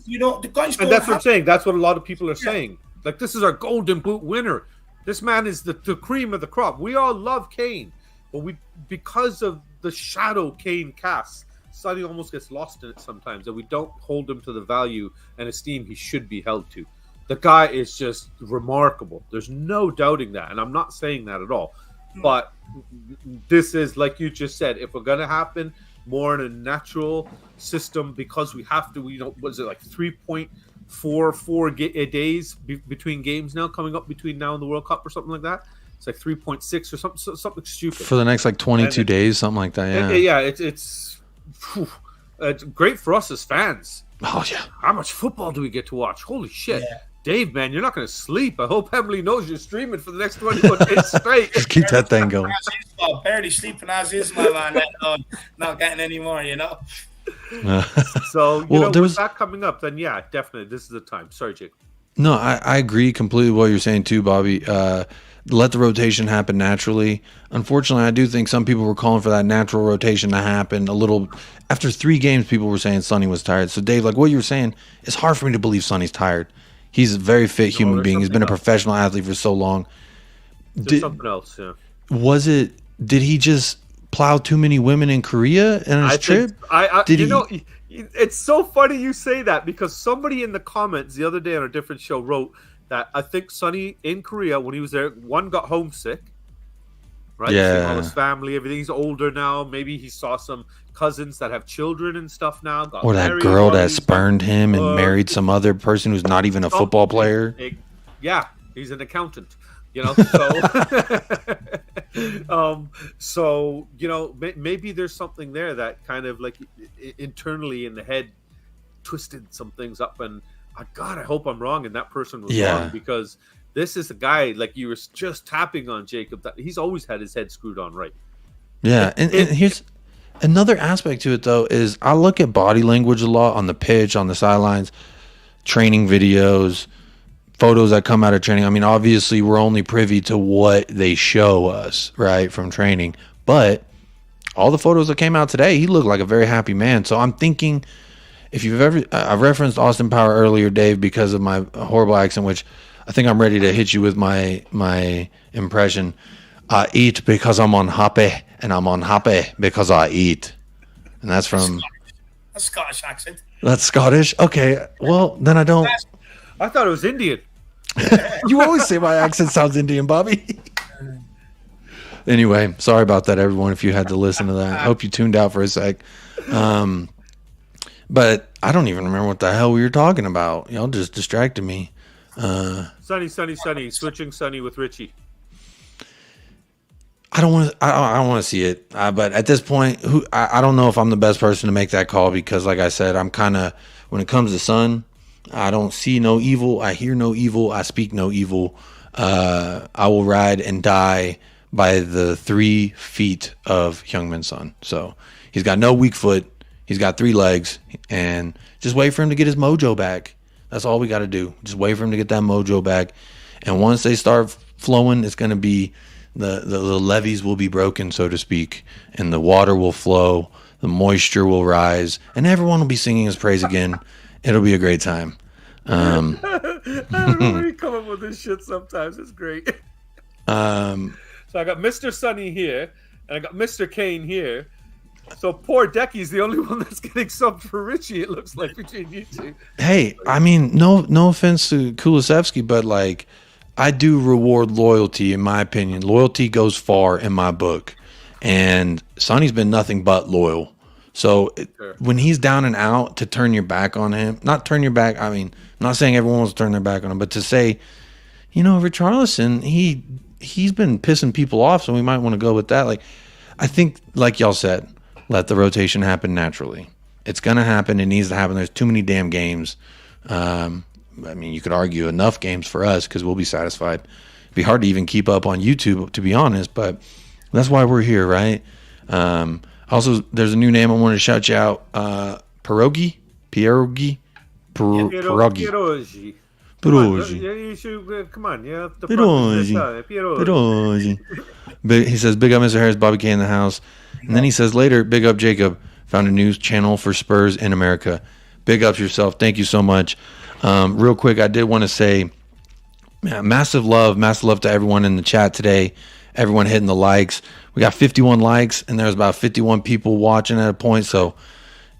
guys. And that's what I'm saying. That's what a lot of people are saying. Like, this is our Golden Boot winner. This man is the cream of the crop. We all love Kane, but because of the shadow Kane casts, Sonny almost gets lost in it sometimes, and we don't hold him to the value and esteem he should be held to. The guy is just remarkable. There's no doubting that, and I'm not saying that at all. But this is, like you just said, if we're going to happen more in a natural system, because we have to, what is it, like 3.44 days between games now, coming up between now and the World Cup or something like that? It's like 3.6 or something stupid. For the next 22 days, something like that, yeah. It's great for us as fans. Oh, yeah. How much football do we get to watch? Holy shit. Yeah. Dave, man, you're not going to sleep. I hope Emily knows you're streaming for the next 21 days straight. Just keep that thing going. Barely sleeping as is, my man. Not getting any more, you know. So, with that coming up, then yeah, definitely, this is the time. Sorry, Jake. No, I agree completely with what you're saying too, Bobby. Let the rotation happen naturally. Unfortunately, I do think some people were calling for that natural rotation to happen a little. After 3 games, people were saying Sonny was tired. So, Dave, like what you were saying, it's hard for me to believe Sonny's tired. He's a very fit human being. He's been a professional athlete for so long. There's something else, yeah. Did he just plow too many women in Korea in his trip? It's so funny you say that, because somebody in the comments the other day on a different show wrote that I think Sonny in Korea, when he was there, one, got homesick, right? Yeah. Seeing all his family, everything's older now. Maybe he saw some cousins that have children and stuff now. Or that girl that spurned him and married some other person who's not even a football player. Yeah, he's an accountant. So maybe there's something there that kind of like internally in the head twisted some things up, and I hope I'm wrong and that person was wrong, because this is a guy, like you were just tapping on, Jacob, that he's always had his head screwed on right. Yeah, and here's another aspect to it though, is I look at body language a lot on the pitch, on the sidelines, training videos, photos that come out of training. I mean, obviously we're only privy to what they show us, right, from training. But all the photos that came out today, he looked like a very happy man. So I'm thinking, if you've ever, I referenced Austin Power earlier, Dave, because of my horrible accent, which I think I'm ready to hit you with my impression. I eat because I'm unhappy, and I'm unhappy because I eat. And that's from... A Scottish accent. That's Scottish? Okay, well, then I don't... I thought it was Indian. You always say my accent sounds Indian, Bobby. Anyway, sorry about that, everyone, if you had to listen to that. I hope you tuned out for a sec. But I don't even remember what the hell we were talking about. Y'all just distracted me. Sonny. Switching Sonny with Richie. I don't want to see it. But at this point, I don't know if I'm the best person to make that call, because, like I said, I'm kind of, when it comes to Son, I don't see no evil. I hear no evil. I speak no evil. I will ride and die by the 3 feet of Heung-min's son. So he's got no weak foot. He's got 3 legs, and just wait for him to get his mojo back. That's all we got to do. Just wait for him to get that mojo back. And once they start flowing, it's going to be the levees will be broken, so to speak, and the water will flow, the moisture will rise, and everyone will be singing his praise again. It'll be a great time. I don't know where you come up with this shit sometimes. It's great. So I got Mr. Sonny here, and I got Mr. Kane here. So poor Decky's the only one that's getting subbed for Richie, it looks like, between you two. Hey, I mean, no offense to Kulusevski, but like, I do reward loyalty, in my opinion. Loyalty goes far in my book. And Sonny's been nothing but loyal. So when he's down and out, to turn your back on him, not turn your back, I mean, I'm not saying everyone wants to turn their back on him, but to say, Richarlison, he's been pissing people off, so we might want to go with that. Like, I think, like y'all said, let the rotation happen naturally. It's going to happen. It needs to happen. There's too many damn games. I mean, you could argue enough games for us because we'll be satisfied. It'd be hard to even keep up on YouTube, to be honest, but that's why we're here, right? Also, there's a new name I wanted to shout you out. Pierogi. Pierogi. Come on, you have to Pierogi. He says, big up Mr. Harris, Bobby K in the house. And then he says later, big up Jacob, found a news channel for Spurs in America. Big ups yourself. Thank you so much. Real quick, I did want to say, massive love to everyone in the chat today. Everyone hitting the likes. We got 51 likes, and there's about 51 people watching at a point. So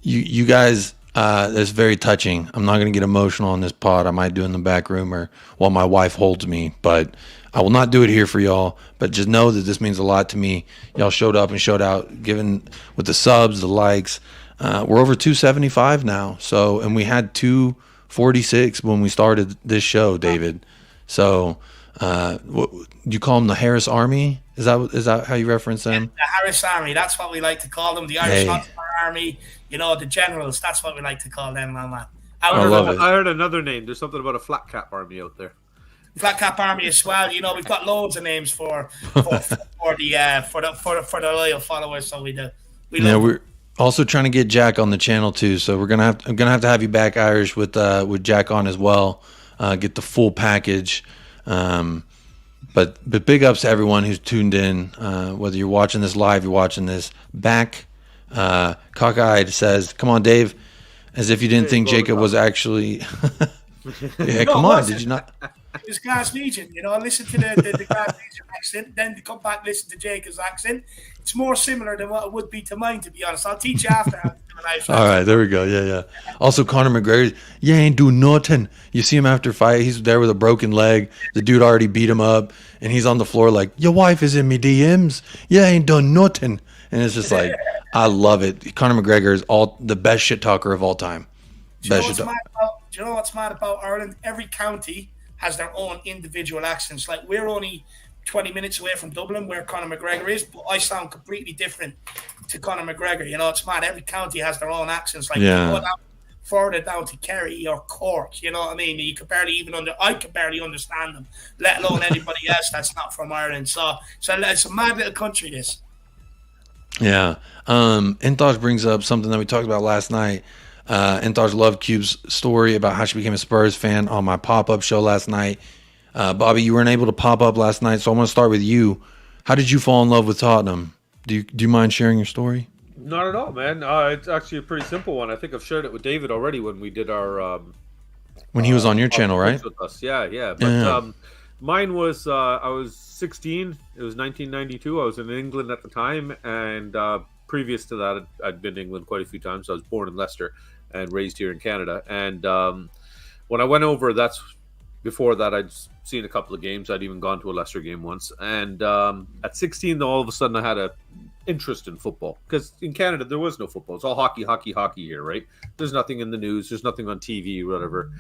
you guys, that's very touching. I'm not going to get emotional on this pod. I might do it in the back room or while my wife holds me, but I will not do it here for y'all. But just know that this means a lot to me. Y'all showed up and showed out, given with the subs, the likes. We're over 275 now. So, and we had 246 when we started this show, David. So, you call them the Harris Army? Is that how you reference them? Yeah, the Harris Army. That's what we like to call them. The Irish Hotspur Army. The generals. That's what we like to call them, man. I love it. I heard another name. There's something about a flat cap army out there. Flat Cap Army as well. You know, we've got loads of names for the loyal followers. So we do. We're also trying to get Jack on the channel too. So I'm gonna have to have you back, Irish, with Jack on as well. Get the full package. But big ups to everyone who's tuned in. Whether you're watching this live, you're watching this back. Cockeyed says, "Come on, Dave," as if you didn't think Jacob was actually. Yeah, come on. Did you not? It's Glaswegian, you know. Listen to the Glaswegian accent, then come back listen to Jacob's accent. It's more similar than what it would be to mine, to be honest. I'll teach you after how to do an Irish accent. All right, there we go. Yeah. Also, Conor McGregor, ain't do nothing. You see him after fight, he's there with a broken leg. The dude already beat him up, and he's on the floor like, your wife is in me DMs. Ain't done nothing. And it's just like, I love it. Conor McGregor is the best shit talker of all time. Do you know what's mad about Ireland? Every county has their own individual accents. Like, we're only 20 minutes away from Dublin, where Conor McGregor is, but I sound completely different to Conor McGregor. You know, it's mad. Every county has their own accents. Like, you go down, further down to Kerry or Cork, you know what I mean? I could barely understand them, let alone anybody else that's not from Ireland. So it's a mad little country, this. Yeah. Intaj brings up something that we talked about last night. Intaj loved Cube's story about how she became a Spurs fan on my pop-up show last night. Bobby, you weren't able to pop up last night, so I want to start with you. How did you fall in love with Tottenham? Do you mind sharing your story? Not at all, man. It's actually a pretty simple one. I think I've shared it with David already when we did our when he was on your channel, right? With us. Yeah. But mine was I was 16. It was 1992. I was in England at the time, and previous to that, I'd been to England quite a few times. I was born in Leicester and raised here in Canada. And when I went over, before that, I'd seen a couple of games. I'd even gone to a Leicester game once. And at 16, though, all of a sudden I had a interest in football, because in Canada there was no football. It's all hockey here, right? There's nothing in the news. There's nothing on TV, whatever.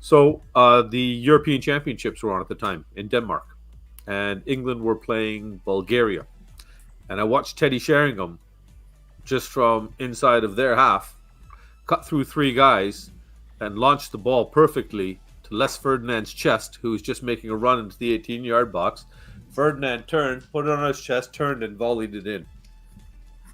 So the European Championships were on at the time in Denmark, and England were playing Bulgaria. And I watched Teddy Sheringham just from inside of their half cut through three guys and launched the ball perfectly to Les Ferdinand's chest, who was just making a run into the 18-yard box. Ferdinand turned, put it on his chest, turned and volleyed it in.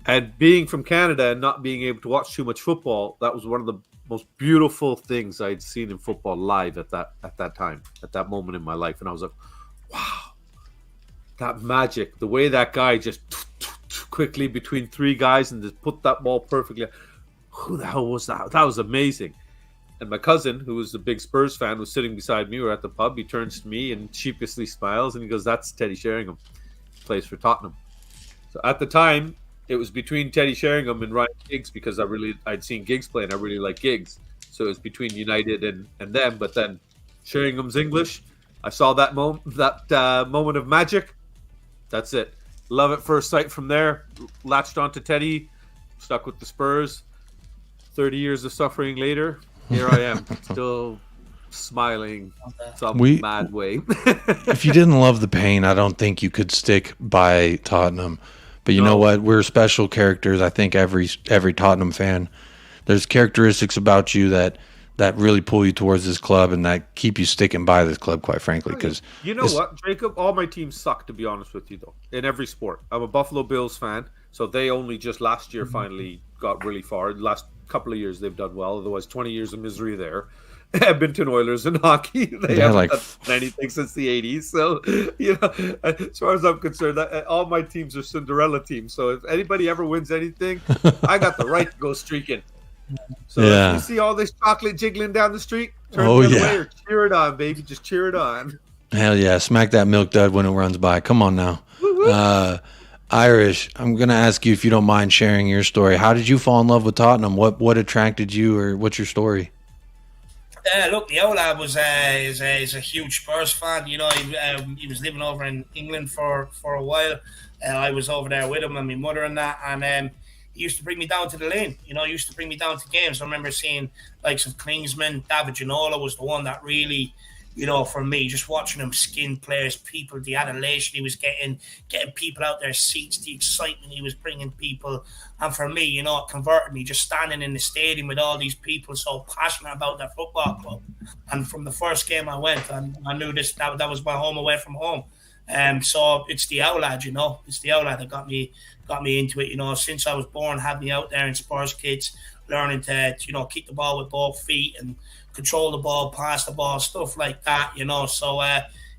And being from Canada and not being able to watch too much football, that was one of the most beautiful things I'd seen in football live at that time, at that moment in my life. And I was like, wow, that magic, the way that guy just quickly between three guys and just put that ball perfectly. Who the hell was that? That was amazing. And my cousin, who was a big Spurs fan, was sitting beside me. We were at the pub. He turns to me and sheepishly smiles, and he goes, "That's Teddy Sheringham. He plays for Tottenham." So at the time, it was between Teddy Sheringham and Ryan Giggs, because I'd seen Giggs play and I really like Giggs. So it was between United and them. But then Sheringham's English. I saw that moment of magic. That's it. Love at first sight from there. Latched onto Teddy. Stuck with the Spurs. 30 years of suffering later, here I am, still smiling some mad way. If you didn't love the pain, I don't think you could stick by Tottenham. But you know what? We're special characters. I think every Tottenham fan, there's characteristics about you that really pull you towards this club and that keep you sticking by this club, quite frankly. Because you know what, Jacob? All my teams suck, to be honest with you, though, in every sport. I'm a Buffalo Bills fan, so they only just last year finally got really far. The last couple of years they've done well. Otherwise, 20 years of misery there. Edmonton Oilers in hockey, they haven't done anything since the 80s. So, you know, as far as I'm concerned, all my teams are Cinderella teams. So if anybody ever wins anything, I got the right to go streaking. So if you see all this chocolate jiggling down the street, turn the other way or cheer it on, baby. Just cheer it on. Hell yeah. Smack that milk dud when it runs by. Come on now. Irish, I'm going to ask you if you don't mind sharing your story. How did you fall in love with Tottenham? What attracted you, or what's your story? Look, the old lad is a huge Spurs fan. You know, he was living over in England for a while. I was over there with him and my mother and that. And he used to bring me down to the lane. You know, he used to bring me down to games. I remember seeing likes of Klinsmann. David Ginola was the one that really You know, for me, just watching him skin players, people, the adulation he was getting people out their seats, the excitement he was bringing people. And for me, you know, it converted me just standing in the stadium with all these people so passionate about their football club. And from the first game I went, and I knew that was my home away from home. So it's the Oulad, you know. It's the Oulad that got me into it, you know. Since I was born, had me out there in Spurs kids, learning to, you know, keep the ball with both feet and control the ball, pass the ball, stuff like that, you know. So,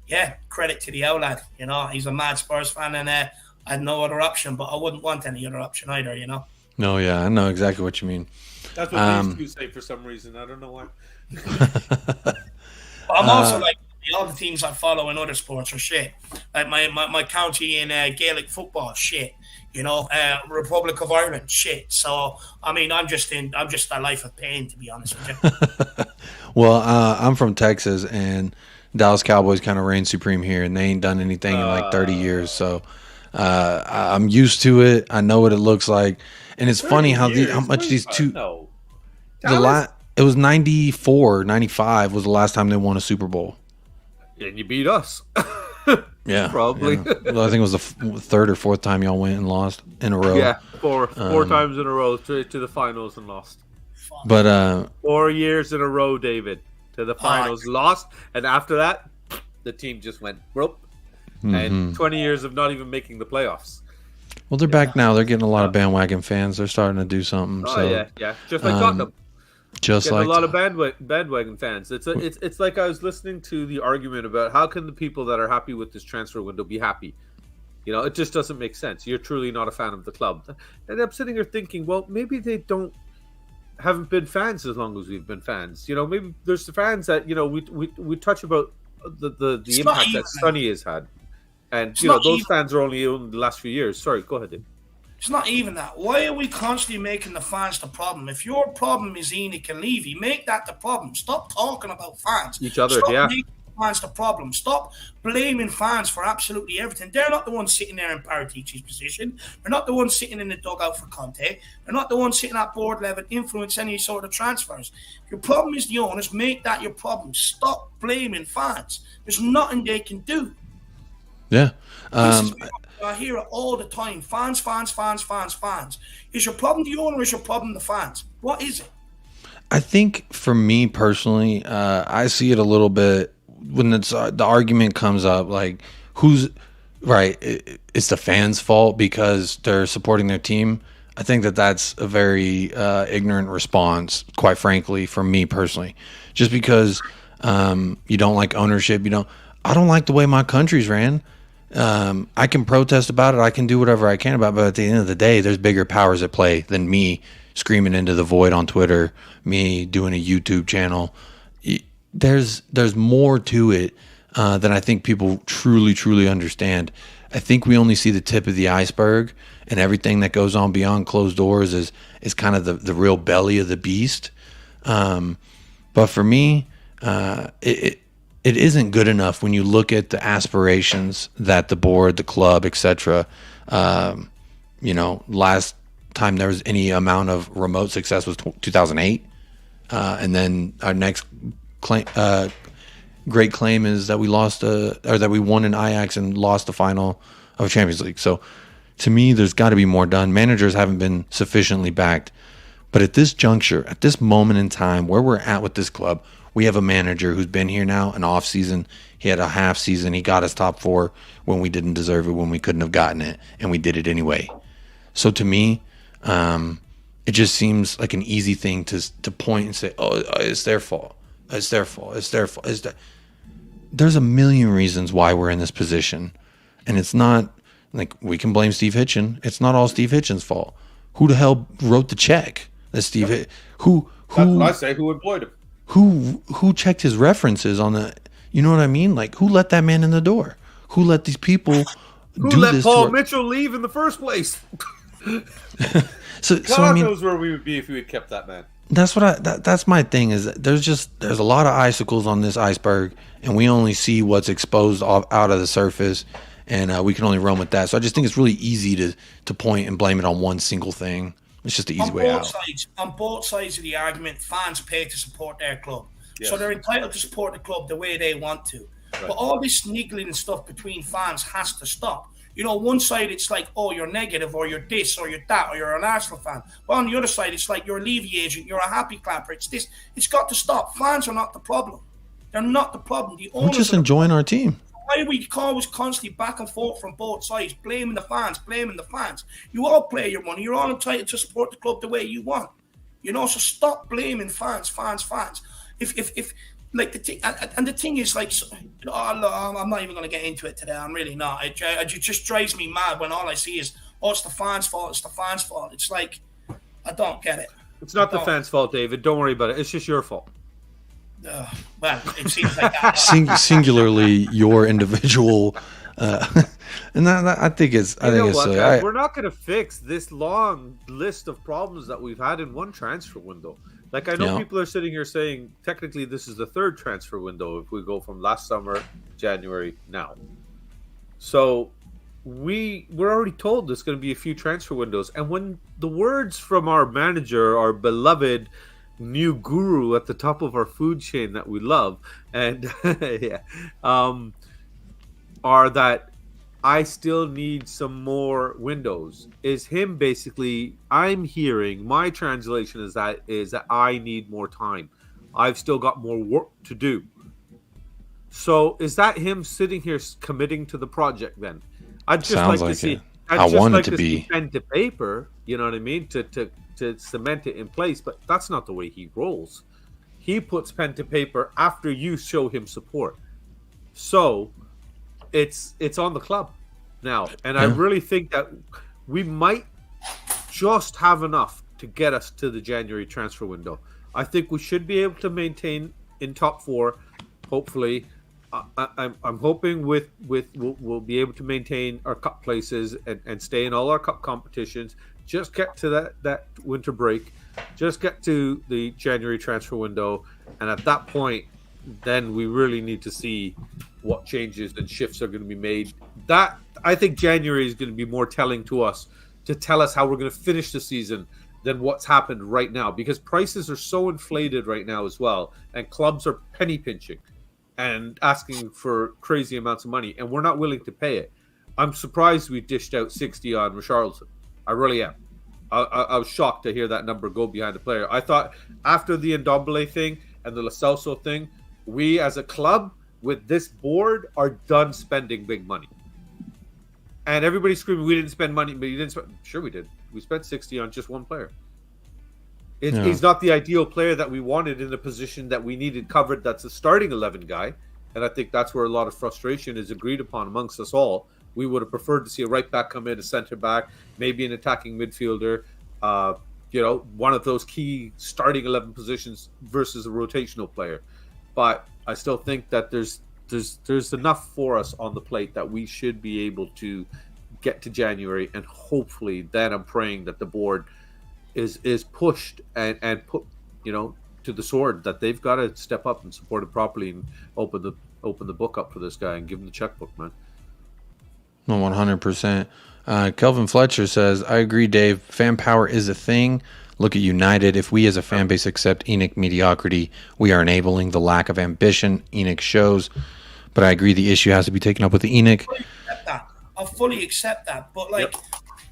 yeah, credit to the Oulad, you know. He's a mad Spurs fan, and I had no other option, but I wouldn't want any other option either, you know. No, yeah, I know exactly what you mean. That's what these two say for some reason. I don't know why. But I'm also like, all the teams I follow in other sports are shit. Like my county in Gaelic football, shit. You know, Republic of Ireland, shit. So I mean, I'm just a life of pain, to be honest with you. Well, I'm from Texas, and Dallas Cowboys kind of reign supreme here, and they ain't done anything in like 30 years. So I'm used to it. I know what it looks like, and it's funny how much these two. No. It was 94, 95 was the last time they won a Super Bowl. And you beat us. Yeah, probably. Yeah. Well, I think it was the third or fourth time y'all went and lost in a row. Yeah, four times in a row to the finals and lost. But 4 years in a row, David, to the finals, lost, and after that, the team just went broke. And 20 years of not even making the playoffs. Well, they're back now. They're getting a lot of bandwagon fans. They're starting to do something. Oh so, yeah, just like Tottenham. Just Getting like a lot of bandwagon fans. It's like I was listening to the argument about how can the people that are happy with this transfer window be happy. You know, it just doesn't make sense. You're truly not a fan of the club, and I'm sitting here thinking, well, maybe they haven't been fans as long as we've been fans. You know, maybe there's the fans that, you know, we touch about the impact that Sonny has had, and you know those fans are only in the last few years. Sorry, go ahead, Dave. It's not even that. Why are we constantly making the fans the problem? If your problem is Enoch and Levy, make that the problem. Stop talking about fans. Each other, Stop making fans the problem. Stop blaming fans for absolutely everything. They're not the ones sitting there in Paratici's position. They're not the ones sitting in the dugout for Conte. They're not the ones sitting at board level influence any sort of transfers. If your problem is the owners, make that your problem. Stop blaming fans. There's nothing they can do. Yeah. I hear it all the time. Fans. Is your problem the owner or is your problem the fans? What is it? I think for me personally, I see it a little bit when the argument comes up, like who's right. It's the fans' fault because they're supporting their team. I think that's a very ignorant response, quite frankly, for me personally. Just because you don't like ownership, I don't like the way my country's ran. I can protest about it. I can do whatever I can about it. But at the end of the day, there's bigger powers at play than me screaming into the void on Twitter, me doing a YouTube channel. There's more to it than I think people truly understand. I think we only see the tip of the iceberg, and everything that goes on beyond closed doors is kind of the real belly of the beast. But for me, it isn't good enough when you look at the aspirations that the board, the club, etc. Last time there was any amount of remote success was 2008, and then our next great claim is that we lost or that we won in Ajax and lost the final of Champions League. So to me, there's got to be more done. Managers haven't been sufficiently backed, but at this juncture, at this moment in time where we're at with this club, we have a manager who's been here now an off season. He had a half season. He got us top four when we didn't deserve it, when we couldn't have gotten it, and we did it anyway. So to me, it just seems like an easy thing to point and say, "Oh, it's their fault. It's their fault. It's their fault." There's a million reasons why we're in this position, and it's not like we can blame Steve Hitchen. It's not all Steve Hitchen's fault. Who the hell wrote the check? That's Steve. Yep. Who? That's what I say. Who employed him? Who checked his references on the? You know what I mean? Like, who let that man in the door? Who let these people? Who let Paul Mitchell leave in the first place? so God knows where we would be if we had kept that man. That's what that's my thing. Is that there's a lot of icicles on this iceberg, and we only see what's exposed out of the surface, and we can only run with that. So I just think it's really easy to point and blame it on one single thing. It's just the easy way out. On both sides of the argument, fans pay to support their club. So they're entitled to support the club the way they want to. Right. But all this niggling and stuff between fans has to stop. You know, one side it's like, oh, you're negative, or you're this, or you're that, or you're an Arsenal fan. But on the other side, it's like you're a Levy agent, you're a happy clapper. It's this. It's got to stop. Fans are not the problem. They're not the problem. We're just enjoying our team. Why are we always constantly back and forth from both sides, blaming the fans, blaming the fans? You all play your money. You're all entitled to support the club the way you want. You know, so stop blaming fans. If like the thing, and the thing is, like, I'm not even going to get into it today. I'm really not. It just drives me mad when all I see is, oh, it's the fans' fault. It's the fans' fault. It's like, I don't get it. It's not the fans' fault, David. Don't worry about it. It's just your fault. Well, it seems like that. Singularly, your individual, and that I think it's. I think it's. We're not going to fix this long list of problems that we've had in one transfer window. Like, I know people are sitting here saying, technically, this is the third transfer window if we go from last summer, January, now. So we're already told there's going to be a few transfer windows. And when the words from our manager, our beloved new guru at the top of our food chain that we love, and are that I still need some more windows, is him basically, I'm hearing, my translation is that I need more time. I've still got more work to do. So is that him sitting here committing to the project then? I'd just Sounds like like to see, it. I want it to be pen to paper, you know what I mean? To cement it in place, but that's not the way he rolls. He puts pen to paper after you show him support. So it's on the club now, and I really think that we might just have enough to get us to the January transfer window. I think we should be able to maintain in top four. Hopefully, I'm hoping we'll be able to maintain our cup places and stay in all our cup competitions. Just get to that winter break, just get to the January transfer window, and at that point, then we really need to see what changes and shifts are going to be made. That, I think, January is going to be more telling to us, to tell us how we're going to finish the season than what's happened right now, because prices are so inflated right now as well, and clubs are penny pinching and asking for crazy amounts of money, and we're not willing to pay it. I'm surprised we dished out 60 on Richarlison. I really am. I was shocked to hear that number go behind the player. I thought after the Ndombele thing and the Lo Celso thing, we as a club with this board are done spending big money. And everybody's screaming, we didn't spend money, but you didn't spend. Sure we did. We spent 60 on just one player. He's not the ideal player that we wanted in the position that we needed covered. That's a starting 11 guy. And I think that's where a lot of frustration is agreed upon amongst us all. We would have preferred to see a right back come in, a centre back, maybe an attacking midfielder, one of those key starting 11 positions versus a rotational player. But I still think that there's enough for us on the plate that we should be able to get to January, and hopefully then I'm praying that the board is pushed and put, to the sword, that they've got to step up and support it properly and open the book up for this guy and give him the checkbook, man. No, 100%. Kelvin Fletcher says, I agree, Dave. Fan power is a thing. Look at United. If we as a fan base accept ENIC mediocrity, we are enabling the lack of ambition ENIC shows. But I agree the issue has to be taken up with the ENIC. I fully accept that. But,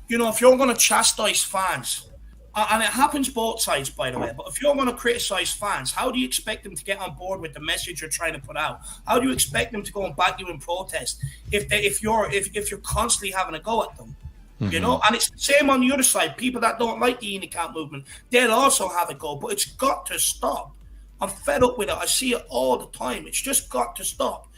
if you're going to chastise fans, and it happens both sides, by the way, but if you're going to criticize fans, how do you expect them to get on board with the message you're trying to put out? How do you expect them to go and back you in protest if you're constantly having a go at them? Mm-hmm. And it's the same on the other side. People that don't like the ENIC movement, they'll also have a go, but it's got to stop. I'm fed up with it. I see it all the time. It's just got to stop.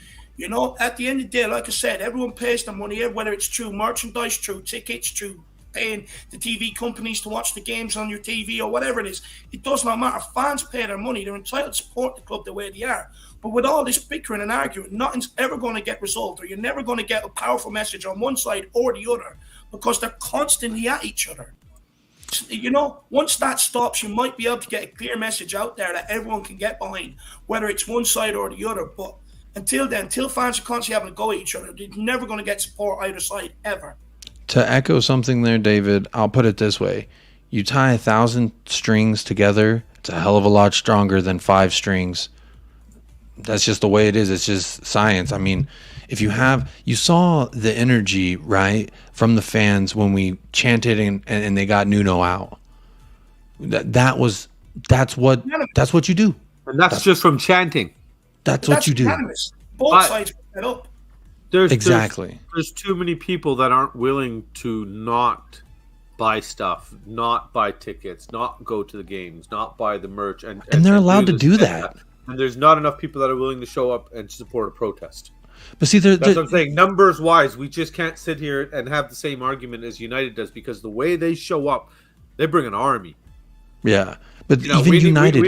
At the end of the day, like I said, everyone pays their money, whether it's through merchandise, through tickets, through paying the TV companies to watch the games on your TV or whatever it is. It does not matter. Fans pay their money. They're entitled to support the club the way they are. But with all this bickering and arguing, nothing's ever going to get resolved, or you're never going to get a powerful message on one side or the other, because they're constantly at each other. Once that stops, you might be able to get a clear message out there that everyone can get behind, whether it's one side or the other. But until then, until fans are constantly having to go at each other, they're never going to get support either side, ever. To echo something there, David, I'll put it this way. You tie 1,000 strings together, it's a hell of a lot stronger than 5 strings that's just the way it is. It's just science. I mean, if you saw the energy, right, from the fans when we chanted and they got Nuno out. That's what you do. And that's just from chanting. That's what you do. Unanimous. Both sides set up. Exactly. There's too many people that aren't willing to not buy stuff, not buy tickets, not go to the games, not buy the merch, and they're allowed to do that. And there's not enough people that are willing to show up and support a protest. But see, that's what I'm saying. Numbers wise, we just can't sit here and have the same argument as United does, because the way they show up, they bring an army. Yeah, but even United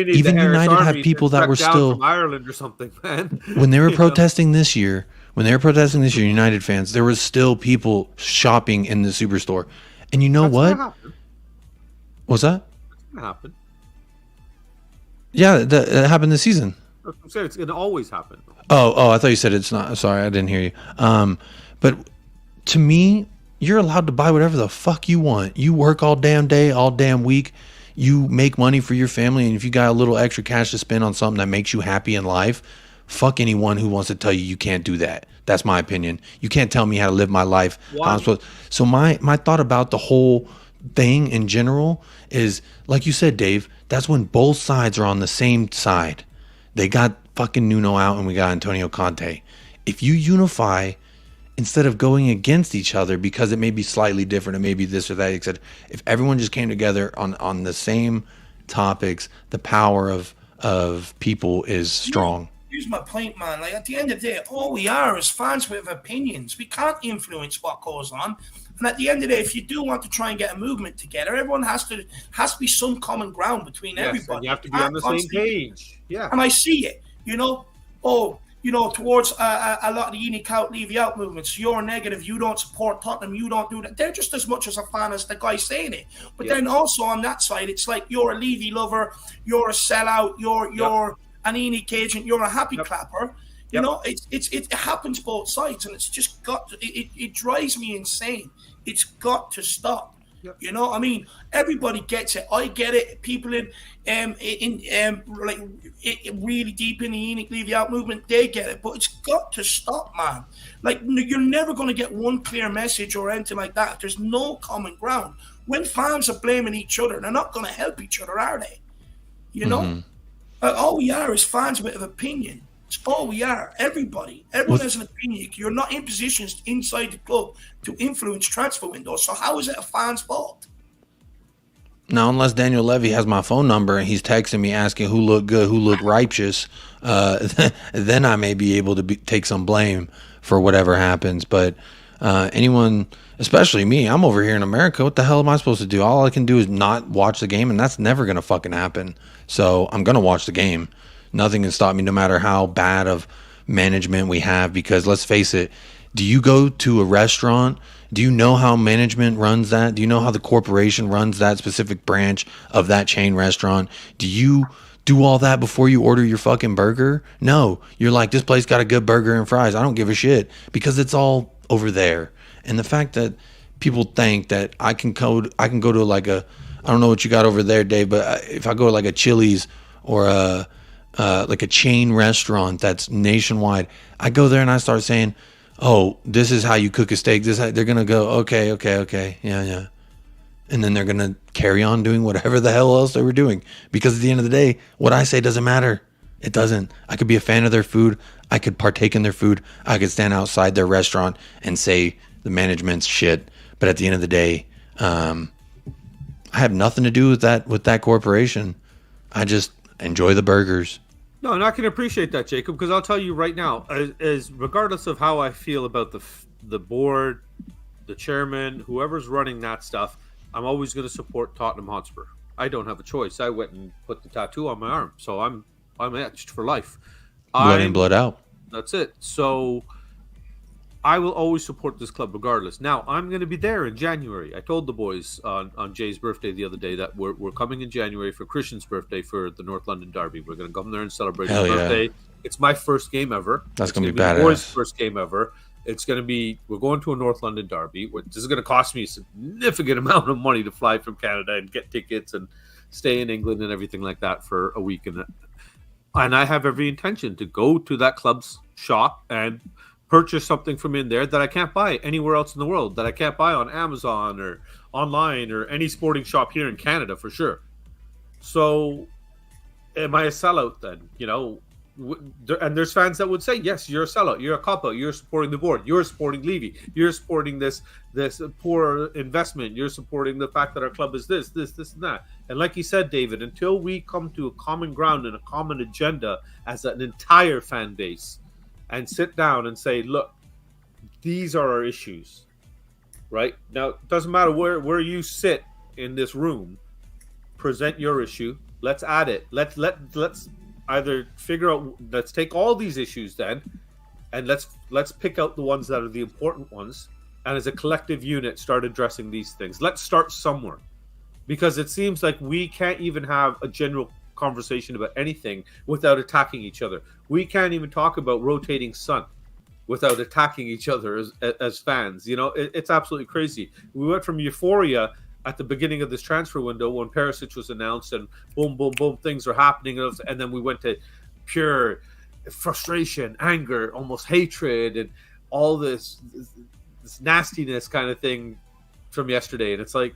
have people that were still from Ireland or something, man. When they were protesting this year, United fans, there was still people shopping in the Superstore. And you know what? What's that? It's gonna happen. Yeah, that happened this season. I'm saying it's gonna always happen. Oh, I thought you said it's not. Sorry, I didn't hear you. But to me, you're allowed to buy whatever the fuck you want. You work all damn day, all damn week. You make money for your family, and if you got a little extra cash to spend on something that makes you happy in life, fuck anyone who wants to tell you can't do that. That's my opinion. You can't tell me how to live my life. How I'm supposed. So my thought about the whole thing in general is, like you said, Dave, that's when both sides are on the same side. They got fucking Nuno out and we got Antonio Conte. If you unify instead of going against each other because it may be slightly different, it may be this or that, etc. If everyone just came together on the same topics, the power of people is strong. Here's my point, man. Like, at the end of the day, all we are is fans with opinions. We can't influence what goes on. And at the end of the day, if you do want to try and get a movement together, everyone has to be some common ground between everybody. And you have to be on the same page. Yeah. And I see it, towards a lot of the unique out, leave you out movements. You're negative. You don't support Tottenham. You don't do that. They're just as much as a fan as the guy saying it. But then also on that side, it's like you're a Levy lover. You're a sellout. You're an unique agent. You're a happy clapper. You know, it happens both sides, and it's just got to, it drives me insane. It's got to stop. Yep. You know, I mean, everybody gets it. I get it. People really deep in the unique leave you out movement, they get it. But it's got to stop, man. Like, you're never going to get one clear message or anything like that. There's no common ground. When fans are blaming each other, they're not going to help each other, are they? You know, all we are is fans with an opinion. It's all we are. Everyone has an opinion. You're not in positions inside the club to influence transfer windows. So how is it a fan's fault? Now, unless Daniel Levy has my phone number and he's texting me asking who looked good, who looked righteous, then I may be able to take some blame for whatever happens. But anyone, especially me, I'm over here in America. What the hell am I supposed to do? All I can do is not watch the game, and that's never going to fucking happen. So I'm going to watch the game. Nothing can stop me, no matter how bad of management we have, because let's face it, do you go to a restaurant? Do you know how management runs that? Do you know how the corporation runs that specific branch of that chain restaurant? Do you do all that before you order your fucking burger? No. You're like, this place got a good burger and fries. I don't give a shit, because it's all over there. And the fact that people think that I can go to like a, I don't know what you got over there, Dave, but if I go to like a Chili's or like a chain restaurant that's nationwide, I go there and I start saying, oh, this is how you cook a steak. They're going to go, okay. Yeah. And then they're going to carry on doing whatever the hell else they were doing. Because at the end of the day, what I say doesn't matter. It doesn't. I could be a fan of their food. I could partake in their food. I could stand outside their restaurant and say the management's shit. But at the end of the day, I have nothing to do with that corporation. I just enjoy the burgers. No, and I can appreciate that, Jacob, because I'll tell you right now, as regardless of how I feel about the board, the chairman, whoever's running that stuff, I'm always going to support Tottenham Hotspur. I don't have a choice. I went and put the tattoo on my arm, so I'm etched for life. Blood in, blood out. That's it. So I will always support this club regardless. Now, I'm going to be there in January. I told the boys on Jay's birthday the other day that we're coming in January for Christian's birthday for the North London Derby. We're going to come there and celebrate his birthday. It's my first game ever. That's going to be badass. The boys' first game ever. It's going to be, we're going to a North London Derby. This is going to cost me a significant amount of money to fly from Canada and get tickets and stay in England and everything like that for a week. And And I have every intention to go to that club's shop and purchase something from in there that I can't buy anywhere else in the world, that I can't buy on Amazon or online or any sporting shop here in Canada for sure. So am I a sellout then? And there's fans that would say, yes, you're a sellout, you're a cop-out, you're supporting the board, you're supporting Levy, you're supporting this poor investment, you're supporting the fact that our club is this, and that. And like you said, David, until we come to a common ground and a common agenda as an entire fan base and sit down and say, look, these are our issues, right? Now, it doesn't matter where you sit in this room, present your issue, let's add it, let's either figure out, let's take all these issues then, and let's pick out the ones that are the important ones, and as a collective unit start addressing these things. Let's start somewhere, because it seems like we can't even have a general conversation about anything without attacking each other. We can't even talk about rotating sun without attacking each other as fans. It's absolutely crazy. We went from euphoria at the beginning of this transfer window when Perisic was announced and boom, boom, boom, things are happening. And then we went to pure frustration, anger, almost hatred, and all this nastiness kind of thing from yesterday. And it's like,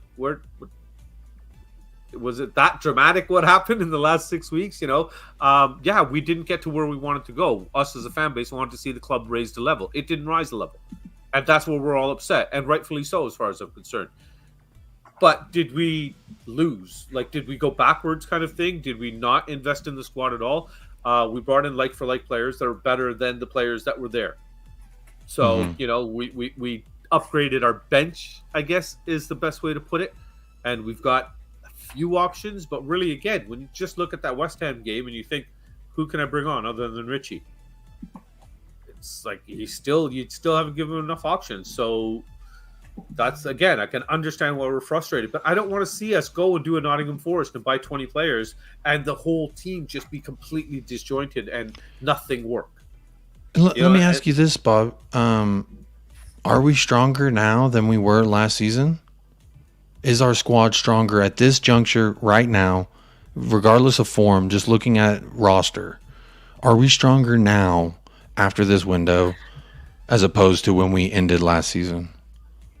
was it that dramatic what happened in the last 6 weeks? Yeah, we didn't get to where we wanted to go. Us as a fan base wanted to see the club raise the level. It didn't rise the level. And that's where we're all upset. And rightfully so, as far as I'm concerned. But did we lose? Did we go backwards kind of thing? Did we not invest in the squad at all? We brought in like-for-like players that are better than the players that were there. So, we upgraded our bench, I guess, is the best way to put it. And we've got a few options. But really, again, when you just look at that West Ham game and you think, who can I bring on other than Richie? It's like you still haven't given him enough options. So that's, again, I can understand why we're frustrated, but I don't want to see us go and do a Nottingham Forest and buy 20 players and the whole team just be completely disjointed and nothing work. Let me ask you this, Bob. Are we stronger now than we were last season? Is our squad stronger at this juncture right now, regardless of form, just looking at roster? Are we stronger now after this window as opposed to when we ended last season?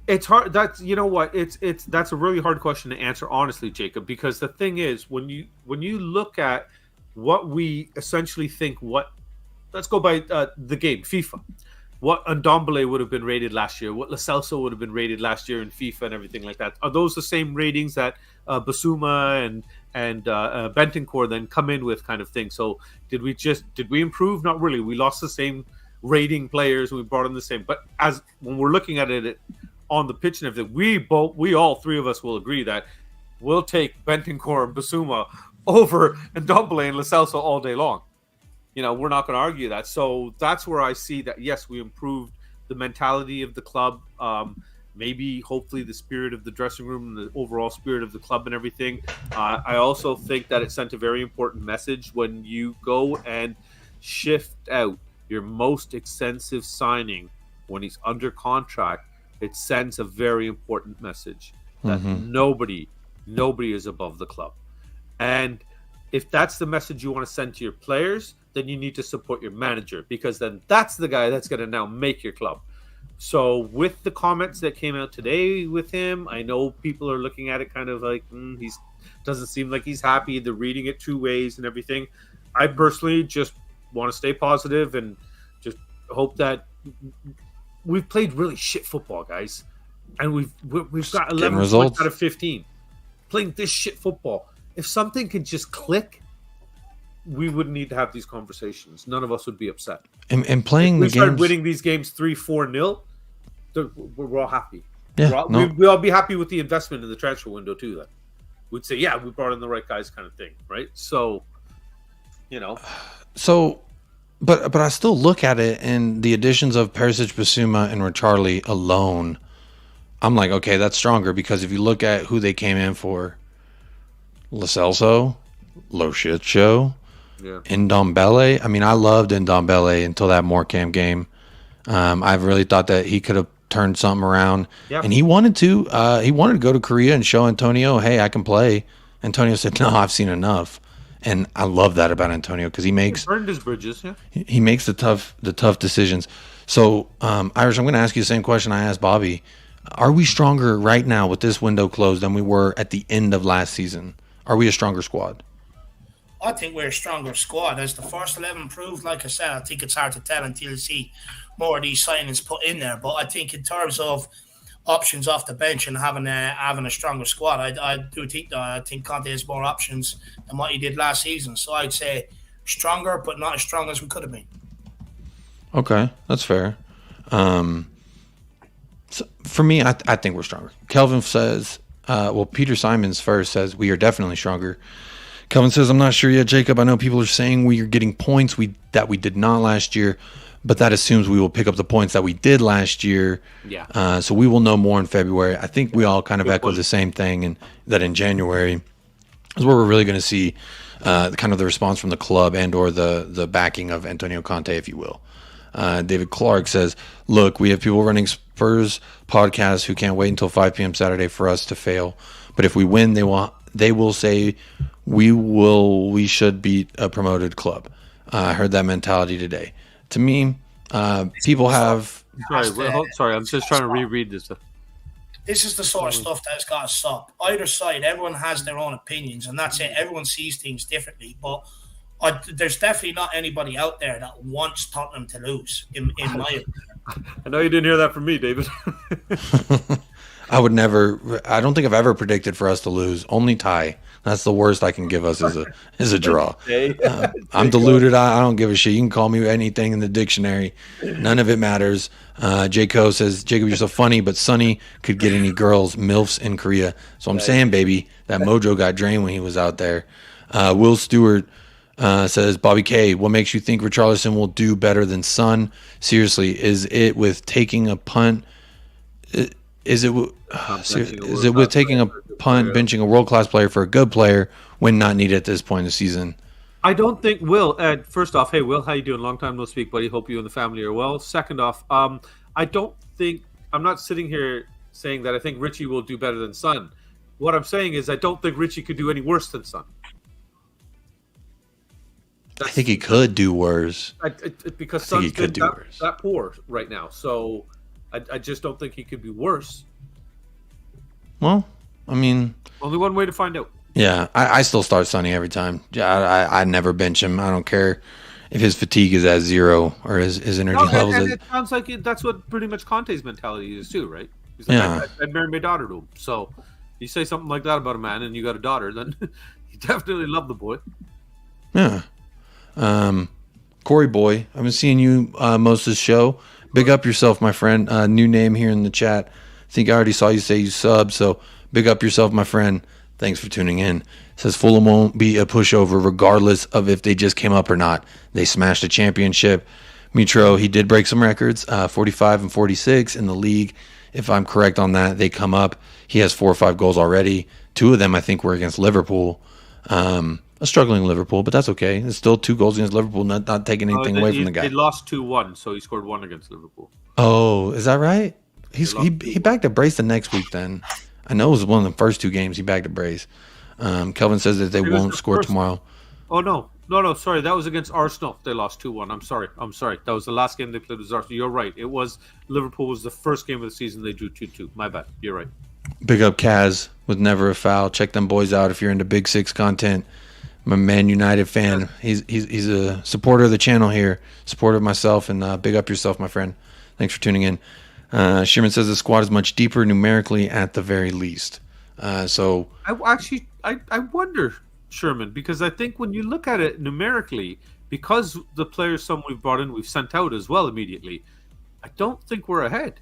It's hard. That's that's a really hard question to answer, honestly, Jacob. Because the thing is, when you look at what we essentially think, let's go by the game FIFA, what Ndombele would have been rated last year, what Lo Celso would have been rated last year in FIFA, and everything like that. Are those the same ratings that Basuma and Bentancur then come in with, kind of thing? So did we improve? Not really. We lost the same rating players. We brought in the same. But when we're looking at it on the pitch and everything, we all three of us will agree that we'll take Bentancur and Basuma over Ndombele and Lo Celso all day long. We're not going to argue that. So that's where I see that, yes, we improved the mentality of the club, maybe hopefully the spirit of the dressing room and the overall spirit of the club and everything. I also think that it sent a very important message when you go and shift out your most expensive signing when he's under contract. It sends a very important message that nobody is above the club. And if that's the message you want to send to your players, then you need to support your manager, because then that's the guy that's going to now make your club. So with the comments that came out today with him, I know people are looking at it kind of like, he doesn't seem like he's happy. They're reading it two ways and everything. I personally just want to stay positive and just hope that we've played really shit football, guys. And we've got 11 points out of 15. Playing this shit football. If something could just click, we wouldn't need to have these conversations. None of us would be upset. And playing if we the games, start winning these games 3-4-0, we're all happy. Yeah, we'll all be happy with the investment in the transfer window too. Then we'd say, yeah, we brought in the right guys, kind of thing, right? So, But I still look at it, and the additions of Perisic, Basuma, and Richarlison alone, I'm like, okay, that's stronger, because if you look at who they came in for, Lo Celso, Lo Shit Show, Ndombele. I mean, I loved Ndombele until that Morecambe game. I really thought that he could have turned something around, and he wanted to. He wanted to go to Korea and show Antonio, hey, I can play. Antonio said, no, I've seen enough. And I love that about Antonio because he burned his bridges. Yeah, he makes the tough decisions. So, Irish, I'm going to ask you the same question I asked Bobby. Are we stronger right now with this window closed than we were at the end of last season? Are we a stronger squad? I think we're a stronger squad. As the first 11 proved, like I said, I think it's hard to tell until you see more of these signings put in there. But I think in terms of options off the bench and having a stronger squad, I do think that. I think Conte has more options than what he did last season. So I'd say stronger, but not as strong as we could have been. Okay, that's fair. So for me, I think we're stronger. Kelvin says, Peter Simons first says we are definitely stronger. Kelvin says, I'm not sure yet, Jacob. I know people are saying we are getting points that we did not last year, but that assumes we will pick up the points that we did last year. Yeah. So we will know more in February. I think we all kind of echo the same thing, and that in January is where we're really going to see kind of the response from the club and or the backing of Antonio Conte, if you will. David Clark says, look, we have people running Spurs podcasts who can't wait until 5 p.m. Saturday for us to fail. But if we win, they will say we should beat a promoted club. I heard that mentality today. To me, people have... Sorry, I'm just trying to reread this. This is the sort of stuff that's got to stop. Either side, everyone has their own opinions, and that's it. Everyone sees things differently, but there's definitely not anybody out there that wants Tottenham to lose, in my opinion. I know you didn't hear that from me, David. I don't think I've ever predicted for us to lose. Only tie. That's the worst I can give us is a draw. I'm deluded. I don't give a shit. You can call me anything in the dictionary. None of it matters. J. Co says, Jacob, you're so funny, but Sonny could get any girls, MILFs in Korea. So I'm saying, baby, that mojo got drained when he was out there. Will Stewart says, Bobby K, what makes you think Richarlison will do better than Son? Seriously, is it with taking a punt? Is it with taking a punt, benching a world-class player for a good player when not needed at this point in the season? I don't think Will. First off, hey Will, how you doing? Long time no speak, buddy. Hope you and the family are well. Second off, I don't think I'm not sitting here saying that I think Richie will do better than Son. What I'm saying is I don't think Richie could do any worse than Son. I think he could do worse. Because Son's been that poor right now. So I just don't think he could be worse. Well, I mean... Only one way to find out. Yeah, I still start Sonny every time. I never bench him. I don't care if his fatigue is at zero or his energy levels. And it sounds like that's what pretty much Conte's mentality is too, right? He's like, I'd marry my daughter to him. So you say something like that about a man and you got a daughter, then you definitely love the boy. Yeah. Corey Boy, I've been seeing you most of the show. Big up yourself, my friend. New name here in the chat. I think I already saw you say you subbed, so big up yourself, my friend. Thanks for tuning in. Says Fulham won't be a pushover regardless of if they just came up or not. They smashed a championship. Mitro, he did break some records, 45 and 46 in the league. If I'm correct on that, they come up. He has 4 or 5 goals already. 2 of them, I think, were against Liverpool. A struggling Liverpool, but that's okay. It's still 2 goals against Liverpool, not taking anything away from the guy. They lost 2-1, so he scored 1 against Liverpool. Oh, is that right? He bagged a brace the next week then. I know it was one of the first 2 games he bagged a brace. Kelvin says that they won't score tomorrow. Oh, no, sorry. That was against Arsenal. They lost 2-1. I'm sorry. That was the last game they played with Arsenal. You're right. Liverpool was the first game of the season they drew 2-2. My bad. You're right. Big up Kaz with Never a Foul. Check them boys out if you're into Big Six content. I'm a Man United fan. He's a supporter of the channel here, supporter of myself, and big up yourself, my friend. Thanks for tuning in. Sherman says the squad is much deeper numerically at the very least. So I wonder, Sherman, because I think when you look at it numerically, because the players some we've brought in, we've sent out as well immediately, I don't think we're ahead.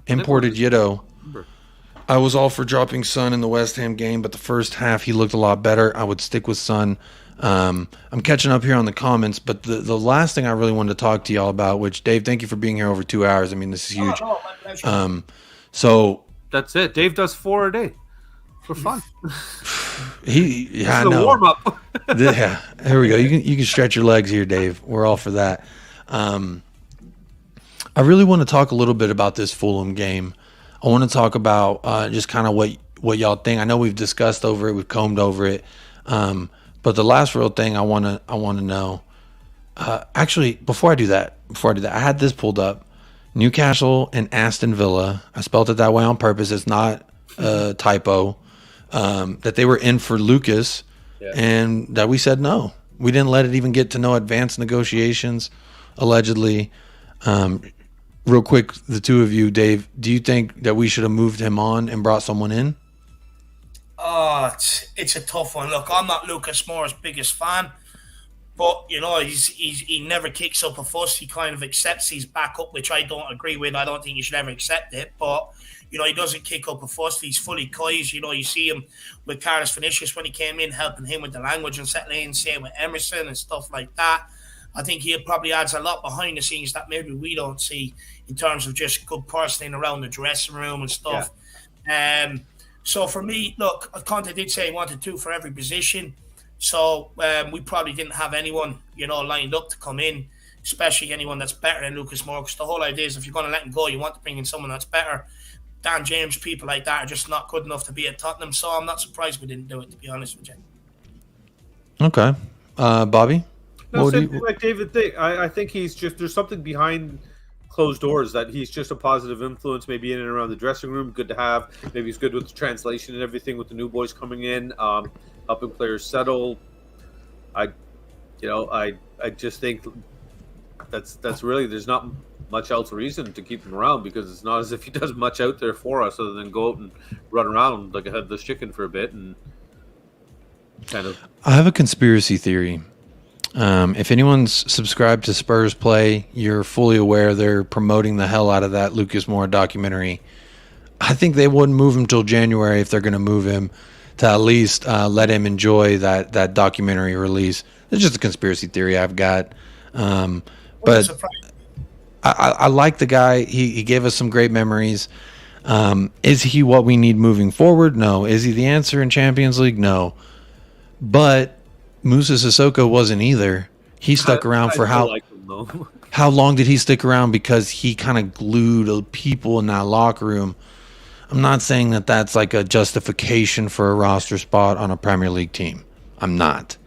Imported Yiddo. I was all for dropping Son in the West Ham game, but the first half he looked a lot better. I would stick with Son. I'm catching up here on the comments, but the last thing I really wanted to talk to y'all about, which, Dave, thank you for being here over 2 hours. I mean, this is huge. Oh, my pleasure. So that's it. Dave does 4 a day for fun. I know. Warm up. Yeah, here we go. You can stretch your legs here, Dave. We're all for that. I really want to talk a little bit about this Fulham game. I want to talk about just kind of what y'all think. I know we've discussed over it, we've combed over it, but the last real thing I want to know. Actually, before I do that, I had this pulled up. Newcastle and Aston Villa. I spelled it that way on purpose. It's not a typo. That they were in for Lucas, and that we said no. We didn't let it even get to no advanced negotiations, allegedly. Real quick, the two of you, Dave, do you think that we should have moved him on and brought someone in? Oh, it's a tough one. Look, I'm not Lucas Moore's biggest fan, but he never kicks up a fuss. He kind of accepts his backup, which I don't agree with. I don't think you should ever accept it, but he doesn't kick up a fuss. He's fully COYS. You see him with Carlos Vinicius when he came in, helping him with the language and settling in, same with Emerson and stuff like that. I think he probably adds a lot behind the scenes that maybe we don't see in terms of just good personing around the dressing room and stuff. Yeah. So for me, look, Conte did say he wanted 2 for every position. So we probably didn't have anyone, lined up to come in, especially anyone that's better than Lucas Moore. Because the whole idea is if you're going to let him go, you want to bring in someone that's better. Dan James, people like that are just not good enough to be at Tottenham. So I'm not surprised we didn't do it, to be honest with you. Okay. Bobby? No, same thing like David think. I think he's just, there's something behind closed doors that he's just a positive influence, maybe in and around the dressing room. Good to have. Maybe he's good with the translation and everything with the new boys coming in, helping players settle. I just think that's really, there's not much else reason to keep him around, because it's not as if he does much out there for us other than go out and run around like a headless chicken for a bit and kind of. I have a conspiracy theory. If anyone's subscribed to Spurs Play, you're fully aware they're promoting the hell out of that Lucas Moore documentary. I think they wouldn't move him till January if they're going to move him, to at least let him enjoy that documentary release. It's just a conspiracy theory I've got. But I like the guy. He gave us some great memories. Is he what we need moving forward? No. Is he the answer in Champions League? No. But Moussa Sissoko wasn't either. He stuck around for how long did he stick around? Because he kind of glued people in that locker room. I'm not saying that that's like a justification for a roster spot on a Premier League team. I'm not.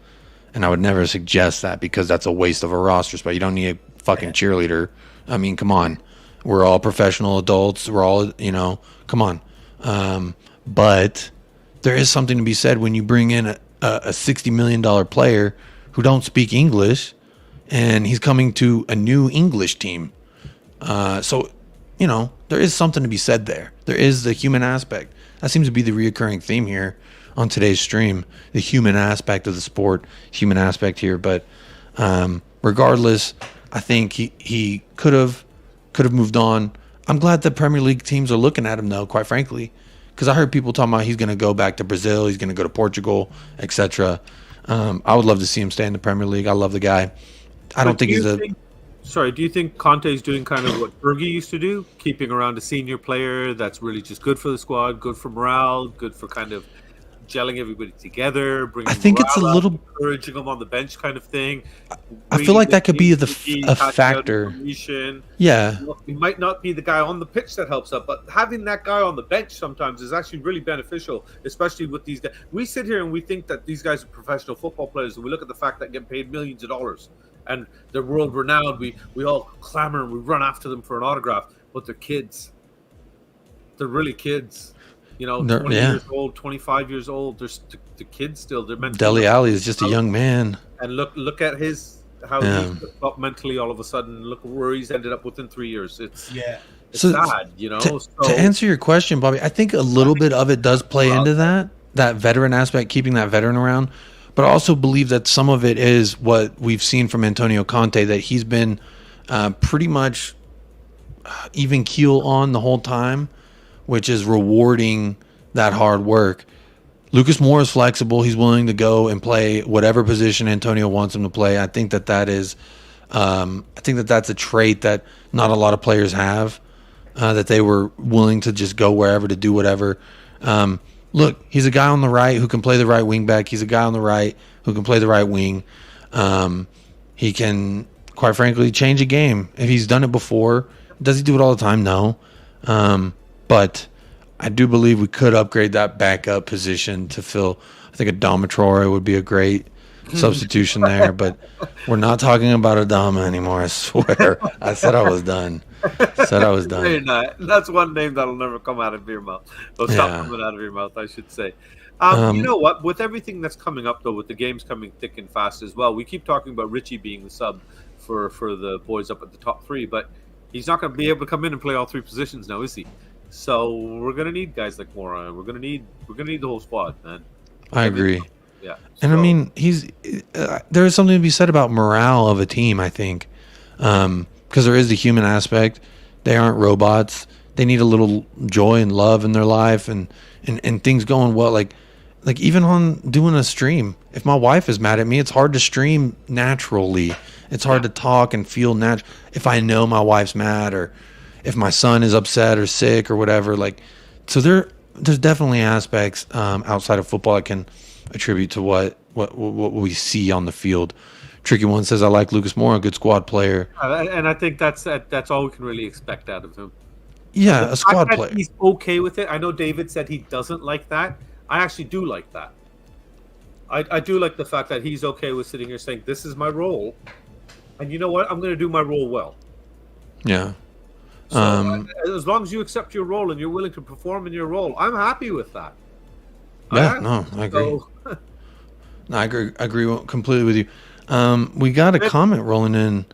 And I would never suggest that, because that's a waste of a roster spot. You don't need a fucking cheerleader. I mean, come on. We're all professional adults. We're all, come on. But there is something to be said when you bring in a $60 million player who don't speak English, and he's coming to a new English team. So, there is something to be said there. There is the human aspect. That seems to be the reoccurring theme here on today's stream, the human aspect of the sport, human aspect here. But regardless, I think he could have moved on. I'm glad the Premier League teams are looking at him, though, quite frankly. Because I heard people talking about he's going to go back to Brazil, he's going to go to Portugal, etc. I would love to see him stay in the Premier League. I love the guy. I don't think he's a... Sorry, do you think Conte's doing kind of what Fergie used to do? Keeping around a senior player that's really just good for the squad, good for morale, good for kind of gelling everybody together, bringing I think it's a little... encouraging them on the bench kind of thing. I feel like that could be a factor. Yeah. He might not be the guy on the pitch that helps up, but having that guy on the bench sometimes is actually really beneficial, especially with these guys. We sit here and we think that these guys are professional football players, and we look at the fact that get paid millions of dollars and they're world renowned. We all clamor and we run after them for an autograph, but they're kids. They're really kids. 20 years old, 25 years old. They're the kids still. They're mentally. Dele Alli is just a young man. And look at he's up mentally all of a sudden. Look where he's ended up within 3 years. It's sad, To answer your question, Bobby, I think a little bit of it does play into that veteran aspect, keeping that veteran around. But I also believe that some of it is what we've seen from Antonio Conte, that he's been pretty much even keel on the whole time, which is rewarding that hard work. Lucas Moore is flexible. He's willing to go and play whatever position Antonio wants him to play. I think that's a trait that not a lot of players have, that they were willing to just go wherever to do whatever. Look, he's a guy on the right who can play the right wing back. He's a guy on the right who can play the right wing. He can, quite frankly, change a game. If he's done it before, does he do it all the time? No. But I do believe we could upgrade that backup position to fill. I think Adama Traoré would be a great substitution there, but we're not talking about Adama anymore. I swear. I said I was done. You're not. That's one name that'll never come out of your mouth. Or stop coming out of your mouth, I should say. You know what? With everything that's coming up, though, with the games coming thick and fast as well, we keep talking about Richie being the sub for the boys up at the top three, but he's not going to be able to come in and play all three positions now, is he? So we're going to need guys like Moran. We're going to need the whole squad, man. I agree. Yeah. And I mean, there is something to be said about morale of a team, I think, because there is the human aspect. They aren't robots. They need a little joy and love in their life, and things going well. Like even on doing a stream, if my wife is mad at me, it's hard to stream naturally. It's hard to talk and feel natural if I know my wife's mad, or if my son is upset or sick or whatever. Like, so there's definitely aspects outside of football I can attribute to what we see on the field. Tricky One says, I like Lucas Moura, a good squad player. And I think that's all we can really expect out of him. Yeah, a squad player. He's okay with it. I know David said he doesn't like that. I actually do like that. I do like the fact that he's okay with sitting here saying, this is my role. And you know what? I'm going to do my role well. Yeah. So as long as you accept your role and you're willing to perform in your role, I'm happy with that. Yeah, I agree. No, I agree completely with you. We got a comment rolling in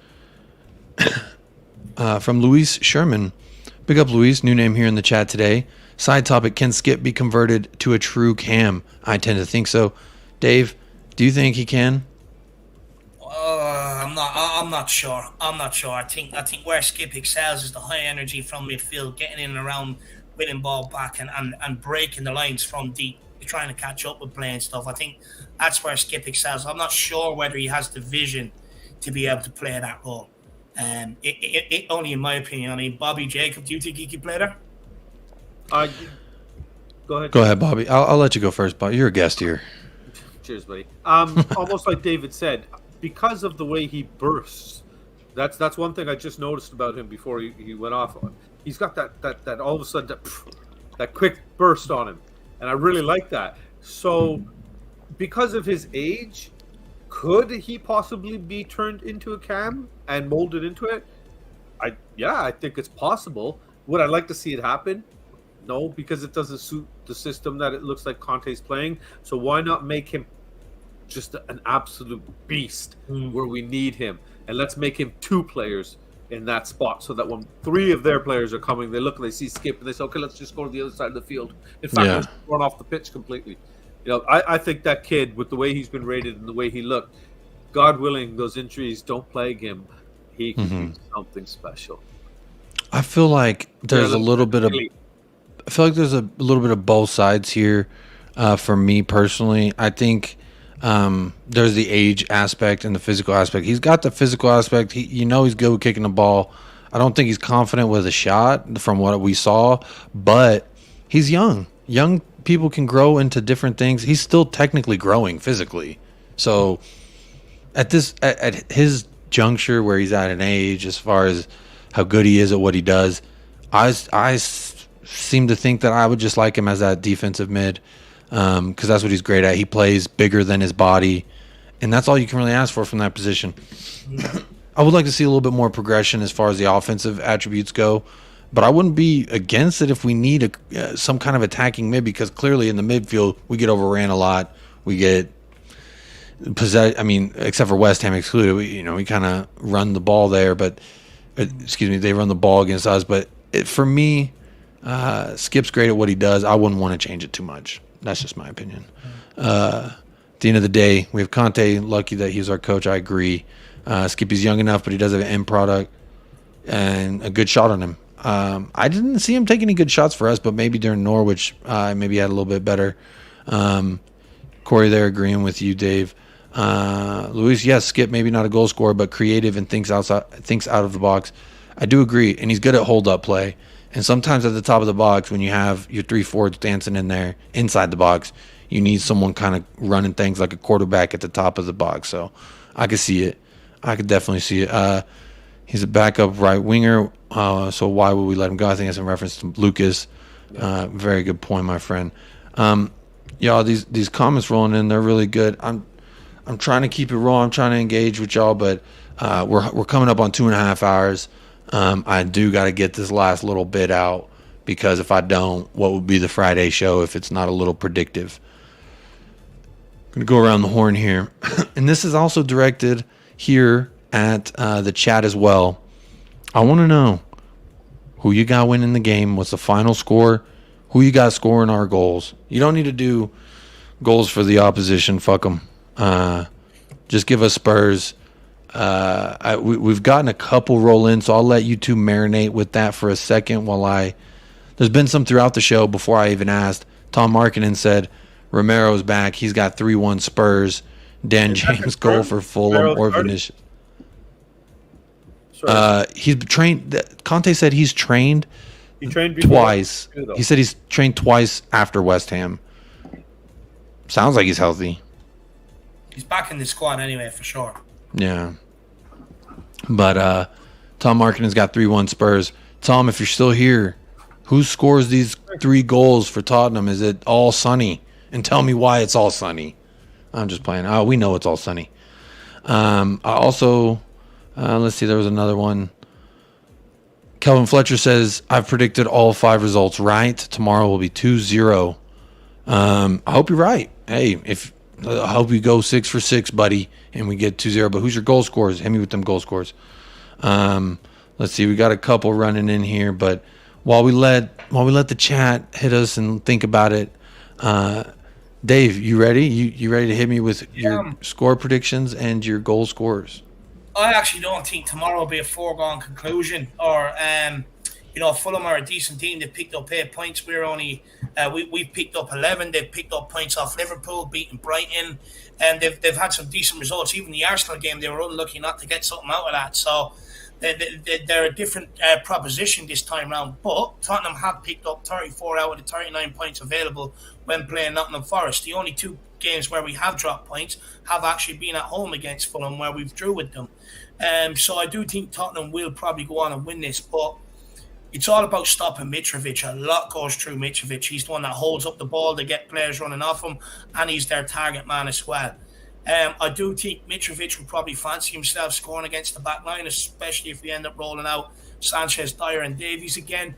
from Luis Sherman. Big up, Luis. New name here in the chat today. Side topic, can Skip be converted to a true cam? I tend to think so. Dave, do you think he can? I'm not sure. I think where Skip excels is the high energy from midfield, getting in and around, winning ball back, and breaking the lines from deep, trying to catch up with play and stuff. I think that's where Skip excels. I'm not sure whether he has the vision to be able to play that role. It only in my opinion. I mean, Bobby, Jacob, do you think he can play there? Go ahead. Go ahead, Bobby. I'll let you go first, Bobby. You're a guest here. Cheers, buddy. Almost like David said, because of the way he bursts, that's one thing I just noticed about him before he went off. He's got that all of a sudden that quick burst on him, and I really like that. So, because of his age, could he possibly be turned into a cam and molded into it? I think it's possible. Would I like to see it happen? No, because it doesn't suit the system that it looks like Conte's playing. So why not make him just an absolute beast where we need him? And let's make him two players in that spot, so that when three of their players are coming, they look and they see Skip and they say, okay, let's just go to the other side of the field. In fact, let's run off the pitch completely. You know, I think that kid, with the way he's been rated and the way he looked, God willing, those injuries don't plague him, he can do something special. I feel like there's a little bit of both sides here for me personally. I think there's the age aspect and the physical aspect. He's got the physical aspect. He's good with kicking the ball. I don't think he's confident with a shot from what we saw, but he's young. Young people can grow into different things. He's still technically growing physically. So at his juncture where he's at an age, as far as how good he is at what he does, I seem to think that I would just like him as that defensive mid, because that's what he's great at. He plays bigger than his body, and that's all you can really ask for from that position. I would like to see a little bit more progression as far as the offensive attributes go, but I wouldn't be against it if we need some kind of attacking mid, because clearly in the midfield we get overran a lot. We get possessed. I mean, except for West Ham excluded, we kind of run the ball there, but they run the ball against us. But for me, Skip's great at what he does. I wouldn't want to change it too much. That's just my opinion. At the end of the day, we have Conte. Lucky that he's our coach. I agree. Skippy's young enough, but he does have an end product and a good shot on him. I didn't see him take any good shots for us, but maybe during Norwich, maybe he had a little bit better. Corey there agreeing with you, Dave. Luis, yes, Skip maybe not a goal scorer, but creative and thinks out of the box. I do agree, and he's good at hold-up play. And sometimes at the top of the box, when you have your 3 forwards dancing in there inside the box, you need someone kind of running things like a quarterback at the top of the box. So I could see it. I could definitely see it. He's a backup right winger, so why would we let him go? I think it's in reference to Lucas. Very good point, my friend. Y'all, these comments rolling in, they're really good. I'm trying to keep it rolling. I'm trying to engage with y'all, but we're coming up on 2.5 hours. I do got to get this last little bit out, because if I don't, what would be the Friday show if it's not a little predictive? I'm going to go around the horn here. And this is also directed here at the chat as well. I want to know who you got winning the game. What's the final score? Who you got scoring our goals? You don't need to do goals for the opposition. Fuck them. Just give us Spurs. We've gotten a couple roll in, so I'll let you two marinate with that for a second while there's been some throughout the show before I even asked. Tom Markkinen said Romero's back. He's got 3-1 Spurs. Dan James goal for Fulham or Vinicius. He's trained. Conte said he's trained. He trained twice. He said he's trained twice after West Ham. Sounds like he's healthy. He's back in the squad anyway, for sure. Yeah. But Tom Markkinen's got 3-1 Spurs. Tom, if you're still here, who scores these 3 goals for Tottenham? Is it all Sonny? And tell me why it's all Sonny. I'm just playing. Oh, we know it's all Sonny. I also, let's see, there was another one. Kelvin Fletcher says, I've predicted all 5 results right. Tomorrow will be 2-0. I hope you're right. Hey, I hope you go 6 for 6, buddy, and we get 2-0. But who's your goal scorers? Hit me with them goal scores. Let's see. We got a couple running in here, but while we let the chat hit us and think about it, Dave, you ready? You ready to hit me with your score predictions and your goal scorers? I actually don't think tomorrow will be a foregone conclusion. Or, Fulham are a decent team. They picked up 8 points. We're only we've picked up 11. They've picked up points off Liverpool, beating Brighton, and they've had some decent results. Even the Arsenal game, they were unlucky not to get something out of that. So they're a different proposition this time round. But Tottenham have picked up 34 out of the 39 points available when playing Nottingham Forest. The only 2 games where we have dropped points have actually been at home against Fulham, where we've drew with them. So I do think Tottenham will probably go on and win this, but it's all about stopping Mitrovic. A lot goes through Mitrovic. He's the one that holds up the ball to get players running off him, and he's their target man as well. I do think Mitrovic will probably fancy himself scoring against the back line, especially if we end up rolling out Sanchez, Dyer and Davies again.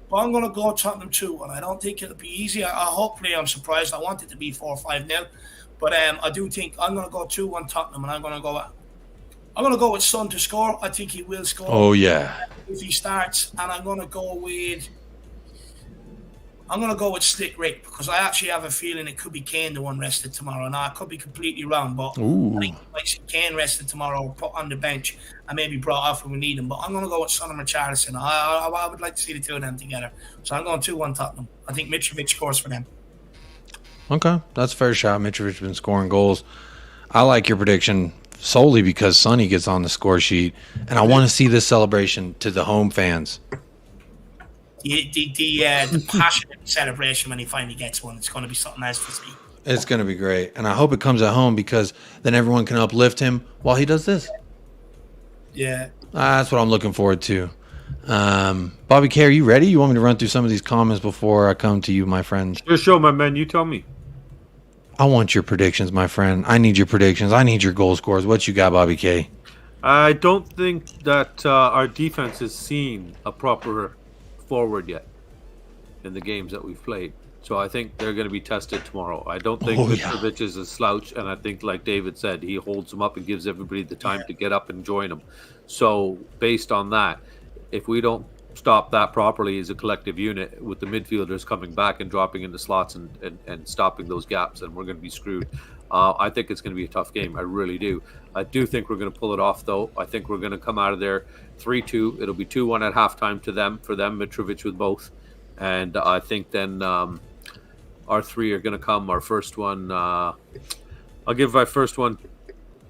But I'm going to go Tottenham 2, and I don't think it'll be easy. Hopefully I'm surprised. I want it to be 4-5-0. But I do think I'm going to go 2-1 Tottenham, and I'm going to go with Son to score. I think he will score. Oh, yeah. If he starts, and I'm going to go with Slick Rick, because I actually have a feeling it could be Kane the one rested tomorrow. Now, I could be completely wrong, but I think we might see Kane rested tomorrow, or put on the bench, and maybe brought off when we need him. But I'm going to go with Son and Richarlison. I would like to see the 2 of them together. So I'm going 2-1 Tottenham. I think Mitrovic scores for them. Okay, that's a fair shot. Mitrovic's been scoring goals. I like your prediction solely because Sonny gets on the score sheet, and I want to see this celebration to the home fans. The passionate celebration when he finally gets one, it's going to be something else to see. It's going to be great, and I hope it comes at home, because then everyone can uplift him while he does this. Yeah. That's what I'm looking forward to. Bobby K, are you ready? You want me to run through some of these comments before I come to you, my friend? Sure, show, my man. You tell me. I want your predictions, my friend. I need your predictions. I need your goal scores. What you got, Bobby K? I don't think that our defense has seen a proper forward yet in the games that we've played. So I think they're going to be tested tomorrow. I don't think Mitrovic is a slouch, and I think, like David said, he holds them up and gives everybody the time to get up and join them. So based on that, if we don't stop that properly as a collective unit, with the midfielders coming back and dropping into slots and stopping those gaps, and we're going to be screwed. I think it's going to be a tough game. I really do. I do think we're going to pull it off, though. I think we're going to come out of there 3-2. It'll be 2-1 at halftime for them, Mitrovic with both. And I think then our 3 are going to come. Our first one, I'll give my first one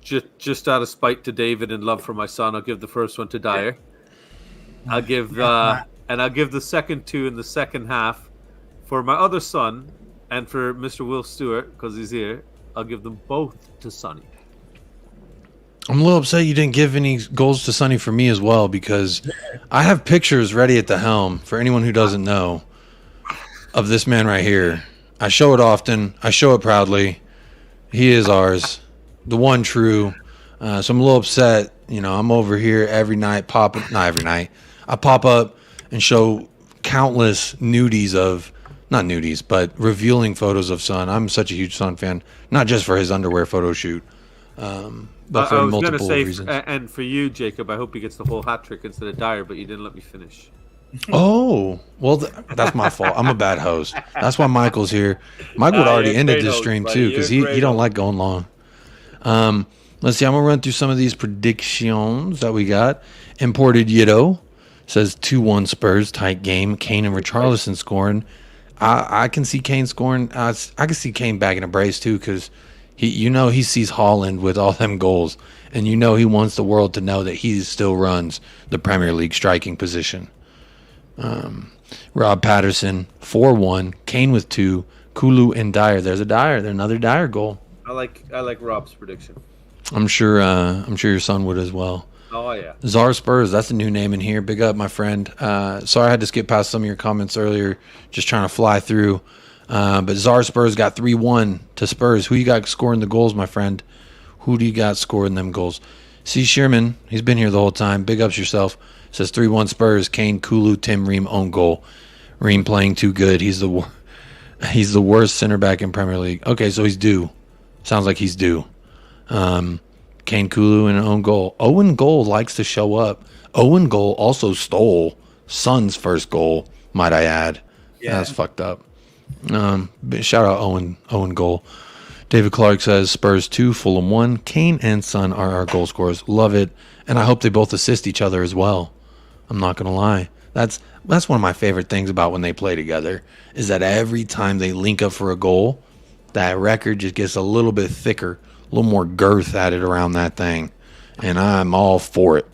just out of spite to David and love for my son. I'll give the first one to Dyer. I'll give the second 2 in the second half for my other son and for Mr. Will Stewart, because he's here. I'll give them both to Sonny. I'm a little upset you didn't give any goals to Sonny for me as well, because I have pictures ready at the helm for anyone who doesn't know. of this man right here. I show it often. I show it proudly. He is ours, the one true. So I'm a little upset. You know, I'm over here every night, not every night. I pop up and show countless nudies of, not nudies, but revealing photos of Son. I'm such a huge Son fan, not just for his underwear photo shoot, but for multiple reasons. And for you, Jacob, I hope he gets the whole hat trick instead of Dyer, but you didn't let me finish. Oh, well, that's my fault. I'm a bad host. That's why Michael's here. Michael would already ended this stream, too, because he don't like going long. Let's see. I'm going to run through some of these predictions that we got. Imported Yido says 2-1 Spurs, tight game. Kane and Richarlison scoring. I can see Kane scoring. I can see Kane bagging a brace, too, because he sees Haaland with all them goals, and he wants the world to know that he still runs the Premier League striking position. Rob Patterson 4-1, Kane with 2, Kulu and Dyer. There's another Dyer goal. I like Rob's prediction. I'm sure your son would as well. Oh yeah. Czar Spurs, that's a new name in here. Big up, my friend. Sorry I had to skip past some of your comments earlier, just trying to fly through. But Czar Spurs got 3-1 to Spurs. Who you got scoring the goals, my friend? Who do you got scoring them goals? C. Sherman, he's been here the whole time. Big ups yourself. Says 3-1 Spurs. Kane, Kulu, Tim Ream own goal. Ream playing too good. He's the worst center back in Premier League. Okay, so he's due. Sounds like he's due. Kane, Kulu, and an own goal. Owen Goal likes to show up. Owen Goal also stole Son's first goal, might I add. Yeah. That's fucked up. Shout out Owen Goal. David Clark says Spurs 2, Fulham 1. Kane and Son are our goal scorers. Love it. And I hope they both assist each other as well. I'm not going to lie. That's one of my favorite things about when they play together, is that every time they link up for a goal, that record just gets a little bit thicker, a little more girth added around that thing. And I'm all for it.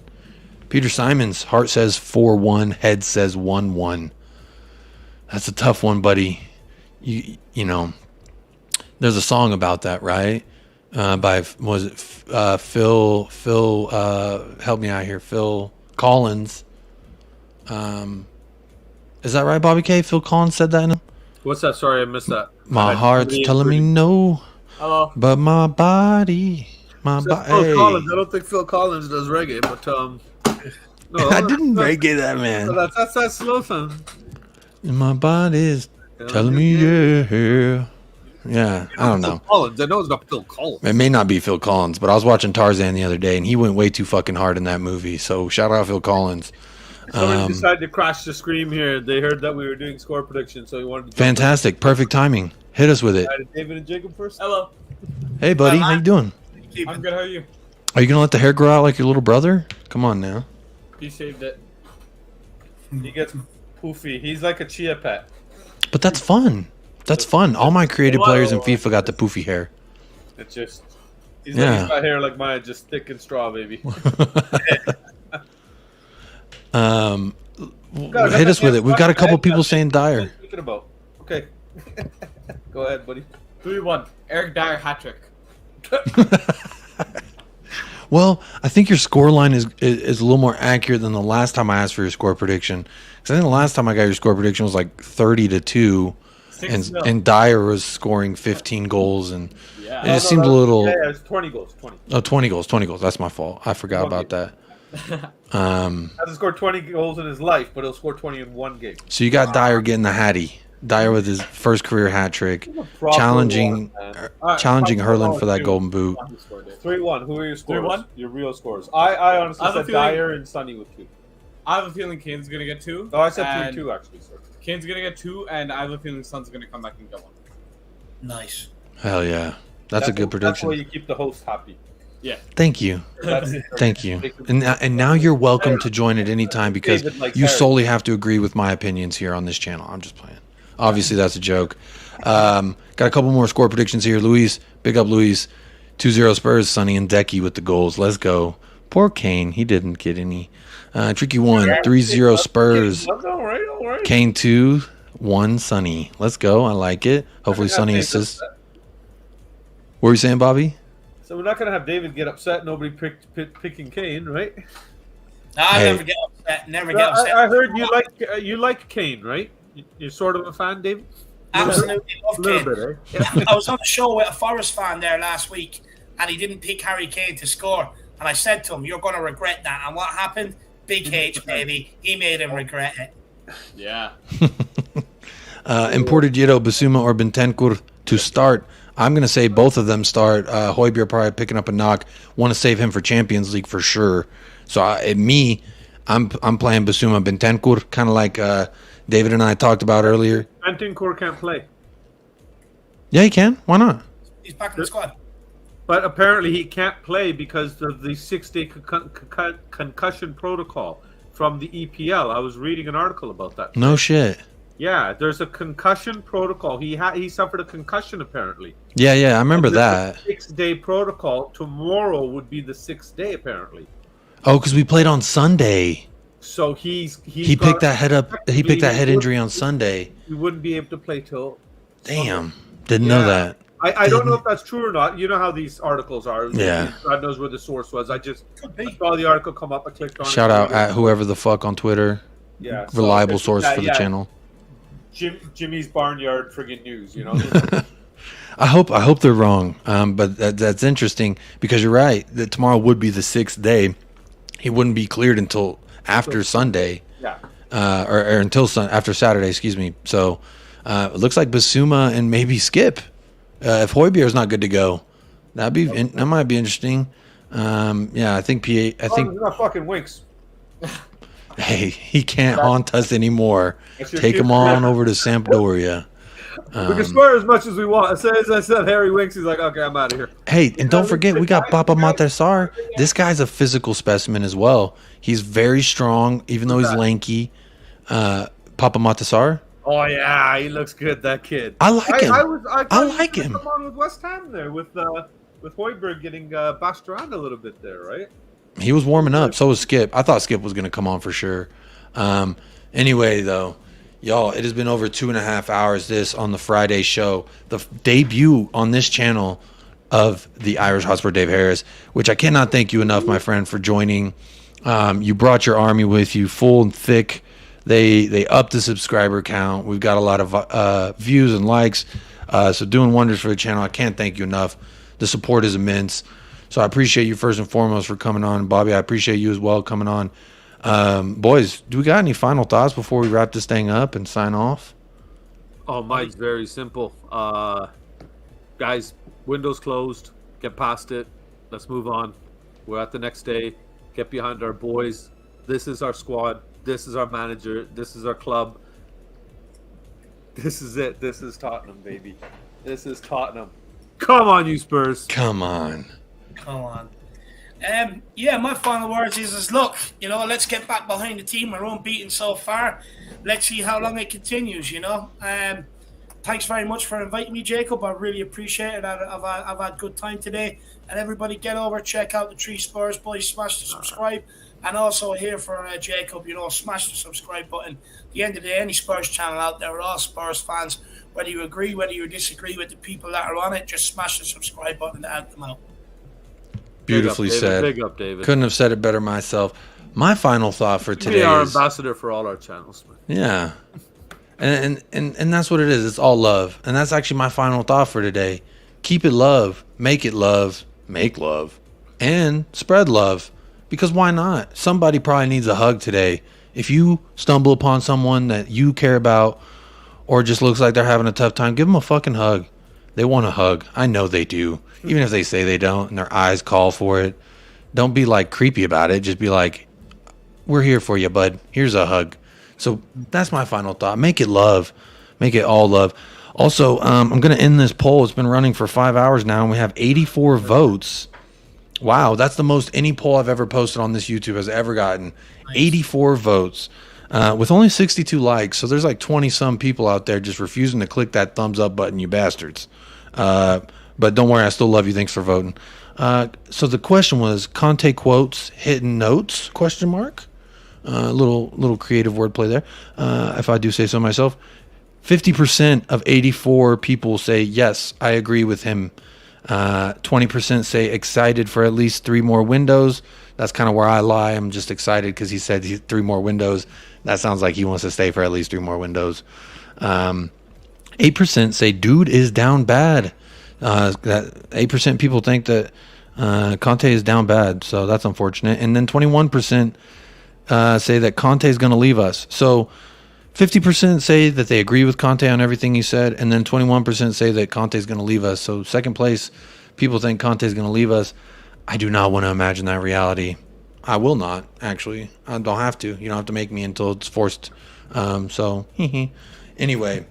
Peter Simons, heart says 4-1, head says 1-1. That's a tough one, buddy. You know, there's a song about that, right? By Phil help me out here, Phil Collins. Is that right, Bobby K? Phil Collins said that in him? What's that? Sorry, I missed that. My heart's telling me no. Hello. But my body. Phil Collins. I don't think Phil Collins does reggae, but no, I didn't reggae that, man. That's that slow song. My body's telling me yeah. Yeah, I don't know. Phil Collins. I know it's not Phil Collins. It may not be Phil Collins, but I was watching Tarzan the other day, and he went way too fucking hard in that movie. So shout out Phil Collins. Somebody decided to crash the stream here. They heard that we were doing score predictions, so he wanted to. Fantastic, perfect timing. Hit us with it. David and Jacob first. Hello. Hey, buddy, how you doing? I'm good. How are you? Are you gonna let the hair grow out like your little brother? Come on now. He shaved it. He gets poofy. He's like a chia pet. But that's fun. That's fun. All my creative players in FIFA got the poofy hair. It's just, he's got hair like mine, just thick and straw, baby. Hit us with it. We've got a couple people saying Dyer. Thinking about. Okay. Go ahead, buddy. 3-1. Eric Dyer hat trick. Well, I think your score line is a little more accurate than the last time I asked for your score prediction. Because I think the last time I got your score prediction was like 30-2. And Dyer was scoring 15 goals, and it just seemed a little. Yeah, it was 20 goals. 20. Oh, 20 goals. That's my fault. I forgot about that. Hasn't scored 20 goals in his life, but he'll score 20 in one game. So you got Dyer getting the hattie. Dyer with his first career hat trick, challenging Hurland for that golden boot. 3-1. Who are your scores? 3-1? Your real scores. I honestly said Dyer and Sonny with 2. I have a feeling Kane's gonna get 2. Oh, I said 3-2 actually. Sorry. Kane's gonna get 2, and I have a feeling Son's gonna come back and get 1. Nice. Hell yeah, that's a good prediction. That's why you keep the host happy. Yeah. Thank you. Thank you. And now you're welcome to join at any time, because you solely have to agree with my opinions here on this channel. I'm just playing. Obviously, that's a joke. Got a couple more score predictions here. Luis, big up Luis. 2-0 Spurs, Sonny and Decky with the goals. Let's go. Poor Kane, he didn't get any. Tricky one, 3-0 Spurs. All right. Kane 2, 1 Sonny. Let's go. I like it. Hopefully Sonny assists. What were you saying, Bobby? So we're not going to have David get upset. Nobody picking Kane, right? I never get upset. Never get upset. I heard you like Kane, right? You're sort of a fan, Dave? Absolutely A love little Kane. bit, eh? I was on a show with a Forest fan there last week, and he didn't pick Harry Kane to score. And I said to him, "You're going to regret that." And what happened? Big H, baby. He made him regret it. Yeah. Imported Jiro, Basuma, or Bentancur to start. I'm going to say both of them start. Højbjerg probably picking up a knock. Want to save him for Champions League for sure. So I'm playing Basuma, Bentancur, kind of like David and I talked about earlier. Bentancur can't play. Yeah, he can. Why not? He's back in the squad. But apparently he can't play because of the 6-day concussion protocol from the EPL. I was reading an article about that. No shit. Yeah, there's a concussion protocol. He suffered a concussion apparently. Yeah, I remember that. 6-day protocol. Tomorrow would be the 6th day apparently. Oh, because we played on Sunday. So he picked that head up. He picked that head injury on Sunday. He wouldn't be able to play till. Damn, didn't know that. I don't know if that's true or not. You know how these articles are. Yeah. God knows where the source was. I saw the article come up. I clicked on it. Shout out at whoever the fuck on Twitter. Yeah. Reliable source for the channel. Jimmy's Barnyard friggin' news, you know. I hope they're wrong. But that's interesting because you're right. That tomorrow would be the 6th day. He wouldn't be cleared until after Sunday. Yeah. Or until after Saturday, excuse me. So it looks like Basuma and maybe Skip. If Højbjerg's not good to go, that might be interesting. I think not fucking Winks. Hey, he can't haunt us anymore. Take him on over to Sampdoria. We can swear as much as we want. As soon as I said Harry Winks, he's like, okay, I'm out of here. Hey, and don't forget, we got Papa Matassar. This guy's a physical specimen as well. He's very strong, even though he's lanky. Papa Matassar. Oh yeah, he looks good. That kid. I like him. I like him. Come on with West Ham there with Højbjerg getting bashed around a little bit there, right? He was warming up. So was Skip. I thought Skip was going to come on for sure. Anyway, though, y'all, it has been over 2.5 hours. This on the Friday show, the debut on this channel of the Irish Hotspur Dave Harris, which I cannot thank you enough, my friend, for joining. You brought your army with you, full and thick. They upped the subscriber count. We've got a lot of views and likes, so doing wonders for the channel. I can't thank you enough. The support is immense. So I appreciate you first and foremost for coming on. Bobby, I appreciate you as well coming on. Boys, do we got any final thoughts before we wrap this thing up and sign off? Oh, mine's very simple. Guys, window's closed. Get past it. Let's move on. We're at the next day. Get behind our boys. This is our squad. This is our manager. This is our club. This is it. This is Tottenham, baby. This is Tottenham. Come on, you Spurs. Come on. My final words is look, let's get back behind the team. We're unbeaten so far. Let's see how long it continues, Thanks very much for inviting me, Jacob. I really appreciate it. I've had good time today. And everybody get over, check out the 3 Spurs boys, smash the subscribe. And also here for Jacob, smash the subscribe button. At the end of the day, any Spurs channel out there, we're all Spurs fans. Whether you agree, whether you disagree with the people that are on it, just smash the subscribe button to help them out. Beautifully said. Big up, David. Couldn't have said it better myself. My final thought for today Be our is... ambassador for all our channels. Yeah. And that's what it is. It's all love. And that's actually my final thought for today. Keep it love. Make it love. Make love. And spread love. Because why not? Somebody probably needs a hug today. If you stumble upon someone that you care about or just looks like they're having a tough time, give them a fucking hug. They want a hug. I know they do. Even if they say they don't and their eyes call for it. Don't be like creepy about it. Just be like, we're here for you, bud. Here's a hug. So that's my final thought. Make it love. Make it all love. Also, I'm going to end this poll. It's been running for 5 hours now, and we have 84 votes. Wow, that's the most any poll I've ever posted on this YouTube has ever gotten. 84 votes with only 62 likes. So there's like 20-some people out there just refusing to click that thumbs up button, you bastards. But don't worry, I still love you. Thanks for voting. So the question was, Conte quotes, hidden notes, question mark? Little creative wordplay there, if I do say so myself. 50% of 84 people say, yes, I agree with him. 20% say excited for at least 3 more windows. That's kind of where I lie. I'm just excited because he said 3 more windows. That sounds like he wants to stay for at least 3 more windows. 8% say dude is down bad. That 8% people think that Conte is down bad, so that's unfortunate. And then 21% say that Conte is going to leave us. So 50% say that they agree with Conte on everything he said, and then 21% say that Conte is going to leave us. So second place, people think Conte is going to leave us. I do not want to imagine that reality. I will not, actually. I don't have to. You don't have to make me until it's forced. Anyway,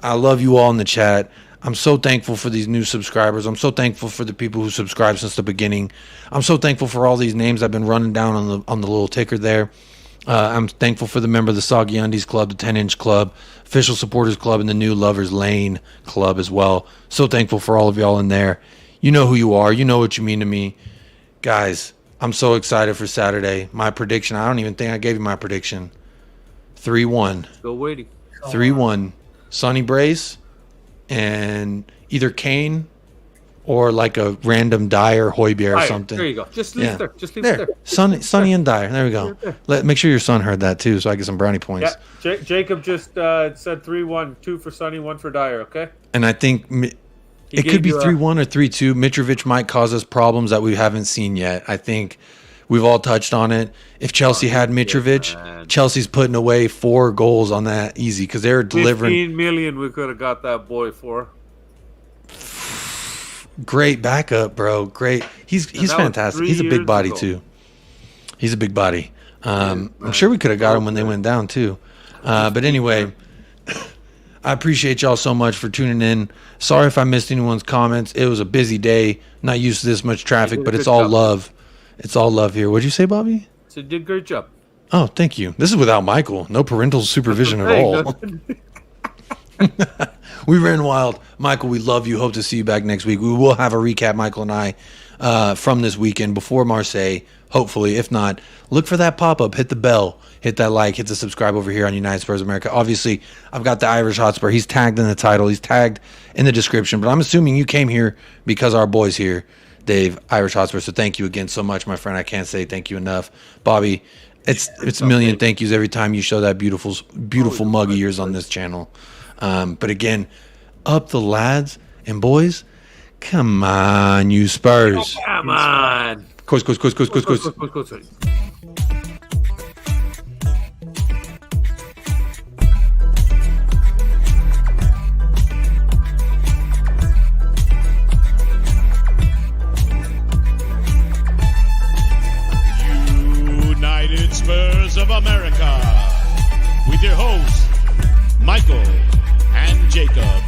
I love you all in the chat. I'm so thankful for these new subscribers. I'm so thankful for the people who subscribed since the beginning. I'm so thankful for all these names I've been running down on the little ticker there. I'm thankful for the member of the Soggy Undies Club, the 10-inch club, official supporters club, and the new Lovers Lane club as well. So thankful for all of y'all in there. You know who you are. You know what you mean to me. Guys, I'm so excited for Saturday. My prediction, I don't even think I gave you my prediction. 3-1. Still waiting. 3-1. Sonny Brace and either Kane or like a random Dyer, Højbjerg or something. There you go. Just leave it there. Just leave there. it there. Sonny and Dyer. There we go. Make sure your son heard that too, so I get some brownie points. Yeah. Jacob just said 3-1, 2 for Sonny, 1 for Dyer. Okay. And I think it could be 3-1 or 3-2. Mitrovic might cause us problems that we haven't seen yet. I think we've all touched on it. If Chelsea had Mitrovic, Chelsea's putting away 4 goals on that easy because they're delivering. 15 million we could have got that boy for. Great backup, bro. Great. He's fantastic. He's a big body too. He's a big body. I'm sure we could have got him when they went down too. But anyway, I appreciate y'all so much for tuning in. Sorry if I missed anyone's comments. It was a busy day. Not used to this much traffic, but it's all love. It's all love here. What'd you say, Bobby? So you did a great job. Oh, thank you. This is without Michael. No parental supervision at all. We ran wild. Michael, we love you. Hope to see you back next week. We will have a recap, Michael and I, from this weekend before Marseille, hopefully. If not, look for that pop-up. Hit the bell. Hit that like. Hit the subscribe over here on United Spurs America. Obviously, I've got the Irish Hotspur. He's tagged in the title. He's tagged in the description. But I'm assuming you came here because our boy's here, Dave, Irish Hotspur. So thank you again so much, my friend. I can't say thank you enough. Bobby, it's a million thank yous every time you show that beautiful mug of yours on this channel. But again, up the lads and boys. Come on, you Spurs. Come on. Course. United Spurs of America with your hosts, Michael and Jacob.